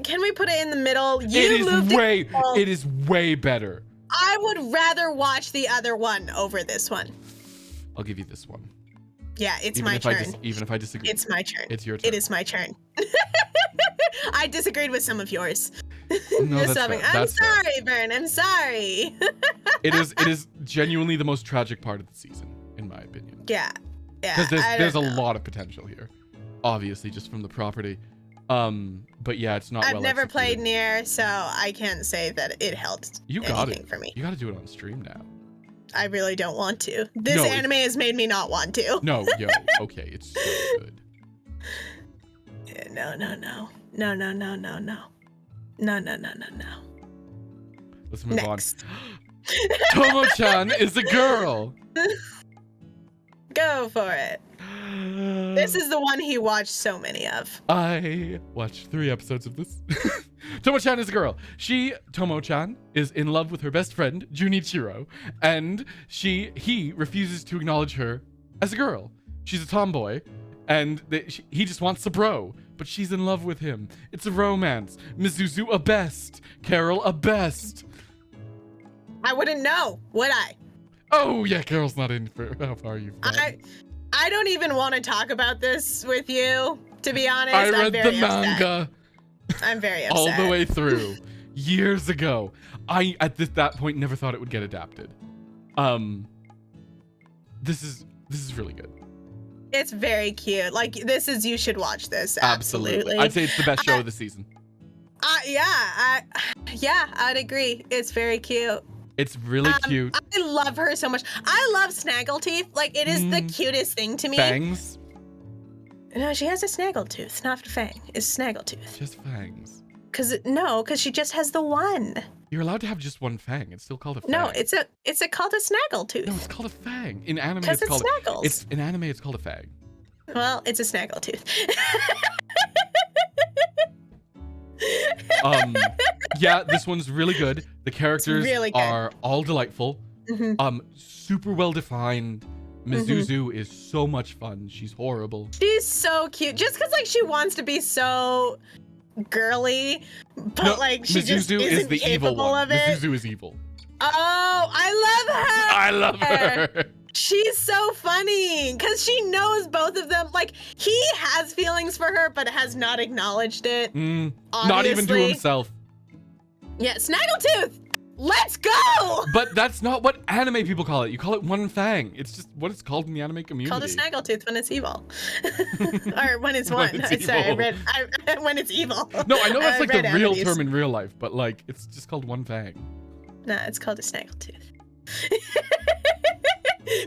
Can we put it in the middle?
It is way better.
I would rather watch the other one over this one.
I'll give you this one.
Yeah, it's my turn.
Even if I disagree.
It's my turn.
It's your turn.
It is my turn. I disagreed with some of yours.
No, that's fair.
I'm sorry, Vern. I'm sorry.
It is genuinely the most tragic part of the season, in my opinion.
Yeah.
Because there's a lot of potential here. Obviously, just from the property. But yeah, it's not.
I've never played Nier, so I can't say that it held anything for me.
You got to do it on stream now.
I really don't want to. This anime has made me not want to.
No, okay, it's so good.
No.
Let's move
Next.
on. Tomo-chan is a girl.
Go for it. This is the one he watched so many of.
I watched 3 episodes of this. Tomo-chan is a girl. Tomo-chan, is in love with her best friend, Junichiro, and he refuses to acknowledge her as a girl. She's a tomboy, and he just wants a bro, but she's in love with him. It's a romance. Mizuzu a best. Carol a best.
I wouldn't know, would I?
Oh, yeah, Carol's not in for how far you've gone.
I don't even want to talk about this with you, to be honest.
I read the manga.
I'm very upset.
All the way through. Years ago. I, at that point, never thought it would get adapted. This is really good.
It's very cute. Like, you should watch this. Absolutely.
I'd say it's the best show of the season.
I'd agree. It's very cute.
It's really cute.
I love her so much. I love Snaggletooth. Like, it is the cutest thing to me.
Fangs?
No, she has a snaggletooth, not a fang. It's Snaggletooth.
Just fangs.
Because she just has the one.
You're allowed to have just one fang. It's still called a fang.
No, it's called a snaggletooth.
No, it's called a fang. In anime,
it's called
Snaggle. In anime, it's called a fang.
Well, it's a snaggletooth.
Yeah, this one's really good. The characters
really good.
are all delightful. Super well defined. Mizuzu is so much fun. She's horrible.
She's so cute. Just because like she wants to be so girly, but
No,
like she
Mizuzu
just isn't
is the evil
capable
one.
of it.
Mizuzu is evil.
Oh, I love her.
I love her.
She's so funny because she knows both of them. Like he has feelings for her, but has not acknowledged it.
Not even to himself.
Yeah, Snaggletooth. Let's go.
But that's not what anime people call it. You call it one fang. It's just what it's called in the anime community.
Called a snaggletooth when it's evil, or when it's one.
When it's
Sorry,
evil.
when it's evil.
No, I know that's like the real
Amity's.
term in real life, but like it's just called one fang.
Nah, it's called a snaggletooth.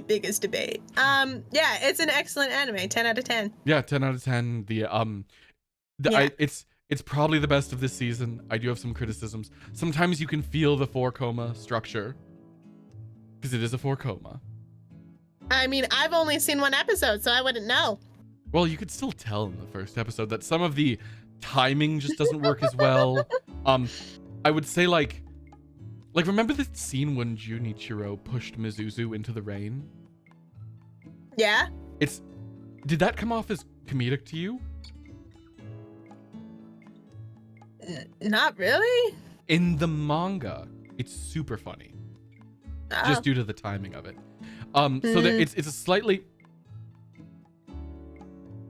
Biggest debate. Yeah, it's an excellent anime. 10 out of 10.
Yeah, 10 out of 10. It's probably the best of this season. I do have some criticisms. Sometimes you can feel the 4-coma structure because it is a 4-coma.
I mean, I've only seen one episode, so I wouldn't know.
Well, you could still tell in the first episode that some of the timing just doesn't work as well. I would say like remember the scene when Junichiro pushed Mizuzu into the rain?
Yeah.
Did that come off as comedic to you?
Not really.
In the manga, it's super funny, just due to the timing of it. So that it's a slightly.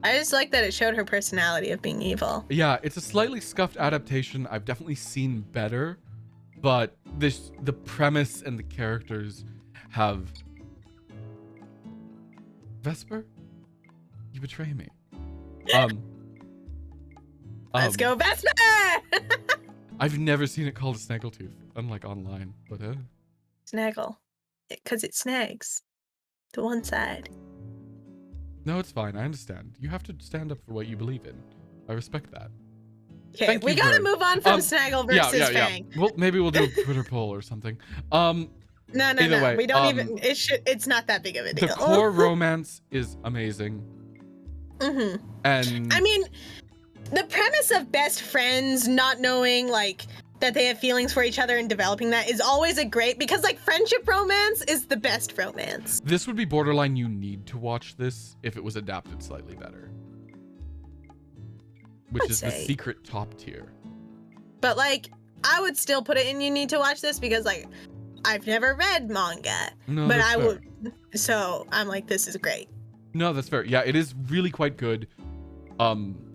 I just like that it showed her personality of being evil.
Yeah, it's a slightly scuffed adaptation. I've definitely seen better, but the premise and the characters have. Vesper, you betray me.
Let's go, Vesper!
I've never seen it called a snaggletooth, unlike online, but
Snaggle. Because it snags to one side.
No, it's fine. I understand. You have to stand up for what you believe in. I respect that.
Okay, we gotta move on from Snaggle versus Fang.
Well, maybe we'll do a Twitter poll or something.
No.
Way,
we don't even. It's not that big of a deal.
The core romance is amazing. And
I mean, the premise of best friends not knowing like that they have feelings for each other and developing that is always a great, because like friendship romance is the best romance.
This would be borderline you need to watch this if it was adapted slightly better. Which is the secret top tier.
But like I would still put it in you need to watch this because like I've never read manga.
No,
but
that's
I
fair.
would, so I'm like, this is great.
No, that's fair. Yeah, it is really quite good.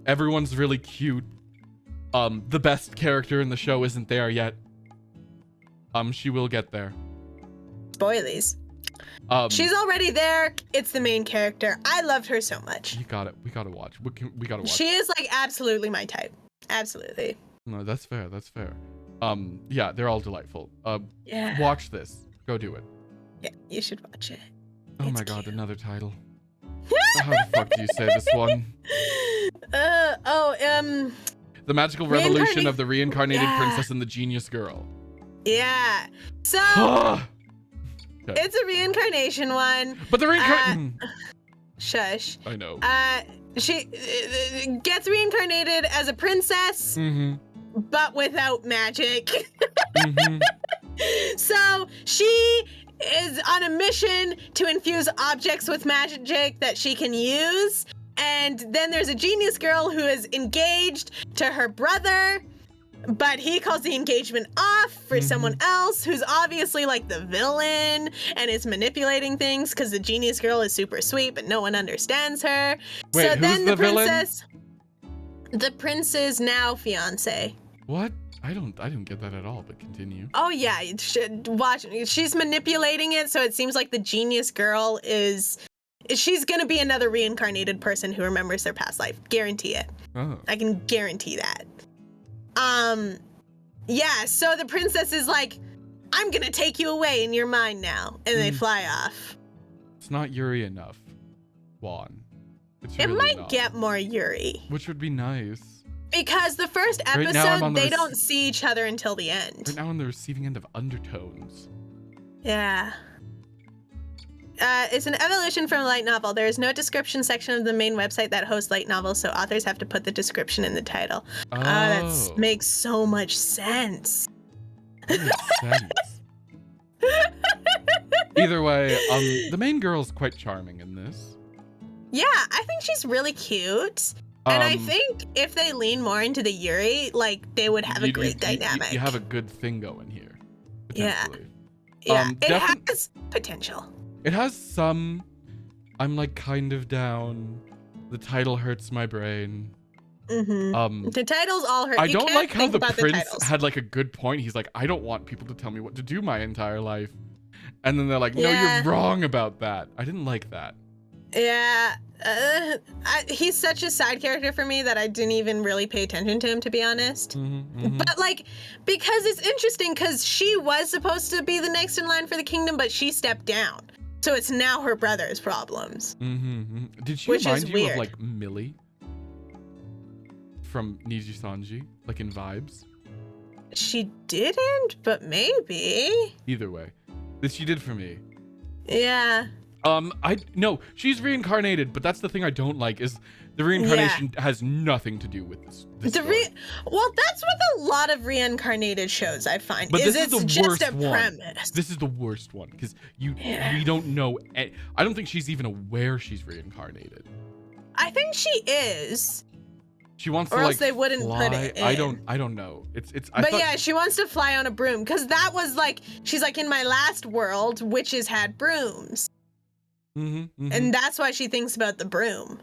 Everyone's really cute. The best character in the show isn't there yet. She will get there.
Spoilies. She's already there. It's the main character. I loved her so much.
We gotta watch. We gotta watch.
She is like absolutely my type. Absolutely.
No, that's fair. That's fair. Yeah, they're all delightful.
Yeah.
Watch this. Go do it.
Yeah, you should watch it.
Oh my god, another title. How the fuck do you say this one? The Magical Revolution of the Reincarnated Princess and the Genius Girl.
Yeah. So
Okay.
it's a reincarnation one.
But the reincarnation.
Shush.
I know.
She gets reincarnated as a princess, but without magic. So she is on a mission to infuse objects with magic that she can use. And then there's a genius girl who is engaged to her brother, but he calls the engagement off for someone else who's obviously like the villain and is manipulating things because the genius girl is super sweet, but no one understands her.
Wait,
so
who's
then
the
princess, the prince's now fiance.
What? I don't get that at all, but continue.
Oh yeah, you should watch. She's manipulating it, so it seems like the genius girl she's gonna be another reincarnated person who remembers their past life. Guarantee it.
Oh.
I can guarantee that. Yeah, so the princess is like, I'm gonna take you away in your mind now, and they fly off.
It's not Yuri enough, Juan.
It really might get more Yuri.
Which would be nice.
Because the first episode, they don't see each other until the end.
Right now on the receiving end of undertones.
Yeah. It's an evolution from a light novel. There is no description section of the main website that hosts light novels, so authors have to put the description in the title.
Oh,
That makes so much sense.
that makes sense. Either way, the main girl's quite charming in this.
Yeah, I think she's really cute. And I think if they lean more into the Yuri, like, they would have a great dynamic.
You have a good thing going here.
Yeah. Yeah, it has potential.
It has some. I'm like kind of down. The title hurts my brain.
Mm-hmm. The titles all hurt.
I don't like how the prince had like a good point. He's like, I don't want people to tell me what to do my entire life. And then they're like, no, you're wrong about that. I didn't like that.
Yeah. He's such a side character for me that I didn't even really pay attention to him, to be honest. But like, because it's interesting, because she was supposed to be the next in line for the kingdom, but she stepped down. So it's now her brother's problems.
Did she remind you of like Millie from Niji Sanji, like in vibes?
She didn't, but maybe.
Either way, this she did for me.
Yeah.
No, she's reincarnated, but that's the thing I don't like is the reincarnation has nothing to do with this story.
Well, that's with a lot of reincarnated shows, I find.
But
it's
the
just
worst
a premise.
This is the worst one because we don't know. I don't think she's even aware she's reincarnated. I
think she is.
She wants to
or
like
else they wouldn't
fly.
put it in.
I don't know.
Yeah, she wants to fly on a broom because that was like she's like in my last world, witches had brooms. And that's why she thinks about the broom.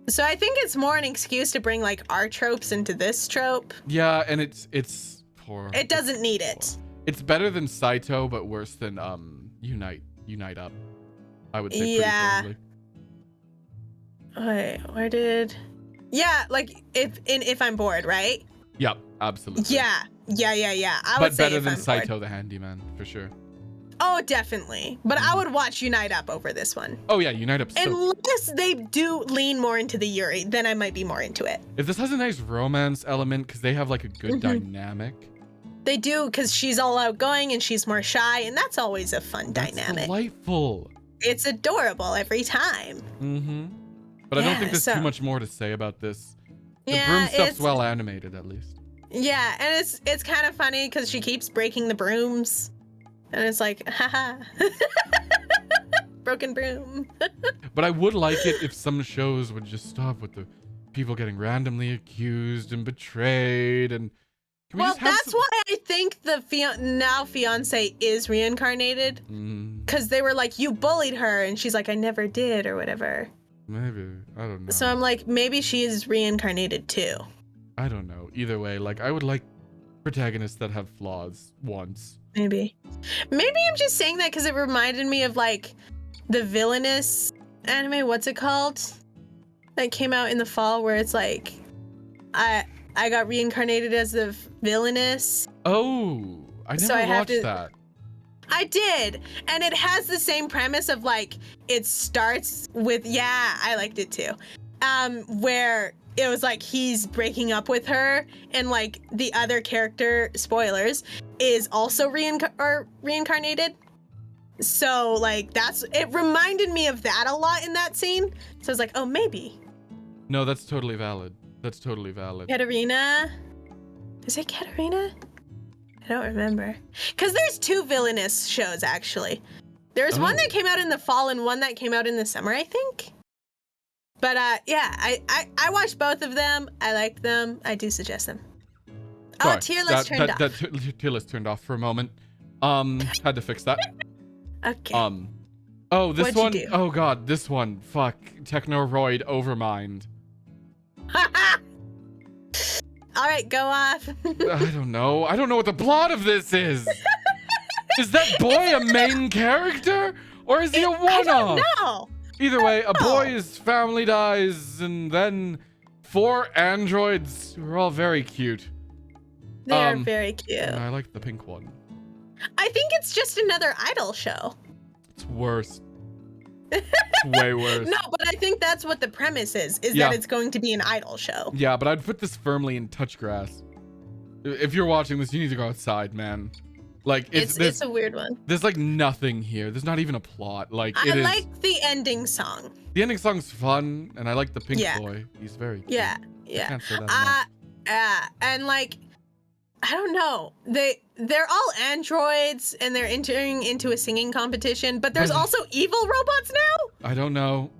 So I think it's more an excuse to bring like our tropes into this trope.
Yeah, and it's poor.
It doesn't need it.
It's better than Saito, but worse than Unite Up. I would say pretty firmly.
Wait, where did? Yeah, like if I'm bored, right?
Yep, absolutely.
Yeah. I would
but
say
better than
I'm
Saito
bored.
the Handyman for sure.
Oh, definitely. But I would watch Unite Up over this one.
Oh yeah, Unite Up.
Unless they do lean more into the Yuri, then I might be more into it.
If this has a nice romance element, because they have like a good dynamic.
They do, because she's all outgoing and she's more shy, and that's always a fun dynamic.
Delightful.
It's adorable every time.
But I don't think there's too much more to say about this. The broom stuff's well animated, at least.
Yeah, and it's kind of funny because she keeps breaking the brooms. And it's like, haha, broken broom.
But I would like it if some shows would just stop with the people getting randomly accused and betrayed. And
well, that's why I think the now fiance is reincarnated. Because they were like, you bullied her. And she's like, I never did or whatever.
Maybe. I don't know.
So I'm like, maybe she is reincarnated too.
I don't know. Either way, like, I would like protagonists that have flaws once.
Maybe I'm just saying that because it reminded me of like the villainous anime. What's it called? That came out in the fall where it's like I got reincarnated as the villainous.
Oh, I never watched that.
I did, and it has the same premise of like it starts with I liked it too, where it was like he's breaking up with her and like the other character, spoilers, is also reincarnated. So like it reminded me of that a lot in that scene. So I was like, oh, maybe.
No, that's totally valid. That's totally valid.
Katarina? Is it Katarina? I don't remember. Because there's two villainous shows actually. There's one that came out in the fall and one that came out in the summer, I think. But I watched both of them. I liked them. I do suggest them.
Sorry,
tier list turned off.
That tier list turned off for a moment. Had to fix that.
Okay.
Oh, this
What'd
one.
you do?
Oh God, this one. Fuck. Technoroid Overmind.
All right, go off.
I don't know. I don't know what the plot of this is. Is that boy a main character, or is he a one-off?
I don't know.
Either way, a boy's family dies, and then 4 androids who are all very cute.
They're very cute.
And I like the pink one.
I think it's just another idol show.
It's worse. It's way worse.
No, but I think that's what the premise is that it's going to be an idol show.
Yeah, but I'd put this firmly in touch grass. If you're watching this, you need to go outside, man. Like
It's a weird one.
There's like nothing here. There's not even a plot. Like
I like the ending song.
The ending song's fun, and I like the pink
Yeah.
boy. He's very cute.
Yeah,
I
yeah.
can't say that enough.
And like, I don't know. They're all androids, and they're entering into a singing competition. But there's also evil robots now.
I don't know.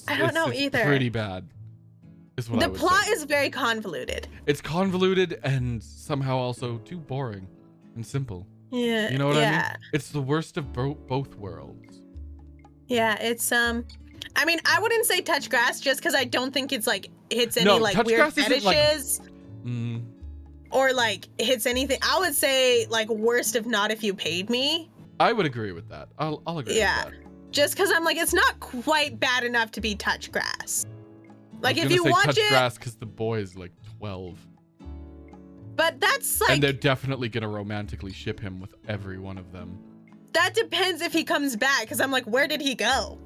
I don't know either. Pretty bad. Is what I would
plot
say.
is very convoluted.
It's convoluted and somehow also too boring and simple.
Yeah.
You know what I mean? It's the worst of both worlds.
Yeah, it's I mean, I wouldn't say touch grass just because I don't think it's like hits any like weird fetishes. Or like hits anything. I would say like worst of Not If You Paid Me.
I would agree with that. I'll agree with that.
Just because I'm like, it's not quite bad enough to be touch grass. Like if you watch
touch
it,
grass because the boy is like 12.
But that's like,
and they're definitely gonna romantically ship him with every one of them.
That depends if he comes back, because I'm like, where did he go?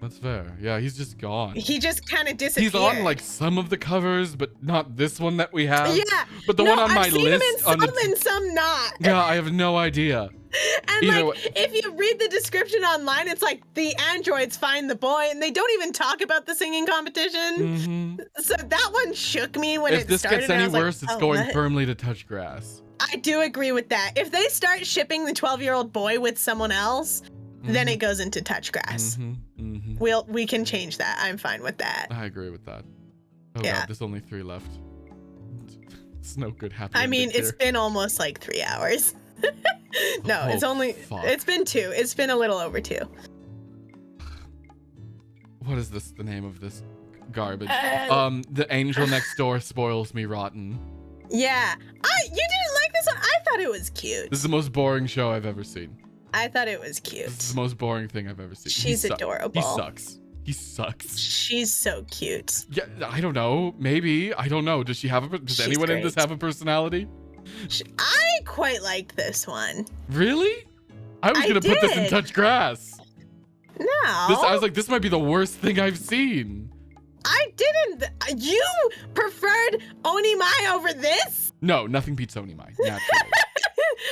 That's fair. Yeah, he's just gone.
He just kind of disappeared.
He's on like some of the covers, but not this one that we have.
Yeah.
But the one on my
I've seen
list.
Him in some and some not.
Yeah, I have no idea.
And if you read the description online, it's like the androids find the boy, and they don't even talk about the singing competition. So that one shook me when it started.
If this gets any worse,
like,
it's going firmly to touch grass.
I do agree with that. If they start shipping the 12-year-old boy with someone else, then it goes into touch grass. We can change that. I'm fine with that.
I agree with that. Oh God, there's only 3 left. It's no good happening.
I mean, it's been almost like 3 hours. No, it's been 2. It's been a little over 2.
What is the name of this garbage? The Angel Next Door Spoils Me Rotten.
Yeah. You didn't like this one? I thought it was cute.
This is the most boring show I've ever seen.
I thought it was cute.
This is the most boring thing I've ever seen.
She's adorable.
He sucks.
She's so cute.
Yeah, I don't know. Maybe. I don't know. Does anyone in this have a personality?
I quite liked this one.
Really? I was going to put this in touch grass.
No.
I was like, this might be the worst thing I've seen.
I didn't. You preferred Onimai over this?
No, nothing beats Onimai. Naturally.
Well,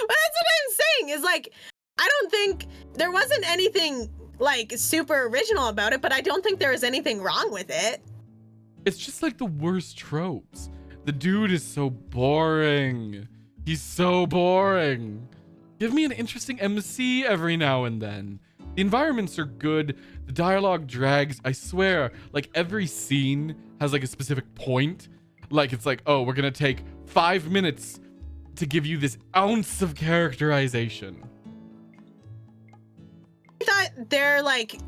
that's what I'm saying is like, I don't think there wasn't anything like super original about it, but I don't think there was anything wrong with it.
It's just like the worst tropes. The dude is so boring. He's so boring. Give me an interesting MC every now and then. The environments are good. The dialogue drags. I swear, like every scene has like a specific point. Like it's like, oh, we're gonna take 5 minutes to give you this ounce of characterization.
I thought their like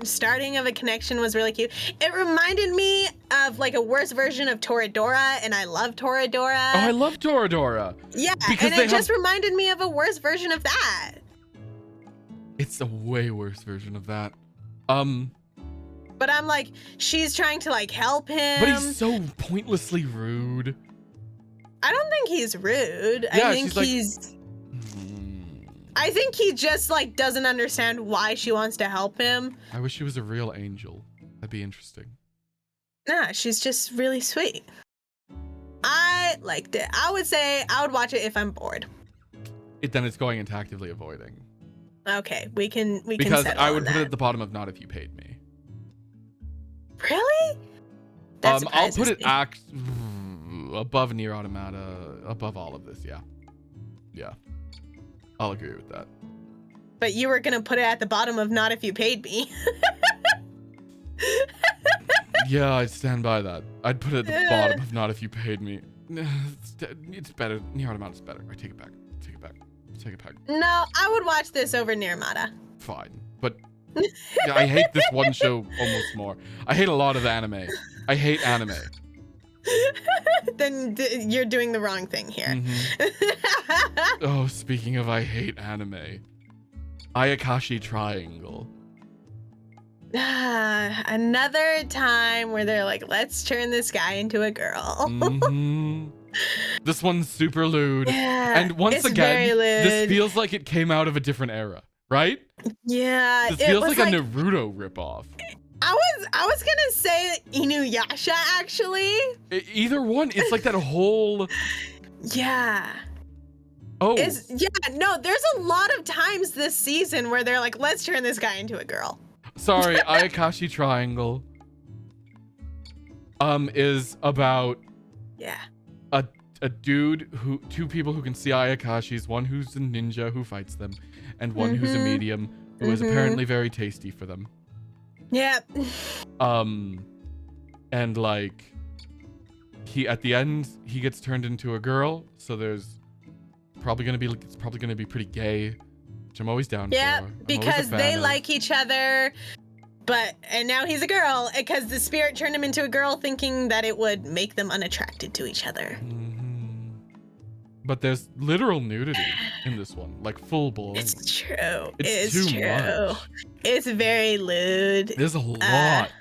starting of a connection was really cute. It reminded me of like a worse version of Toradora, and I love Toradora.
Oh, I love Toradora.
Yeah, because it just reminded me of a worse version of that.
It's a way worse version of that.
But I'm like, she's trying to like help him.
But he's so pointlessly rude.
I don't think he's rude.
Yeah,
I think he just like doesn't understand why she wants to help him.
I wish she was a real angel. That'd be interesting.
Nah, she's just really sweet. I liked it. I would say I would watch it if I'm bored.
Then it's going into actively avoiding.
Okay, we can
because
settle
I would put
that.
it at the bottom of Not If You Paid Me.
Really?
I'll put it above Nier Automata, above all of this. Yeah, I'll agree with that.
But you were gonna put it at the bottom of Not If You Paid Me.
Yeah, I'd stand by that. I'd put it at the bottom of Not If You Paid Me. It's better. Nier Automata's better. I take it back.
No, I would watch this over Nier Automata.
Fine, but yeah, I hate this one show almost more. I hate a lot of anime. I hate anime.
Then you're doing the wrong thing here.
Oh, speaking of I hate anime. Ayakashi Triangle.
Another time where they're like, let's turn this guy into a girl.
This one's super lewd.
Yeah,
and once again, this feels like it came out of a different era, right?
Yeah.
This feels like a Naruto ripoff.
I was gonna say Inuyasha, actually.
Either one. It's like that whole...
Yeah.
Oh,
There's a lot of times this season where they're like, let's turn this guy into a girl.
sorry. Ayakashi Triangle is about
Yeah.
a dude two people who can see Ayakashis, one who's a ninja who fights them, and one who's a medium who is apparently very tasty for them.
Yeah.
And like he at the end he gets turned into a girl, so there's probably gonna be pretty gay, which I'm always down for. I'm always a
because
fan
they
of.
like each other, and now he's a girl because the spirit turned him into a girl, thinking that it would make them unattracted to each other.
But there's literal nudity in this one, like full blown.
It's true.
It's
It's
too
true.
much.
It's very lewd.
There's a lot,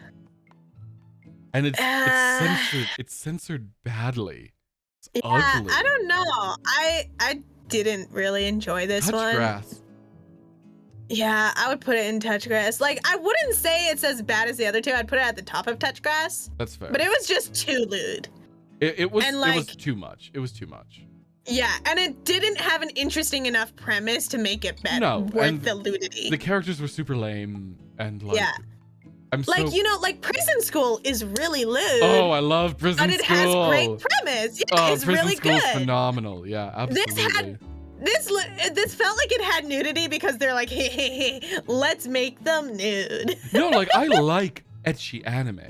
and it's censored badly. It's ugly.
I don't know. I didn't really enjoy this
Touch
one.
grass.
Yeah, I would put it in touch grass. Like, I wouldn't say it's as bad as the other two. I'd put it at the top of touch grass.
That's fair.
But it was just too lewd.
It was
like-
too much. It was too much.
Yeah, and it didn't have an interesting enough premise to make it better.
No,
worth
and
the ludity.
The characters were super lame, and like,
Yeah.
I'm so.
Like, like Prison School is really lewd.
Oh, I love Prison
but it
School.
has great premise. Yeah,
Oh,
it's
Prison
really
School's
good.
phenomenal. Yeah, absolutely.
This felt like it had nudity because they're like, hey, let's make them nude.
No, like I like ecchi anime.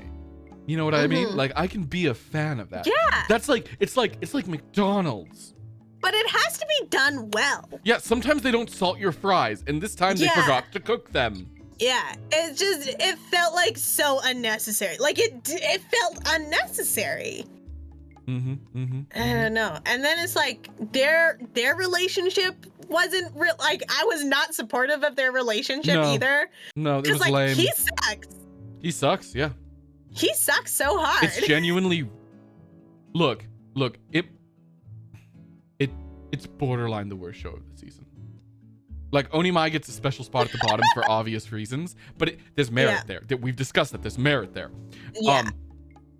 You know what I mean? Like I can be a fan of that.
Yeah.
That's like it's like McDonald's.
But it has to be done well.
Yeah, sometimes they don't salt your fries, and this time they
Yeah.
forgot to cook them.
Yeah, it felt like so unnecessary. Like it felt unnecessary. I don't know. And then it's like their relationship wasn't real. Like I was not supportive of their relationship either.
No, it was
like
lame.
he sucks.
He sucks. Yeah.
He sucks so hard.
It's genuinely. Look. It's borderline the worst show of the season. Like Onimai gets a special spot at the bottom for obvious reasons, but there's merit there. We've discussed that there's merit there.
Yeah.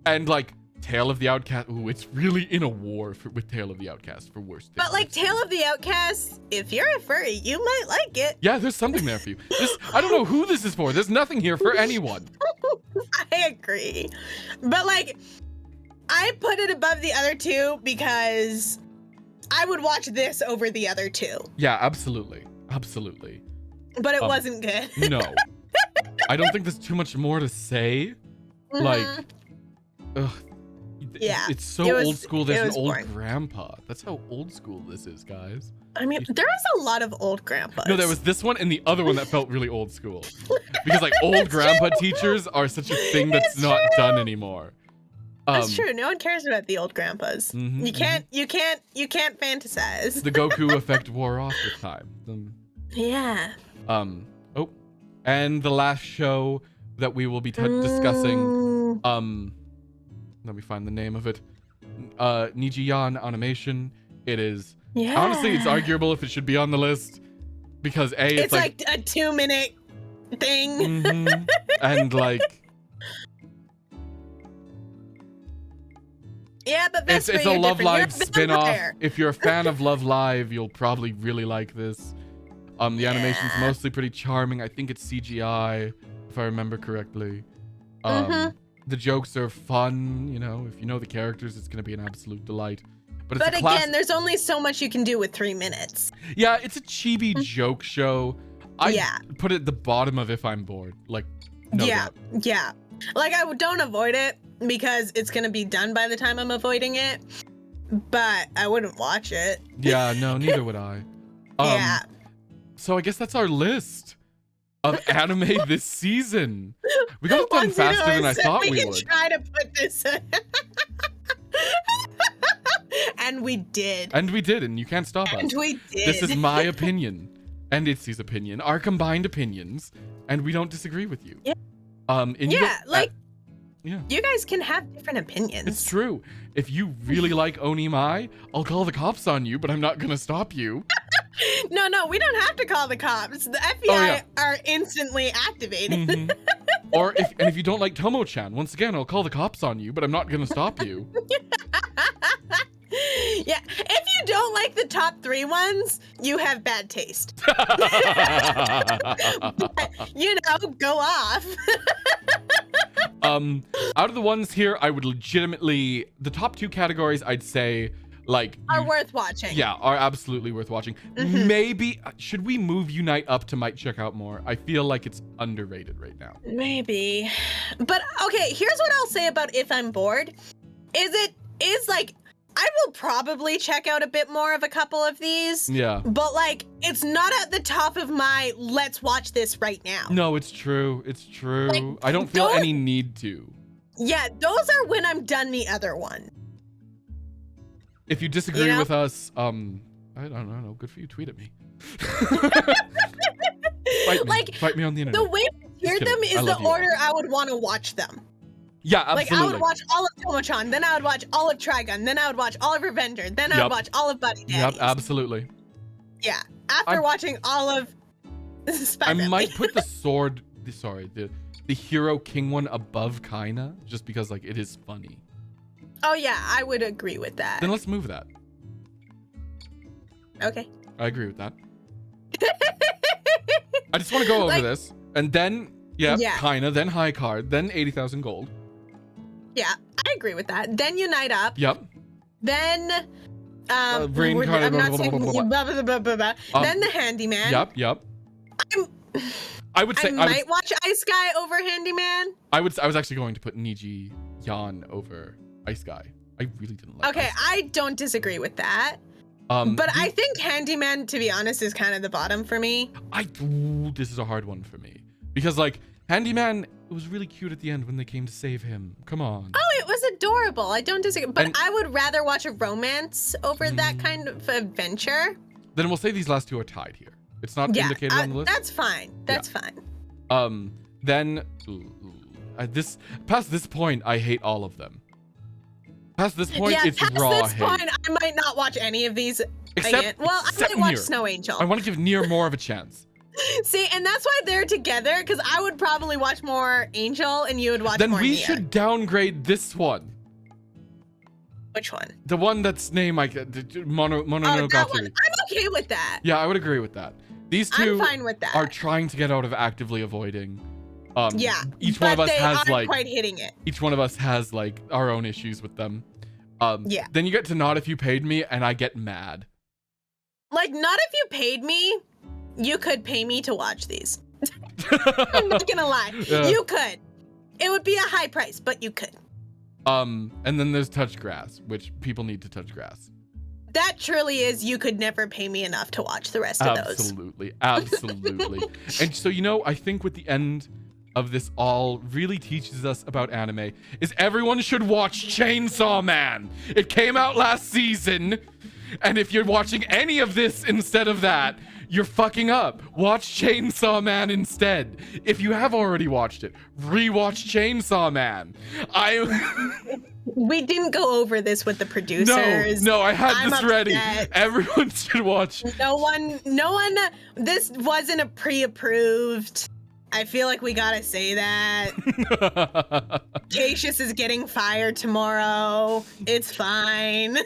And like Tale of the Outcast. Ooh, it's really in a war with Tale of the Outcast for worst.
But like Tale of the Outcast, if you're a furry, you might like it.
Yeah, there's something there for you. I don't know who this is for. There's nothing here for anyone.
I agree. But like, I put it above the other two because I would watch this over the other two.
Yeah, absolutely. Absolutely.
But it wasn't good.
No. I don't think there's too much more to say. Like, ugh.
Yeah.
It's so old school. There's an old
boring.
grandpa. That's how old school this is, guys.
I mean, there was a lot of old grandpas.
No, there was this one and the other one that felt really old school. Because like old grandpa teachers are such a thing that's not done anymore.
That's true. No one cares about the old grandpas.
Mhm,
You can't fantasize.
The Goku effect wore off with time.
Yeah.
Oh, and the last show that we will be discussing. Let me find the name of it. Nijiyan Animation. It is.
Yeah.
Honestly, it's arguable if it should be on the list because it's
like a 2-minute thing.
And like.
Yeah, but
It's a Love Live spin-off. If you're a fan of Love Live, you'll probably really like this. The animation's mostly pretty charming. I think it's CGI, if I remember correctly. The jokes are fun, if you know the characters, it's gonna be an absolute delight. But
again, there's only so much you can do with 3 minutes.
Yeah, it's a chibi joke show. I put it at the bottom of if I'm bored. Like, no doubt.
Yeah. Like I don't avoid it because it's gonna be done by the time I'm avoiding it. But I wouldn't watch it.
Yeah, no, neither would I.
Yeah.
So I guess that's our list of anime this season. We got it done faster than I thought we would.
We can try to put this in. And we did.
And we did, and you can't stop us.
And we did.
This is my opinion and Itzi's opinion, our combined opinions, and we don't disagree with you.
Yeah. You guys can have different opinions.
It's true. If you really like Onimai, I'll call the cops on you, but I'm not gonna stop you.
No, we don't have to call the cops. The FBI are instantly activated.
Or if you don't like Tomo-chan, once again, I'll call the cops on you, but I'm not gonna stop you.
Yeah, if you don't like the top 3 ones, you have bad taste. But, go off.
Out of the ones here, I would legitimately, the top 2 categories, I'd say, like,
Are worth watching.
Yeah, are absolutely worth watching. Maybe should we move Unite up to might check out more? I feel like it's underrated right now.
Maybe. But okay, here's what I'll say about If I'm Bored. Is like, I will probably check out a bit more of a couple of these.
Yeah.
But like, it's not at the top of my let's watch this right now.
No, it's true. It's true.
Like,
I don't feel any need to.
Yeah, those are when I'm done the other one.
If you disagree with us, I don't know. Good for you. Tweet at me. Fight me on the internet.
The way I hear them is the order I would want to watch them.
Yeah, absolutely.
Like, I would watch all of Tomo-chan, then I would watch all of Trigun, then I would watch all of Revenger, then I would watch all of Buddy Daddies.
Yep, absolutely.
Yeah, after watching all of Spy Family.
I might put the Hero King one above Kaina, just because, like, it is funny.
Oh, yeah, I would agree with that.
Then let's move that.
Okay.
I agree with that. I just want to go over this. And then, Kaina, then High Card, then 80,000 gold.
Yeah, I agree with that. Then Unite Up.
Yep.
Then,
Brain Card,
I'm not saying, then The Handyman.
Yep. I would say
I might watch Ice Guy over Handyman.
I was actually going to put Niji Yan over Ice Guy. I really didn't like
Okay, I don't disagree with that. But I think Handyman, to be honest, is kind of the bottom for me.
This is a hard one for me. Because, like, Handyman, it was really cute at the end when they came to save him. Come on.
Oh, it was adorable. I don't disagree. But I would rather watch a romance over that kind of adventure.
Then we'll say these last 2 are tied here. It's not indicated on the list.
That's fine. That's fine.
Then, past this point, I hate all of them. Past this point, it's raw hate. Past this point,
I might not watch any of these again. Well, I might watch Snow Angel.
I want to give Nier more of a chance.
See, and that's why they're together, because I would probably watch more Angel, and you would watch more
Then we
Nier.
should downgrade this one.
Which one?
The one that's named like Monogatari.
That one. I'm okay with that.
Yeah, I would agree with that. These 2
I'm fine with that.
are trying to get out of actively avoiding. Each
but
one of us
they
has
aren't
like
quite hitting it.
Each one of us has like our own issues with them.
Yeah.
Then you get to Not If You Paid Me, and I get mad.
Like, Not If You Paid Me, you could pay me to watch these. I'm not gonna lie. Yeah. You could. It would be a high price, but you could.
And then there's Touch Grass, which people need to touch grass.
That truly is, you could never pay me enough to watch the rest of those.
Absolutely. And so, I think with the end of this all really teaches us about anime is everyone should watch Chainsaw Man. It came out last season. And if you're watching any of this instead of that, you're fucking up. Watch Chainsaw Man instead. If you have already watched it, rewatch Chainsaw Man.
We didn't go over this with the producers.
No, I had this ready. Everyone should watch.
No one, this wasn't a pre-approved. I feel like we gotta say that. Caecus is getting fired tomorrow. It's fine.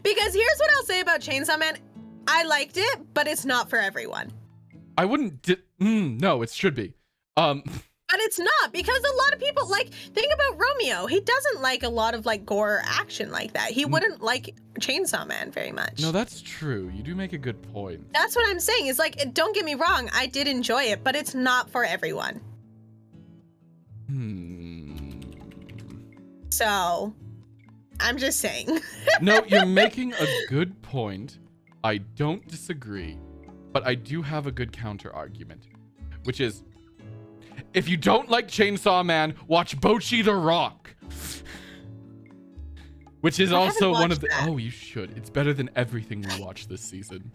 Because here's what I'll say about Chainsaw Man. I liked it, but it's not for everyone.
I wouldn't. No, it should be.
But it's not, because a lot of people, like, think about Romeo. He doesn't like a lot of, like, gore action like that. He wouldn't like Chainsaw Man very much.
No, that's true. You do make a good point.
That's what I'm saying. Is like, don't get me wrong. I did enjoy it, but it's not for everyone. So, I'm just saying.
No, you're making a good point. I don't disagree. But I do have a good counter argument, which is, if you don't like Chainsaw Man, watch Bocchi the Rock. Which is also one of the... That. Oh, you should. It's better than everything we watched this season.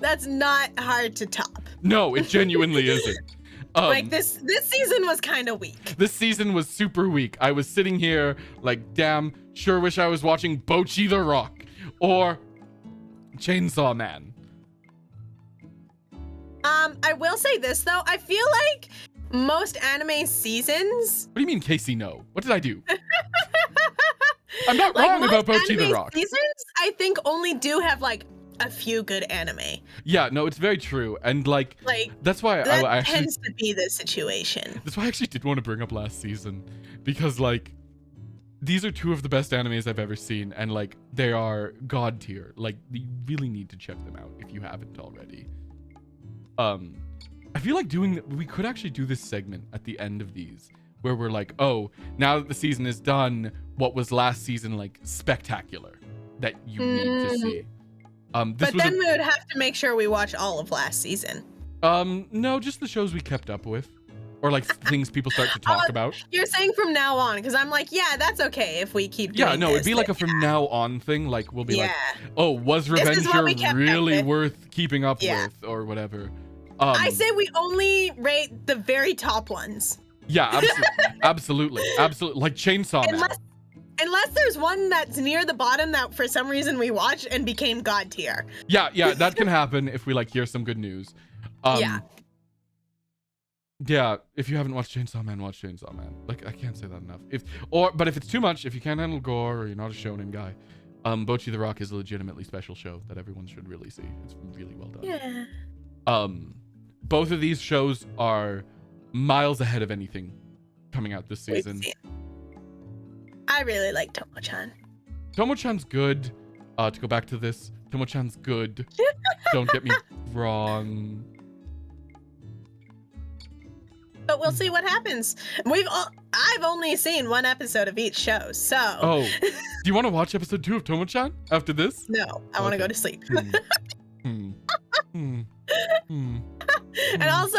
That's not hard to top.
No, it genuinely isn't.
Like, this season was kind of weak.
This season was super weak. I was sitting here like, damn, sure wish I was watching Bocchi the Rock or Chainsaw Man.
I will say this, though. I feel like most anime seasons...
What do you mean, Casey, no? What did I do? I'm not
Like,
wrong
most
about Bocchi the
anime
Rock.
seasons, I think, only do have like a few good anime.
Yeah, no, it's very true. And like
Like,
that's why
that
I actually
tends to be the situation.
that's why I actually did want to bring up last season, because like these are two of the best animes I've ever seen, and like they are god tier. Like you really need to check them out if you haven't already. I feel like we could actually do this segment at the end of these where we're like, oh, now that the season is done, what was last season like spectacular that you need to see?
But then we would have to make sure we watch all of last season.
No, just the shows we kept up with, or like things people start to talk about.
You're saying from now on, because I'm like, yeah, that's okay if we keep doing
Yeah, no,
this.
it'd be like a from now on thing. Like we'll be like,
Yeah.
oh, was
This is what we
Revenger
kept up
really
with.
worth keeping up
Yeah.
with, or whatever?
I say we only rate the very top ones.
Yeah, absolutely, like Chainsaw Man.
Unless there's one that's near the bottom that for some reason we watched and became god tier.
Yeah, that can happen if we like hear some good news.
Yeah.
Yeah, if you haven't watched Chainsaw Man, watch Chainsaw Man. Like I can't say that enough. But if it's too much, if you can't handle gore or you're not a shonen guy, Bocchi the Rock is a legitimately special show that everyone should really see. It's really well done.
Yeah.
Both of these shows are miles ahead of anything coming out this season.
I really like Tomo-chan.
Tomo-chan's good. To go back to this, Tomo-chan's good. Don't get me wrong.
But we'll see what happens. I've only seen one episode of each show, so.
Oh, do you want to watch episode 2 of Tomo-chan after this?
No, I want to go to sleep. And also,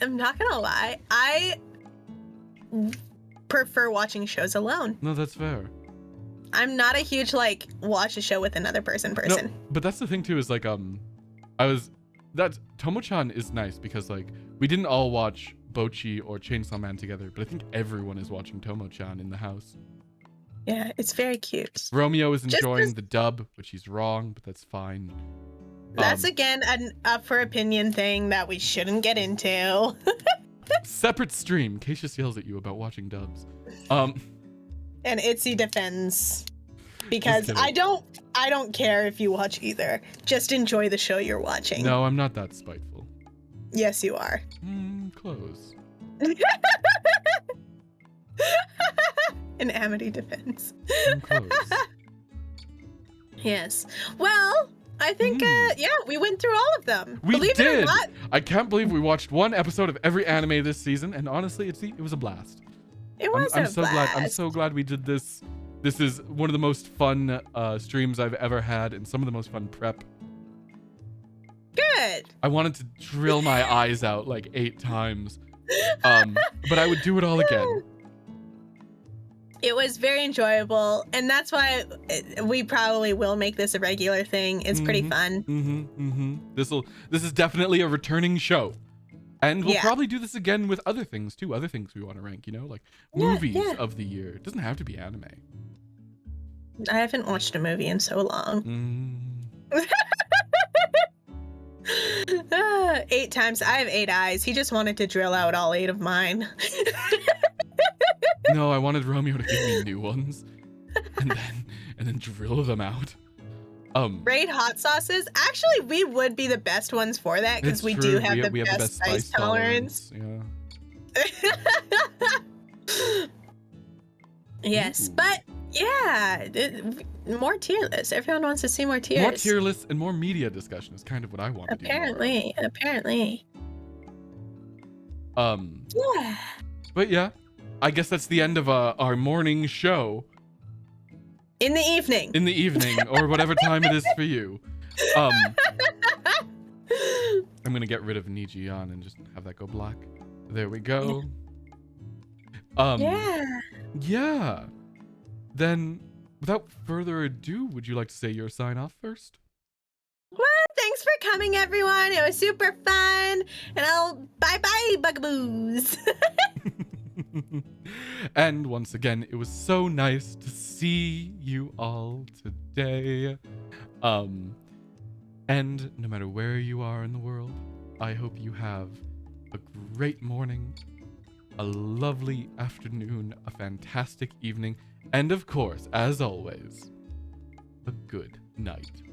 I'm not gonna lie, I prefer watching shows alone.
No, that's fair.
I'm not a huge like watch a show with another person.
No, but that's the thing too, is like Tomo-chan is nice because like we didn't all watch Bocchi or Chainsaw Man together, but I think everyone is watching Tomo-chan in the house.
Yeah, it's very cute.
Romeo is enjoying the dub, which he's wrong, but that's fine.
That's again an up for opinion thing that we shouldn't get into.
Separate stream. Caecus yells at you about watching dubs.
And Itzy defends because I don't care if you watch either. Just enjoy the show you're watching.
No, I'm not that spiteful.
Yes, you are.
Close.
An Amity defense.
I'm close.
Yes. Well, I think we went through all of them.
We
Believe
did.
it or not.
I can't believe we watched one episode of every anime this season, and honestly, it was a blast.
It was
I'm
a
so
blast.
glad. I'm so glad we did this. This is one of the most fun streams I've ever had, and some of the most fun prep.
Good.
I wanted to drill my eyes out like 8 times, but I would do it all again.
It was very enjoyable, and that's why we probably will make this a regular thing. It's pretty fun.
This is definitely a returning show, and we'll probably do this again with other things too. Other things we want to rank, like movies of the year. It doesn't have to be anime.
I haven't watched a movie in so long. 8 times. I have 8 eyes. He just wanted to drill out all 8 of mine.
No, I wanted Romeo to give me new ones, and then drill them out.
Raid hot sauces. Actually, we would be the best ones for that because we do have the best spice tolerance.
Yeah.
Yes, but yeah, more tier lists. Everyone wants to see more tiers.
More tier lists and more media discussion is kind of what I want to do.
Apparently. Yeah.
But yeah, I guess that's the end of our morning show.
In the evening,
or whatever time it is for you. I'm gonna get rid of Nijian and just have that go black. There we go. Yeah. Then, without further ado, would you like to say your sign off first?
Well, thanks for coming, everyone. It was super fun. And bye-bye, bugaboos.
And once again, it was so nice to see you all today. And no matter where you are in the world, I hope you have a great morning, a lovely afternoon, a fantastic evening, And of course, as always, a good night.